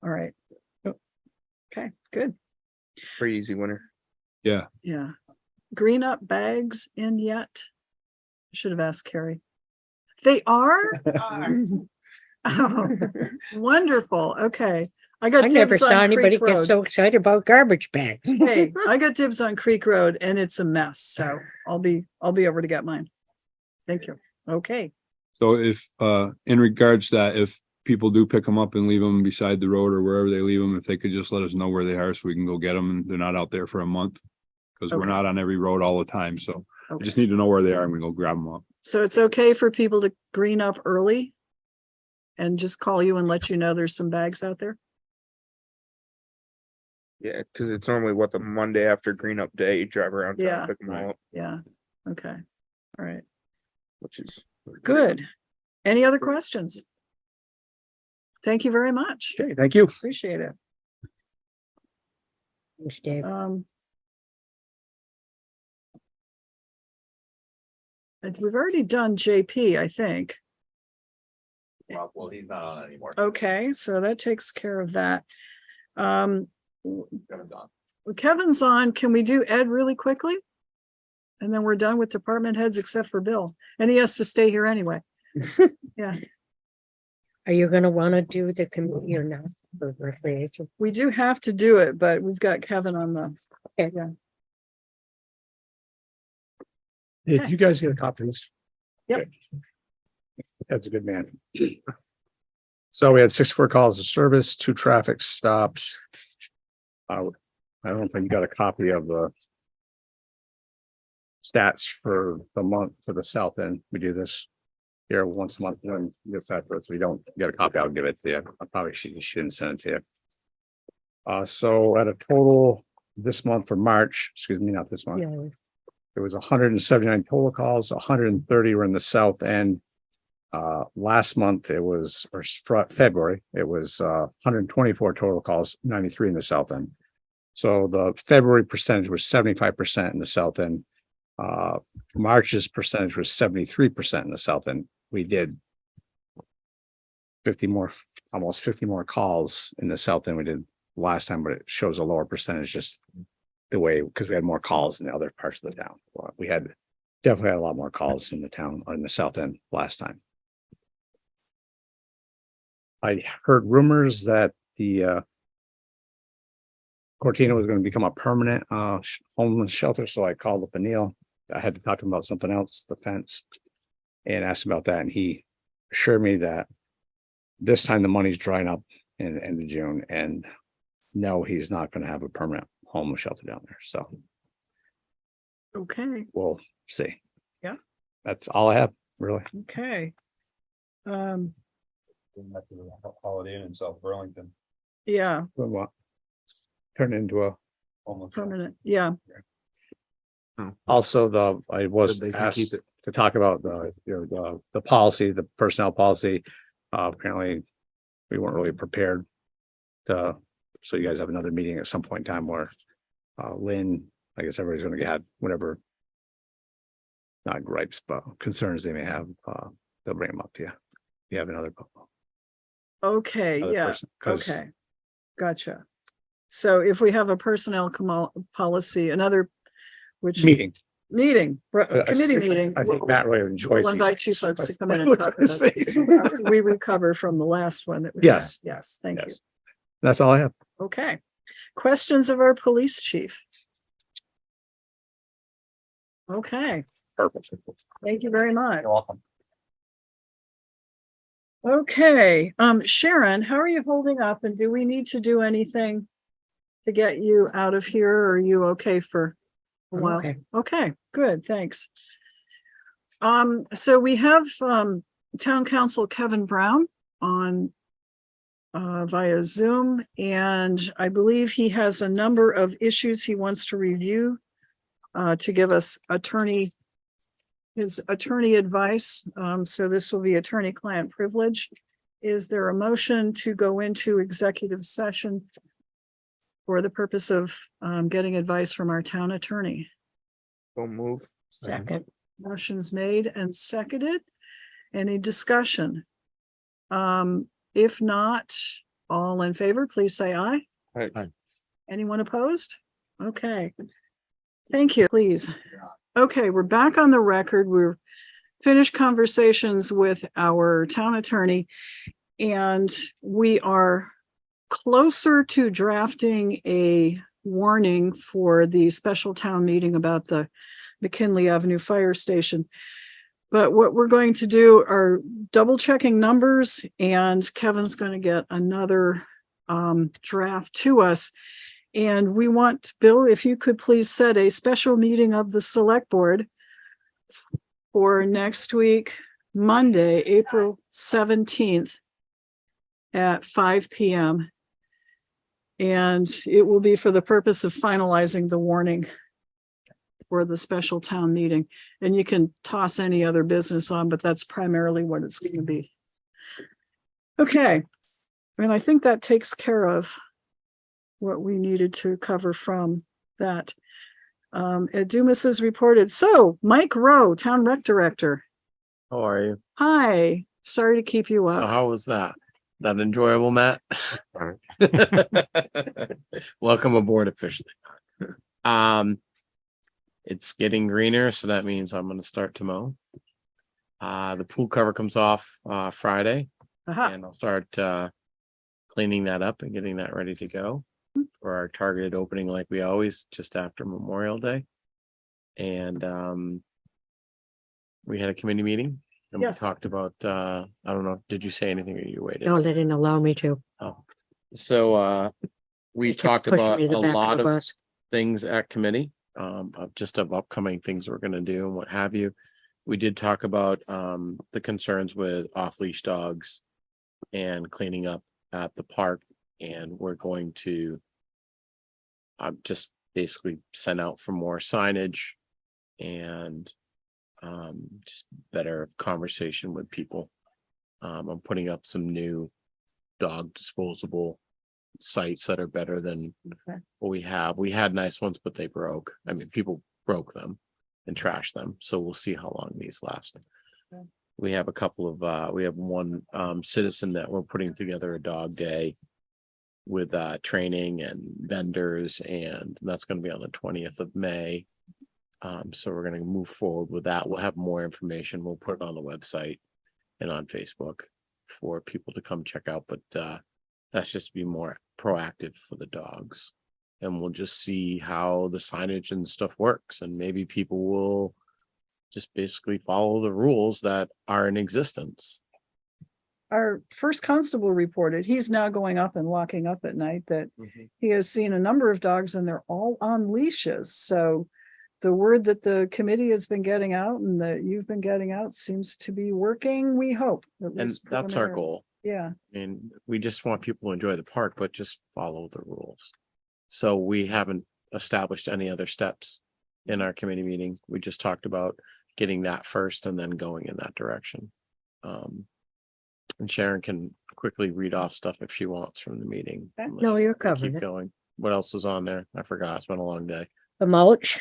All right. Okay, good. Pretty easy winter. Yeah. Yeah. Green up bags in yet? Should have asked Kari. They are? Oh, wonderful. Okay. I never dibs saw on anybody Creek get Road. so excited about garbage bags. Hey, I got dibs on Creek Road and it's a mess. So I'll be over to get mine. Thank you. Okay. So if, in regards to that, if people do pick them up and leave them beside the road or wherever they leave them, if they could just let us know where they are so we can go get them and they're not out there for a month, because we're not on every road all the time. So I just need to know where they are and we go grab them up. So it's okay for people to green up early and just call you and let you know there's some bags out there? Yeah, because it's normally what, the Monday after green up day, you drive around town, Yeah. pick them all up, Yeah, okay, all right, which is good. Any other questions? Thank you very much. Okay, thank you. Appreciate it. Thanks, Dave. And we've already done JP, I think. Well, he's not on anymore. Okay, so that takes care of that. Kevin's on. Kevin's on. Can we do Ed really quickly? And then we're done with department heads except for Bill. And he has to stay here anyway. Yeah, Are you gonna wanna do the committee or not? For recreation? we do have to do it, but we've got Kevin on the, yeah. Did you guys get a copy of this? Yep. That's a good man. So we had 64 calls of service, 2 traffic stops. I don't know if you got a copy of the stats for the month for the south end. We do this here once a month when this effort. So we don't get a copy, I'll give it to you. I probably shouldn't send it to you. So at a total this month for March, excuse me, not this month. Yeah. There was 179 total calls, 130 were in the south end. Last month it was, or February, it was 124 total calls, 93 in the south end. So the February percentage was 75% in the south end. March's percentage was 73% in the south end. We did 50 more, almost 50 more calls in the south end we did last time, but it shows a lower percentage just the way, because we had more calls in the other parts of the town. We had definitely had a lot more calls in the town on the south end last time. I heard rumors that the Cortina was going to become a permanent homeless shelter, so I called up Neil. I had to talk to him about something else, the fence, and asked him about that, and he assured me that this time the money's drying up in the end of June, and no, he's not going to have a permanent homeless shelter down there. So Okay, we'll see. Yeah. That's all I have, really. okay. Holiday Inn in South Burlington. Yeah, What? Turn it into a permanent, yeah. Also, I was They can asked keep it. to talk about the policy, the personnel policy. Apparently, we weren't really prepared to, so you guys have another meeting at some point in time where Lynn, I guess everybody's gonna get whatever, not gripes, but concerns they may have, they'll bring them up to you. You have another. Okay, Other yeah, person, 'cause- okay. Gotcha. So if we have a personnel policy, another, which. Meeting. Committee meeting. I think Matt really enjoys. We'll these. invite you folks to come in and What's talk with his us. face? After we recover from the last one that we had. Yes. Yes, thank you. Yes. That's all I have. Okay. Questions of our police chief? Okay, Perfect. thank you very much. You're welcome. Okay, Sharon, how are you holding up, and do we need to do anything to get you out of here, or are you okay for a while? Okay. Okay, good, thanks. So we have Town Council Kevin Brown on via Zoom, and I believe he has a number of issues he wants to review to give us his attorney advice. So this will be attorney-client privilege. Is there a motion to go into executive session for the purpose of getting advice from our town attorney? don't move. Second. Motion's made and seconded. Any discussion? If not, all in favor, please say aye. Aye. Anyone opposed? Okay. Thank you, please. Okay, we're back on the record. We're finished conversations with our town attorney, and we are closer to drafting a warning for the special town meeting about the McKinley Avenue Fire Station. But what we're going to do are double checking numbers, and Kevin's going to get another draft to us. And we want, Bill, if you could please set a special meeting of the select board for next week, Monday, April 17th at 5 p.m. And it will be for the purpose of finalizing the warning for the special town meeting. And you can toss any other business on, but that's primarily what it's going to be. Okay. And I think that takes care of what we needed to cover from that. Dumas has reported. So Mike Rowe, Town Rec Director. How are you? Hi. Sorry to keep you So up. how was that? That enjoyable, Matt? Welcome aboard officially. It's getting greener, so that means I'm going to start to mow. The pool cover comes off Friday, and I'll start cleaning that up and getting that ready to go for our targeted opening, like we always, just after Memorial Day. And we had a committee meeting, and Yes. we talked about. I don't know. Did you say anything, or you waited? No, they didn't allow me to. Oh. So we They kept talked pushing about me to the a back of lot the of bus. things at committee, of upcoming things we're going to do and what have you. We did talk about the concerns with off-leash dogs and cleaning up at the park, and we're going to just basically send out for more signage and just better conversation with people. I'm putting up some new dog disposable sites that are better than what we have. We had nice ones, but they broke. I mean, people broke them and trashed them. So we'll see how long these last. We have a couple of we have one citizen that we're putting together a dog day with training and vendors, and that's going to be on the 20th of May. So we're going to move forward with that. We'll have more information. We'll put it on the website and on Facebook for people to come check out. But that's just to be more proactive for the dogs. And we'll just see how the signage and stuff works. And maybe people will just basically follow the rules that are in existence. Our first constable reported he's now going up and locking up at night, that he has seen a number of dogs and they're all on leashes. So the word that the committee has been getting out and that you've been getting out seems to be working, we hope. And that's our goal. Yeah. I mean, we just want people to enjoy the park, but just follow the rules. So we haven't established any other steps in our committee meeting. We just talked about getting that first and then going in that direction. And Sharon can quickly read off stuff if she wants from the meeting. No, you're covering Keep it. going. What else was on there? I forgot. It's been a long day. The mulch.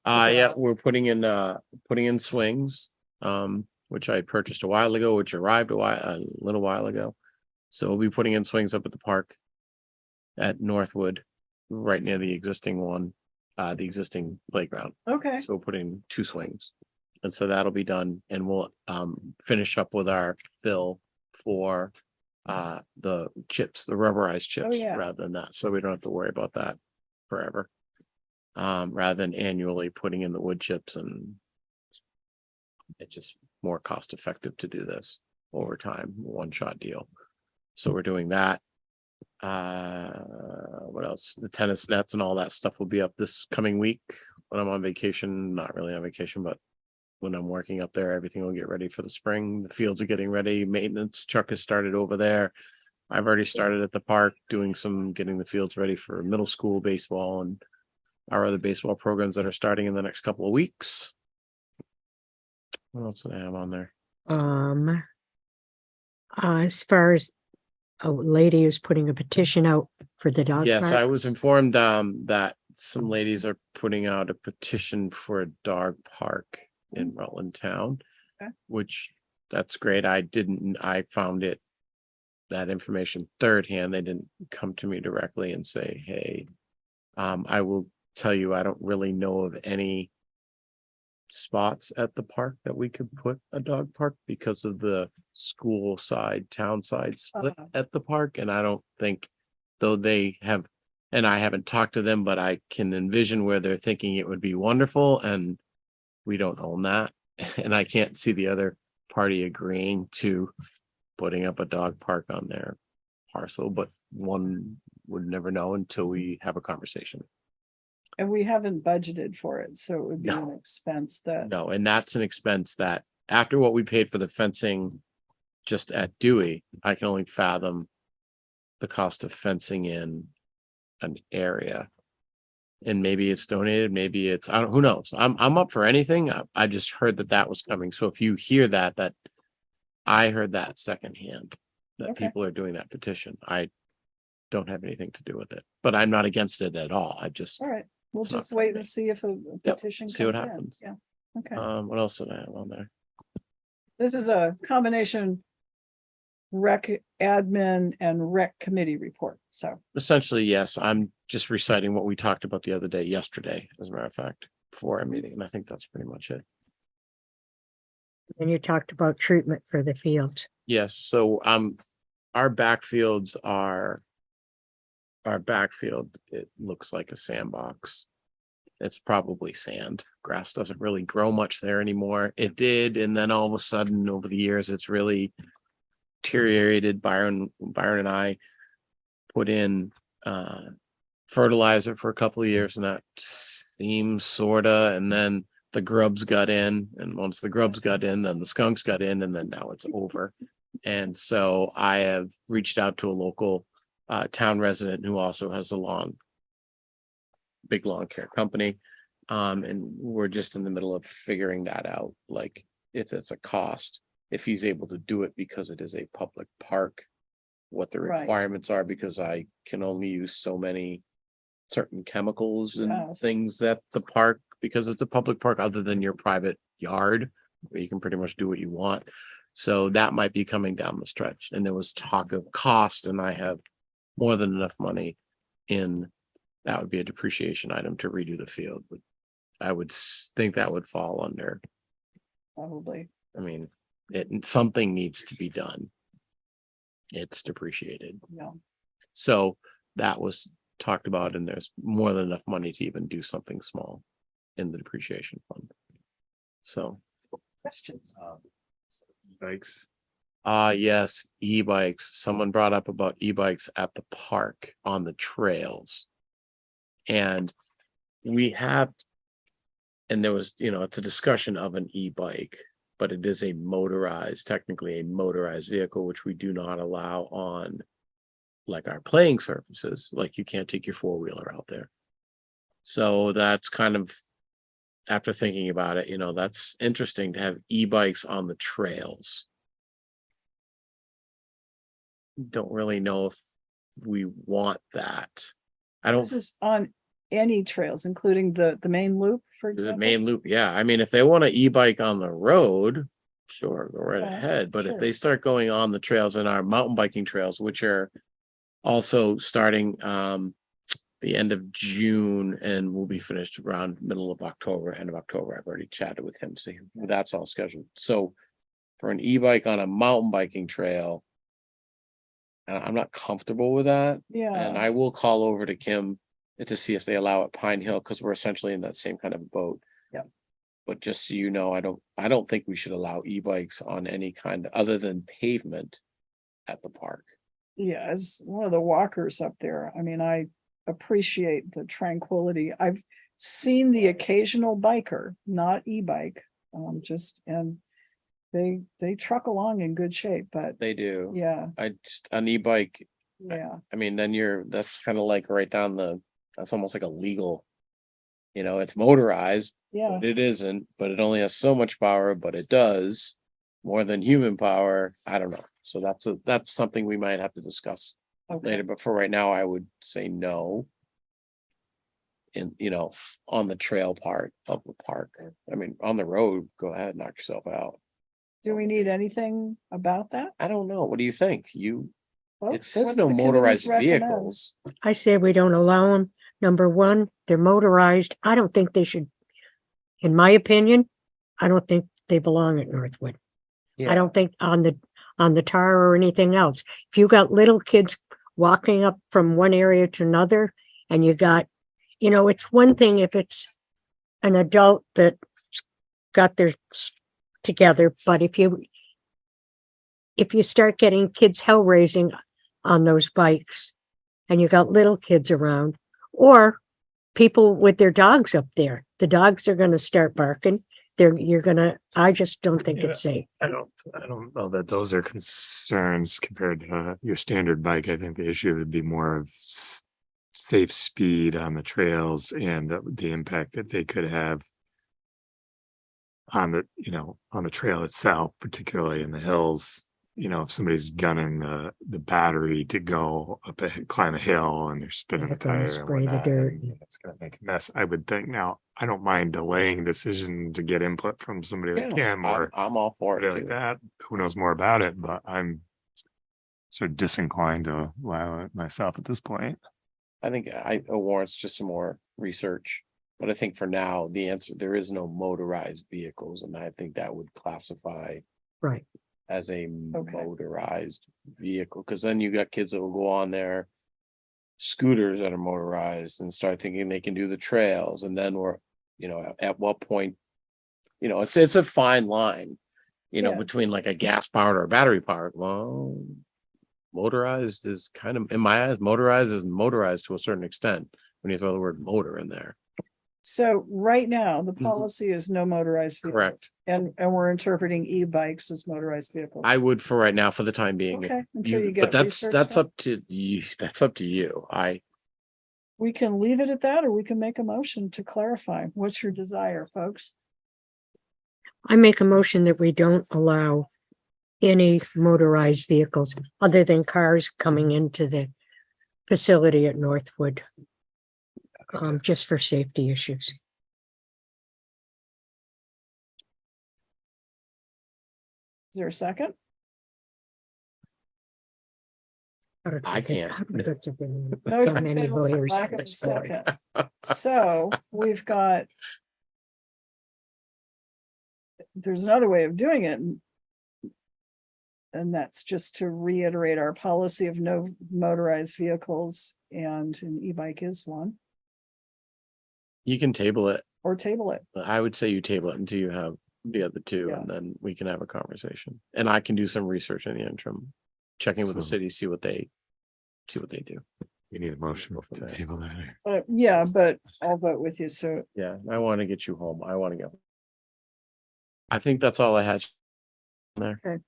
Yeah, we're putting in swings, which I purchased a while ago, which arrived a little while ago. So we'll be putting in swings up at the park at Northwood, right near the existing one, the existing playground. Okay. So we'll put in 2 swings. And so that'll be done, and we'll finish up with our fill for the chips, the rubberized chips, rather than that. So we don't have to worry about that forever. Rather than annually putting in the wood chips, and it's just more cost effective to do this over time, one-shot deal. So we're doing that. What else? The tennis nets and all that stuff will be up this coming week when I'm on vacation. Not really on vacation, but when I'm working up there, everything will get ready for the spring. The fields are getting ready. Maintenance truck has started over there. I've already started at the park getting the fields ready for middle school baseball and our other baseball programs that are starting in the next couple of weeks. What else did I have on there? As far as a lady is putting a petition out for the dog Yes, park. I was informed that some ladies are putting out a petition for a dog park in Rutland town, which that's great. I found that information third hand. They didn't come to me directly and say, hey, I will tell you, I don't really know of any spots at the park that we could put a dog park because of the school side, town side split at the park. And I don't think, though they have, and I haven't talked to them, but I can envision where they're thinking it would be wonderful, and we don't own that. And I can't see the other party agreeing to putting up a dog park on their parcel, but one would never know until we have a conversation. And we haven't budgeted for it, so it would be an expense that. No, and that's an expense that after what we paid for the fencing just at Dewey, I can only fathom the cost of fencing in an area. And maybe it's donated, maybe it's, I don't, who knows? I'm up for anything. I just heard that was coming. So if you hear that I heard that secondhand, that Okay. people are doing that petition. I don't have anything to do with it, but I'm not against it at all. I just, All right, we'll It's not just for wait me. and see if a Yep, petition see what comes in. happens. Yeah, okay. what else did I have on there? This is a combination rec admin and rec committee report, so. Essentially, yes, I'm just reciting what we talked about the other day, yesterday, as a matter of fact, before our meeting, and I think that's pretty much it. And you talked about treatment for the fields. Yes, so our backfield, it looks like a sandbox. It's probably sand. Grass doesn't really grow much there anymore. It did, and then all of a sudden, over the years, it's really deteriorated. Byron and I put in fertilizer for a couple of years, and that seems sorta, and then the grubs got in, and once the grubs got in, then the skunks got in, and then now it's over. And so I have reached out to a local town resident who also has a big lawn care company. And we're just in the middle of figuring that out, like if it's a cost, if he's able to do it because it is a public park, what the Right. requirements are, because I can only use so many certain chemicals and Yes. things at the park, because it's a public park, other than your private yard where you can pretty much do what you want. So that might be coming down the stretch. And there was talk of cost, and I have more than enough money in, that would be a depreciation item to redo the field. But I would think that would fall under, Probably. I mean, something needs to be done. It's depreciated. Yeah. So that was talked about, and there's more than enough money to even do something small in the depreciation fund. So Questions? Bikes. yes, e-bikes. Someone brought up about e-bikes at the park on the trails. And we have, and there was, it's a discussion of an e-bike, but it is technically a motorized vehicle, which we do not allow on like our playing surfaces. Like you can't take your four-wheeler out there. So that's kind of, after thinking about it, that's interesting to have e-bikes on the trails. Don't really know if we want that. I don't. This is on any trails, including the main loop, for The example. main loop, yeah. I mean, if they want to e-bike on the road, sure, go right Yeah, ahead. But sure. if they start going on the trails and our mountain biking trails, which are also starting the end of June and will be finished around middle of October, end of October. I've already chatted with him, so that's all scheduled. So for an e-bike on a mountain biking trail, I'm not comfortable with that. Yeah. And I will call over to Kim to see if they allow it Pine Hill, because we're essentially in that same kind of boat. Yeah. But just so you know, I don't think we should allow e-bikes on any kind other than pavement at the park. Yeah, as one of the walkers up there, I mean, I appreciate the tranquility. I've seen the occasional biker, not e-bike, and they truck along in good shape, but They do. yeah, An e-bike, yeah, I mean, then that's kind of like right down that's almost like a legal, it's motorized, yeah. but it isn't, but it only has so much power, but it does more than human power. I don't know. So that's something we might have to discuss later, but for right now, I would say no. And, on the trail part of the park, I mean, on the road, go ahead, knock yourself out. Do we need anything about that? I don't know. What do you think? Well, It says what's no the committee's motorized recommend? vehicles. I say we don't allow them. Number one, they're motorized. I don't think they should, in my opinion, I don't think they belong at Northwood. Yeah. I don't think on the tar or anything else. If you got little kids walking up from one area to another, and you got, it's one thing if it's an adult that got their together, but if you start getting kids hell raising on those bikes, and you got little kids around, or people with their dogs up there, the dogs are going to start barking. I just don't think it's safe. I don't know that those are concerns compared to your standard bike. I think the issue would be more of safe speed on the trails and the impact that they could have on the, on the trail itself, particularly in the hills. If somebody's gunning the battery to go up climb a hill and they're spinning the tire and Spray the whatnot, dirt. and it's gonna make a mess, I would think. Now, I don't mind delaying decision to get input from somebody that can, or I'm all for somebody it. like too. that, who knows more about it, but I'm sort of disinclined to allow it myself at this point. I think it warrants just some more research. But I think for now, the answer, there is no motorized vehicles, and I think that would classify Right. as a motorized vehicle, because then you got kids that will go on their scooters that are motorized and start thinking they can do the trails, and then we're, at what point, it's a fine line, Yeah. between like a gas powered or a battery powered. Well, motorized is kind of, in my eyes, motorized is motorized to a certain extent when you throw the word motor in there. So right now, the Mhm. policy is no motorized vehicles. Correct. And we're interpreting e-bikes as motorized vehicles. I would for right now, for the time being. Okay, until you get But that's research that's done. up to you. That's up to you. We can leave it at that, or we can make a motion to clarify. What's your desire, folks? I make a motion that we don't allow any motorized vehicles other than cars coming into the facility at Northwood. Just for safety issues. Is there a second? I can't. No, So many voters. lack of a second. So we've got. There's another way of doing it. And that's just to reiterate our policy of no motorized vehicles, and an e-bike is one, You can table it. or table it. I would say you table it until you have the other two, Yeah. and then we can have a conversation. And I can do some research in the interim, checking with the So- city, see what they do. You need a motion to table that. Yeah, but I'll vote with you, so. Yeah, I want to get you home. I want to go. I think that's all I had there. Okay.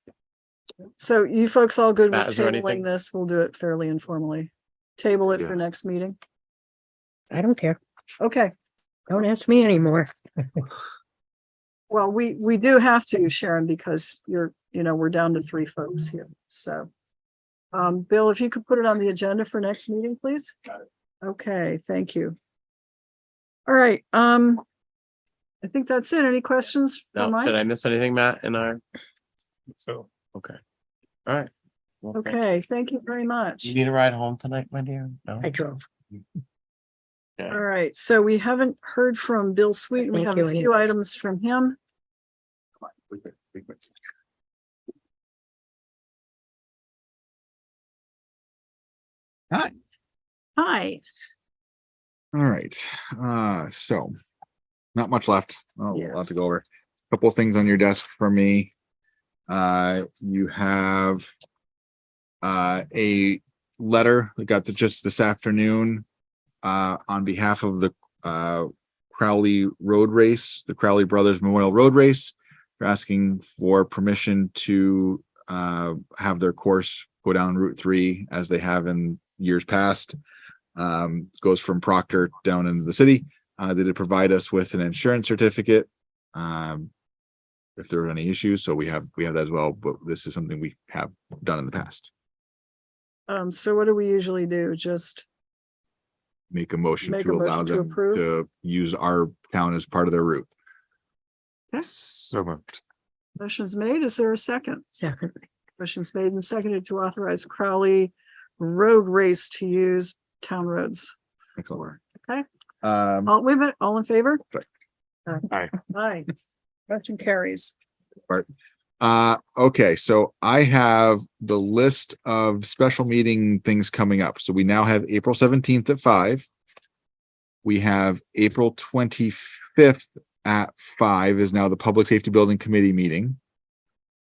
So you folks all good Matt, with is there anything? tabling this? We'll do it fairly informally. Table it Yeah. for next meeting. I don't care. Okay, Don't ask me anymore. well, we do have to, Sharon, because we're down to 3 folks here, so. Bill, if you could put it on the agenda for next meeting, please. Okay, thank you. All right, I think that's it. Any questions for No, Mike? did I miss anything, Matt? So Okay. All right. Well, Okay, thank you very much. You need a ride home tonight, my dear? No? I drove. Okay. All right, so we haven't heard from Bill Sweet. We Thank have you a few anyway. items from him. Hi. Hi. All right. So not much left. Oh, Yeah. we'll have to go over a couple of things on your desk for me. You have a letter that got just this afternoon on behalf of the Crowley Road Race, the Crowley Brothers Memorial Road Race. They're asking for permission to have their course go down Route 3 as they have in years past. Goes from Proctor down into the city. They did provide us with an insurance certificate if there were any issues. So we have that as well, but this is something we have done in the past. So what do we usually do? Just Make a motion Make to a allow motion to them approve? to use our town as part of their route. So moved. motion's made. Is there a second? Second. Motion's made and seconded to authorize Crowley Road Race to use town roads. Excellent. Okay. Wait a minute, all in favor? Aye. Aye. Motion carries. Part. Okay, so I have the list of special meeting things coming up. So we now have April 17th at 5. We have April 25th at 5 is now the Public Safety Building Committee meeting.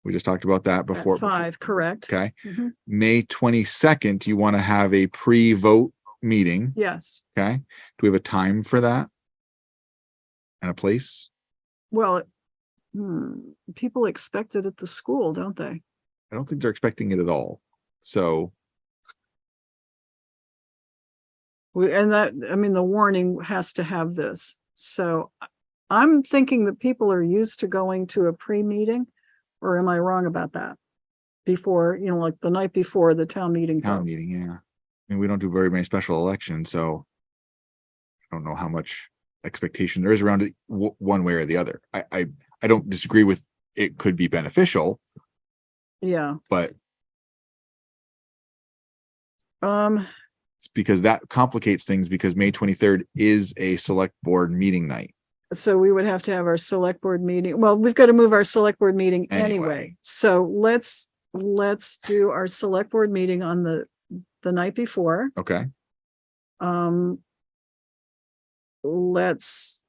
We just talked about that before. At 5, correct. Okay. Mhm. May 22nd, you want to have a pre-vote meeting. Yes. Okay. Do we have a time for that? And a place? Well, people expect it at the school, don't they? I don't think they're expecting it at all. So And that, I mean, the warning has to have this. So I'm thinking that people are used to going to a pre-meeting, or am I wrong about that? Before, like the night before the town meeting. Town meeting, yeah. I mean, we don't do very many special elections, so I don't know how much expectation there is around it one way or the other. I don't disagree with it could be beneficial, Yeah. but it's because that complicates things, because May 23rd is a select board meeting night. So we would have to have our select board meeting. Well, we've got to move our select board meeting anyway. So let's do our select board meeting on the night before. Okay. Let's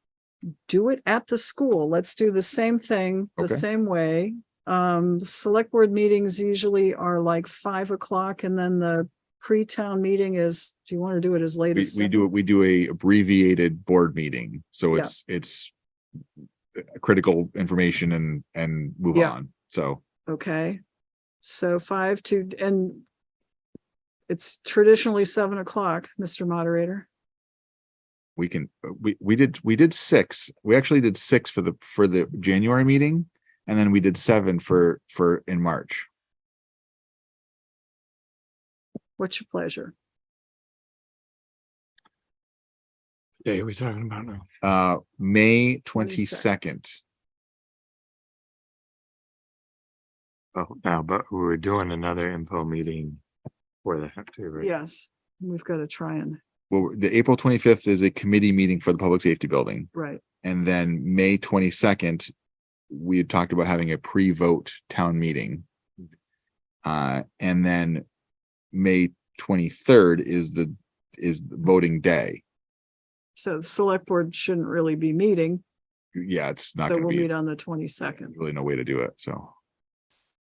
do it at the school. Let's do the same thing the same way. Select board meetings usually are like 5 o'clock, and then the pre-town meeting is, do you want to do it as late as We do a abbreviated board meeting, so it's critical information and move on. So okay, so 5 to, and it's traditionally 7 o'clock, Mr. Moderator. we can we did 6. We actually did 6 for the January meeting, and then we did 7 for in March. What's your pleasure? Day are we talking about now? May 22nd. Oh, no, but we were doing another info meeting for that too, right? Yes, we've got to try and, Well, the April 25th is a committee meeting for the public safety building. right. And then May 22nd, we had talked about having a pre-vote town meeting. And then May 23rd is the voting day. So the select board shouldn't really be meeting. Yeah, it's not So going to we'll be meet on the 22nd. really no way to do it. So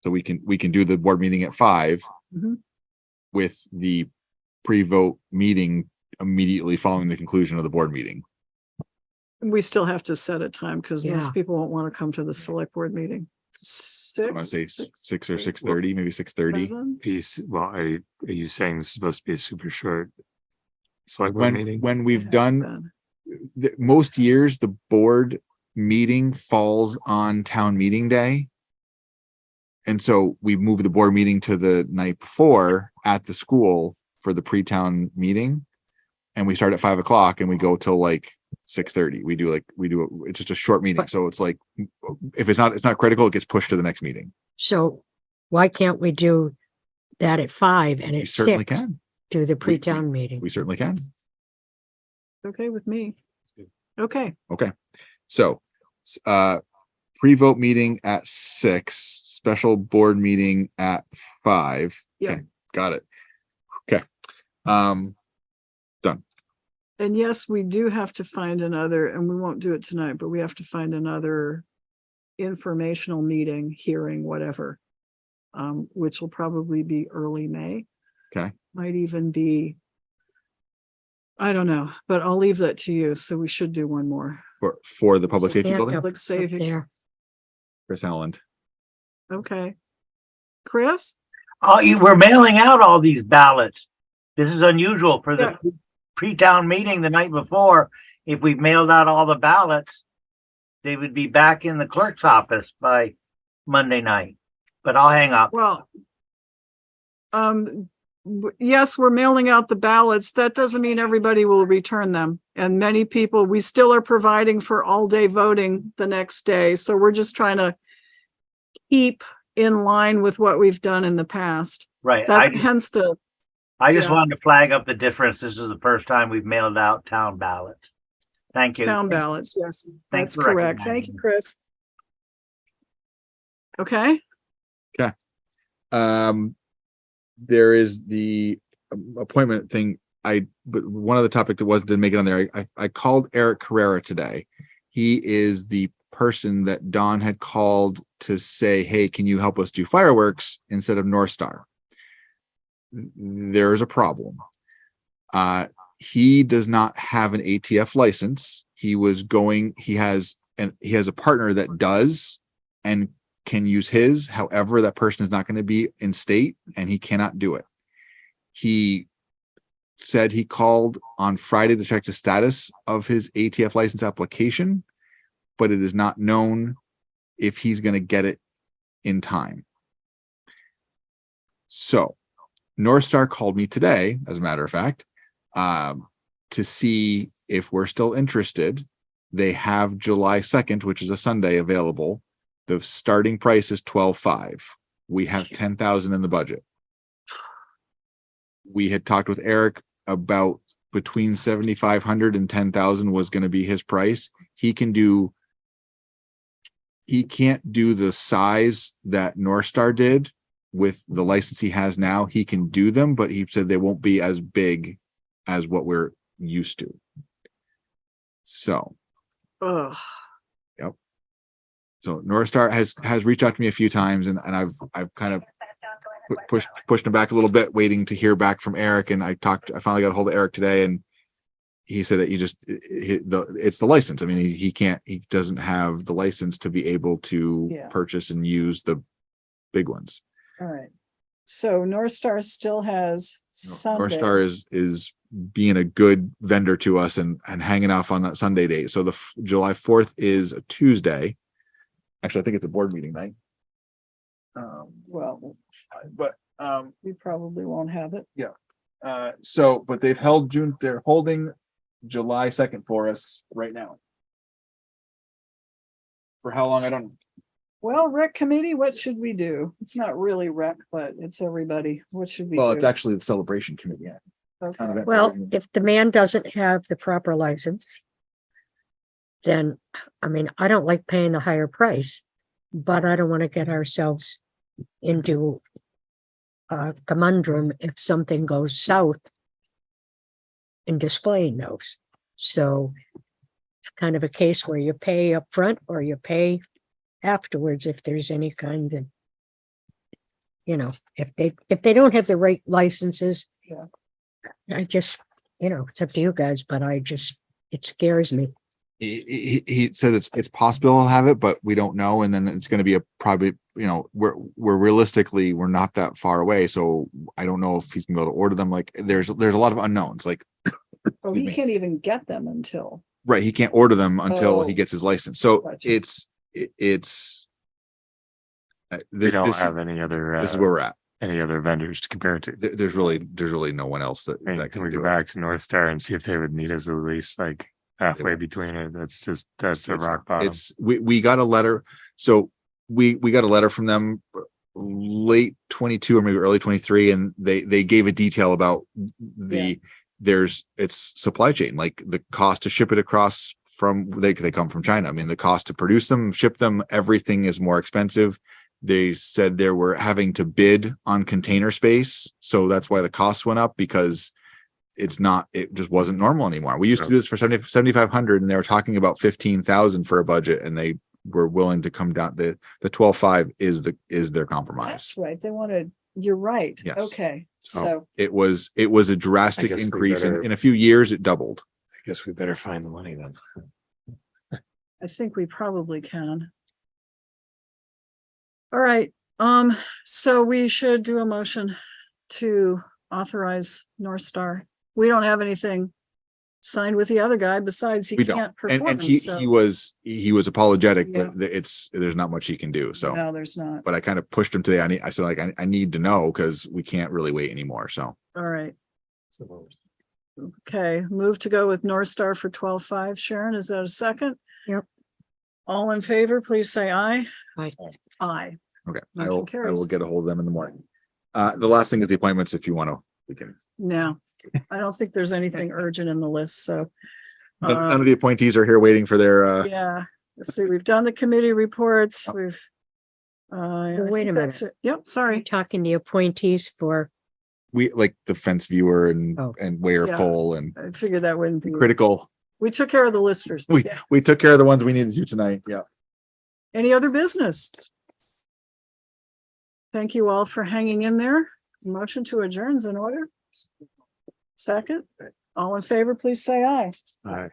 we can do the board meeting at 5 Mhm. with the pre-vote meeting immediately following the conclusion of the board meeting. We still have to set a time because Yeah. most people won't want to come to the select board meeting. I want to say 6 or 6:30, maybe 6:30. 7? Well, are you saying this is supposed to be a super short select board meeting? When we've done most years, the board meeting falls on town meeting day. And so we move the board meeting to the night before at the school for the pre-town meeting. And we start at 5 o'clock and we go till like 6:30. It's just a short meeting. So it's like, if it's not critical, it gets pushed to the next meeting. So why can't we do that at 5 and We it certainly sticks can. to the pre-town meeting? We certainly can. Okay with me. Okay, Okay. So, pre-vote meeting at 6, special board meeting at 5. Yeah. Okay, got it. Okay. Done. and yes, we do have to find another, and we won't do it tonight, but we have to find another informational meeting, hearing, whatever, which will probably be early May. Okay. Might even be, I don't know, but I'll leave that to you. So we should do one more. For the public safety Yeah, building, Public safety. There. Chris Howland. Okay. Chris? We're mailing out all these ballots. This is unusual for the pre-town meeting the night before. If we've mailed out all the ballots, they would be back in the clerk's office by Monday night. But I'll hang up. Well, yes, we're mailing out the ballots. That doesn't mean everybody will return them. And many people, we still are providing for all-day voting the next day. So we're just trying to keep in line with what we've done in the past. Right. Hence the. I just wanted to flag up the difference. This is the first time we've mailed out town ballots. Thank you. Town ballots, yes, Thanks that's for correct. Thank you, Chris. Okay. Okay. There is the appointment thing. But one of the topics that didn't make it on there. I called Eric Carrera today. He is the person that Don had called to say, hey, can you help us do fireworks instead of North Star? There's a problem. He does not have an ATF license. He has a partner that does and can use his. However, that person is not going to be in state and he cannot do it. He said he called on Friday to check the status of his ATF license application, but it is not known if he's going to get it in time. So North Star called me today, as a matter of fact, to see if we're still interested. They have July 2nd, which is a Sunday, available. The starting price is $12,500. We have $10,000 in the budget. We had talked with Eric about between 7,500 and 10,000 was going to be his price. He can't do the size that North Star did with the license he has now. He can do them, but he said they won't be as big as what we're used to. So, yep. So North Star has reached out to me a few times, and I've kind of pushed him back a little bit, waiting to hear back from Eric. And I finally got a hold of Eric today, and he said that it's the license. I mean, he doesn't have the license to be able to purchase and use the big ones. All right. So North Star still has Sunday. North Star is being a good vendor to us and hanging off on that Sunday date. So the July 4th is a Tuesday. Actually, I think it's a board meeting night. Well, but we probably won't have it. Yeah. But they're holding July 2nd for us right now. For how long? I don't know. Well, rec committee, what should we do? It's not really rec, but it's everybody. What should we do? Well, it's actually the celebration committee. Yeah. Okay. Well, if the man doesn't have the proper license, then, I mean, I don't like paying the higher price, but I don't want to get ourselves into a conundrum if something goes south in displaying those. So it's kind of a case where you pay up front or you pay afterwards if there's any kind of, if they don't have the right licenses. Yeah. I just, it's up to you guys, but it scares me. He said it's possible he'll have it, but we don't know. And then it's going to be probably, we're realistically, we're not that far away. So I don't know if he's gonna be able to order them. Like there's a lot of unknowns. Like, he can't even get them until. Right. He can't order them until he gets his license. So we don't have any other. This is where we're at. Any other vendors to compare it to? There's really no one else that can we go back to North Star and see if they would meet us at least like halfway between it? That's the rock bottom. We got a letter. So we got a letter from them late 22 or maybe early 23, and they gave a detail about it's supply chain, like the cost to ship it across from they come from China. I mean, the cost to produce them, ship them, everything is more expensive. They said they were having to bid on container space. So that's why the costs went up, because it just wasn't normal anymore. We used to do this for 7,500 and they were talking about 15,000 for a budget, and they were willing to come down. The 12,500 is their compromise. That's right. You're right. Yes. Okay. So it was a drastic increase. In a few years, it doubled. I guess we better find the money then. I think we probably can. All right. So we should do a motion to authorize North Star. We don't have anything signed with the other guy besides he can't perform. And he was apologetic, but there's not much he can do. So no, there's not. But I kind of pushed him today. I said I need to know, because we can't really wait anymore. So all right. Okay, move to go with North Star for 12,500. Sharon, is that a second? Yep. All in favor, please say aye. Aye. Aye. Okay, I Motion will carries. get a hold of them in the morning. The last thing is the appointments. If you want to, we can. No, I don't think there's anything urgent in the list, so. None of the appointees are here waiting for their. Yeah, let's see, we've done the committee reports, we've. Wait a minute. Yep, sorry. Talking the appointees for. We like the fence viewer and Wayer Yeah, Pole and I figured that wouldn't be. critical. We took care of the listers. We took care of the ones we needed to tonight. Yeah. Any other business? Thank you all for hanging in there. Motion to adjourn is in order. Second, all in favor, please say aye. Aye.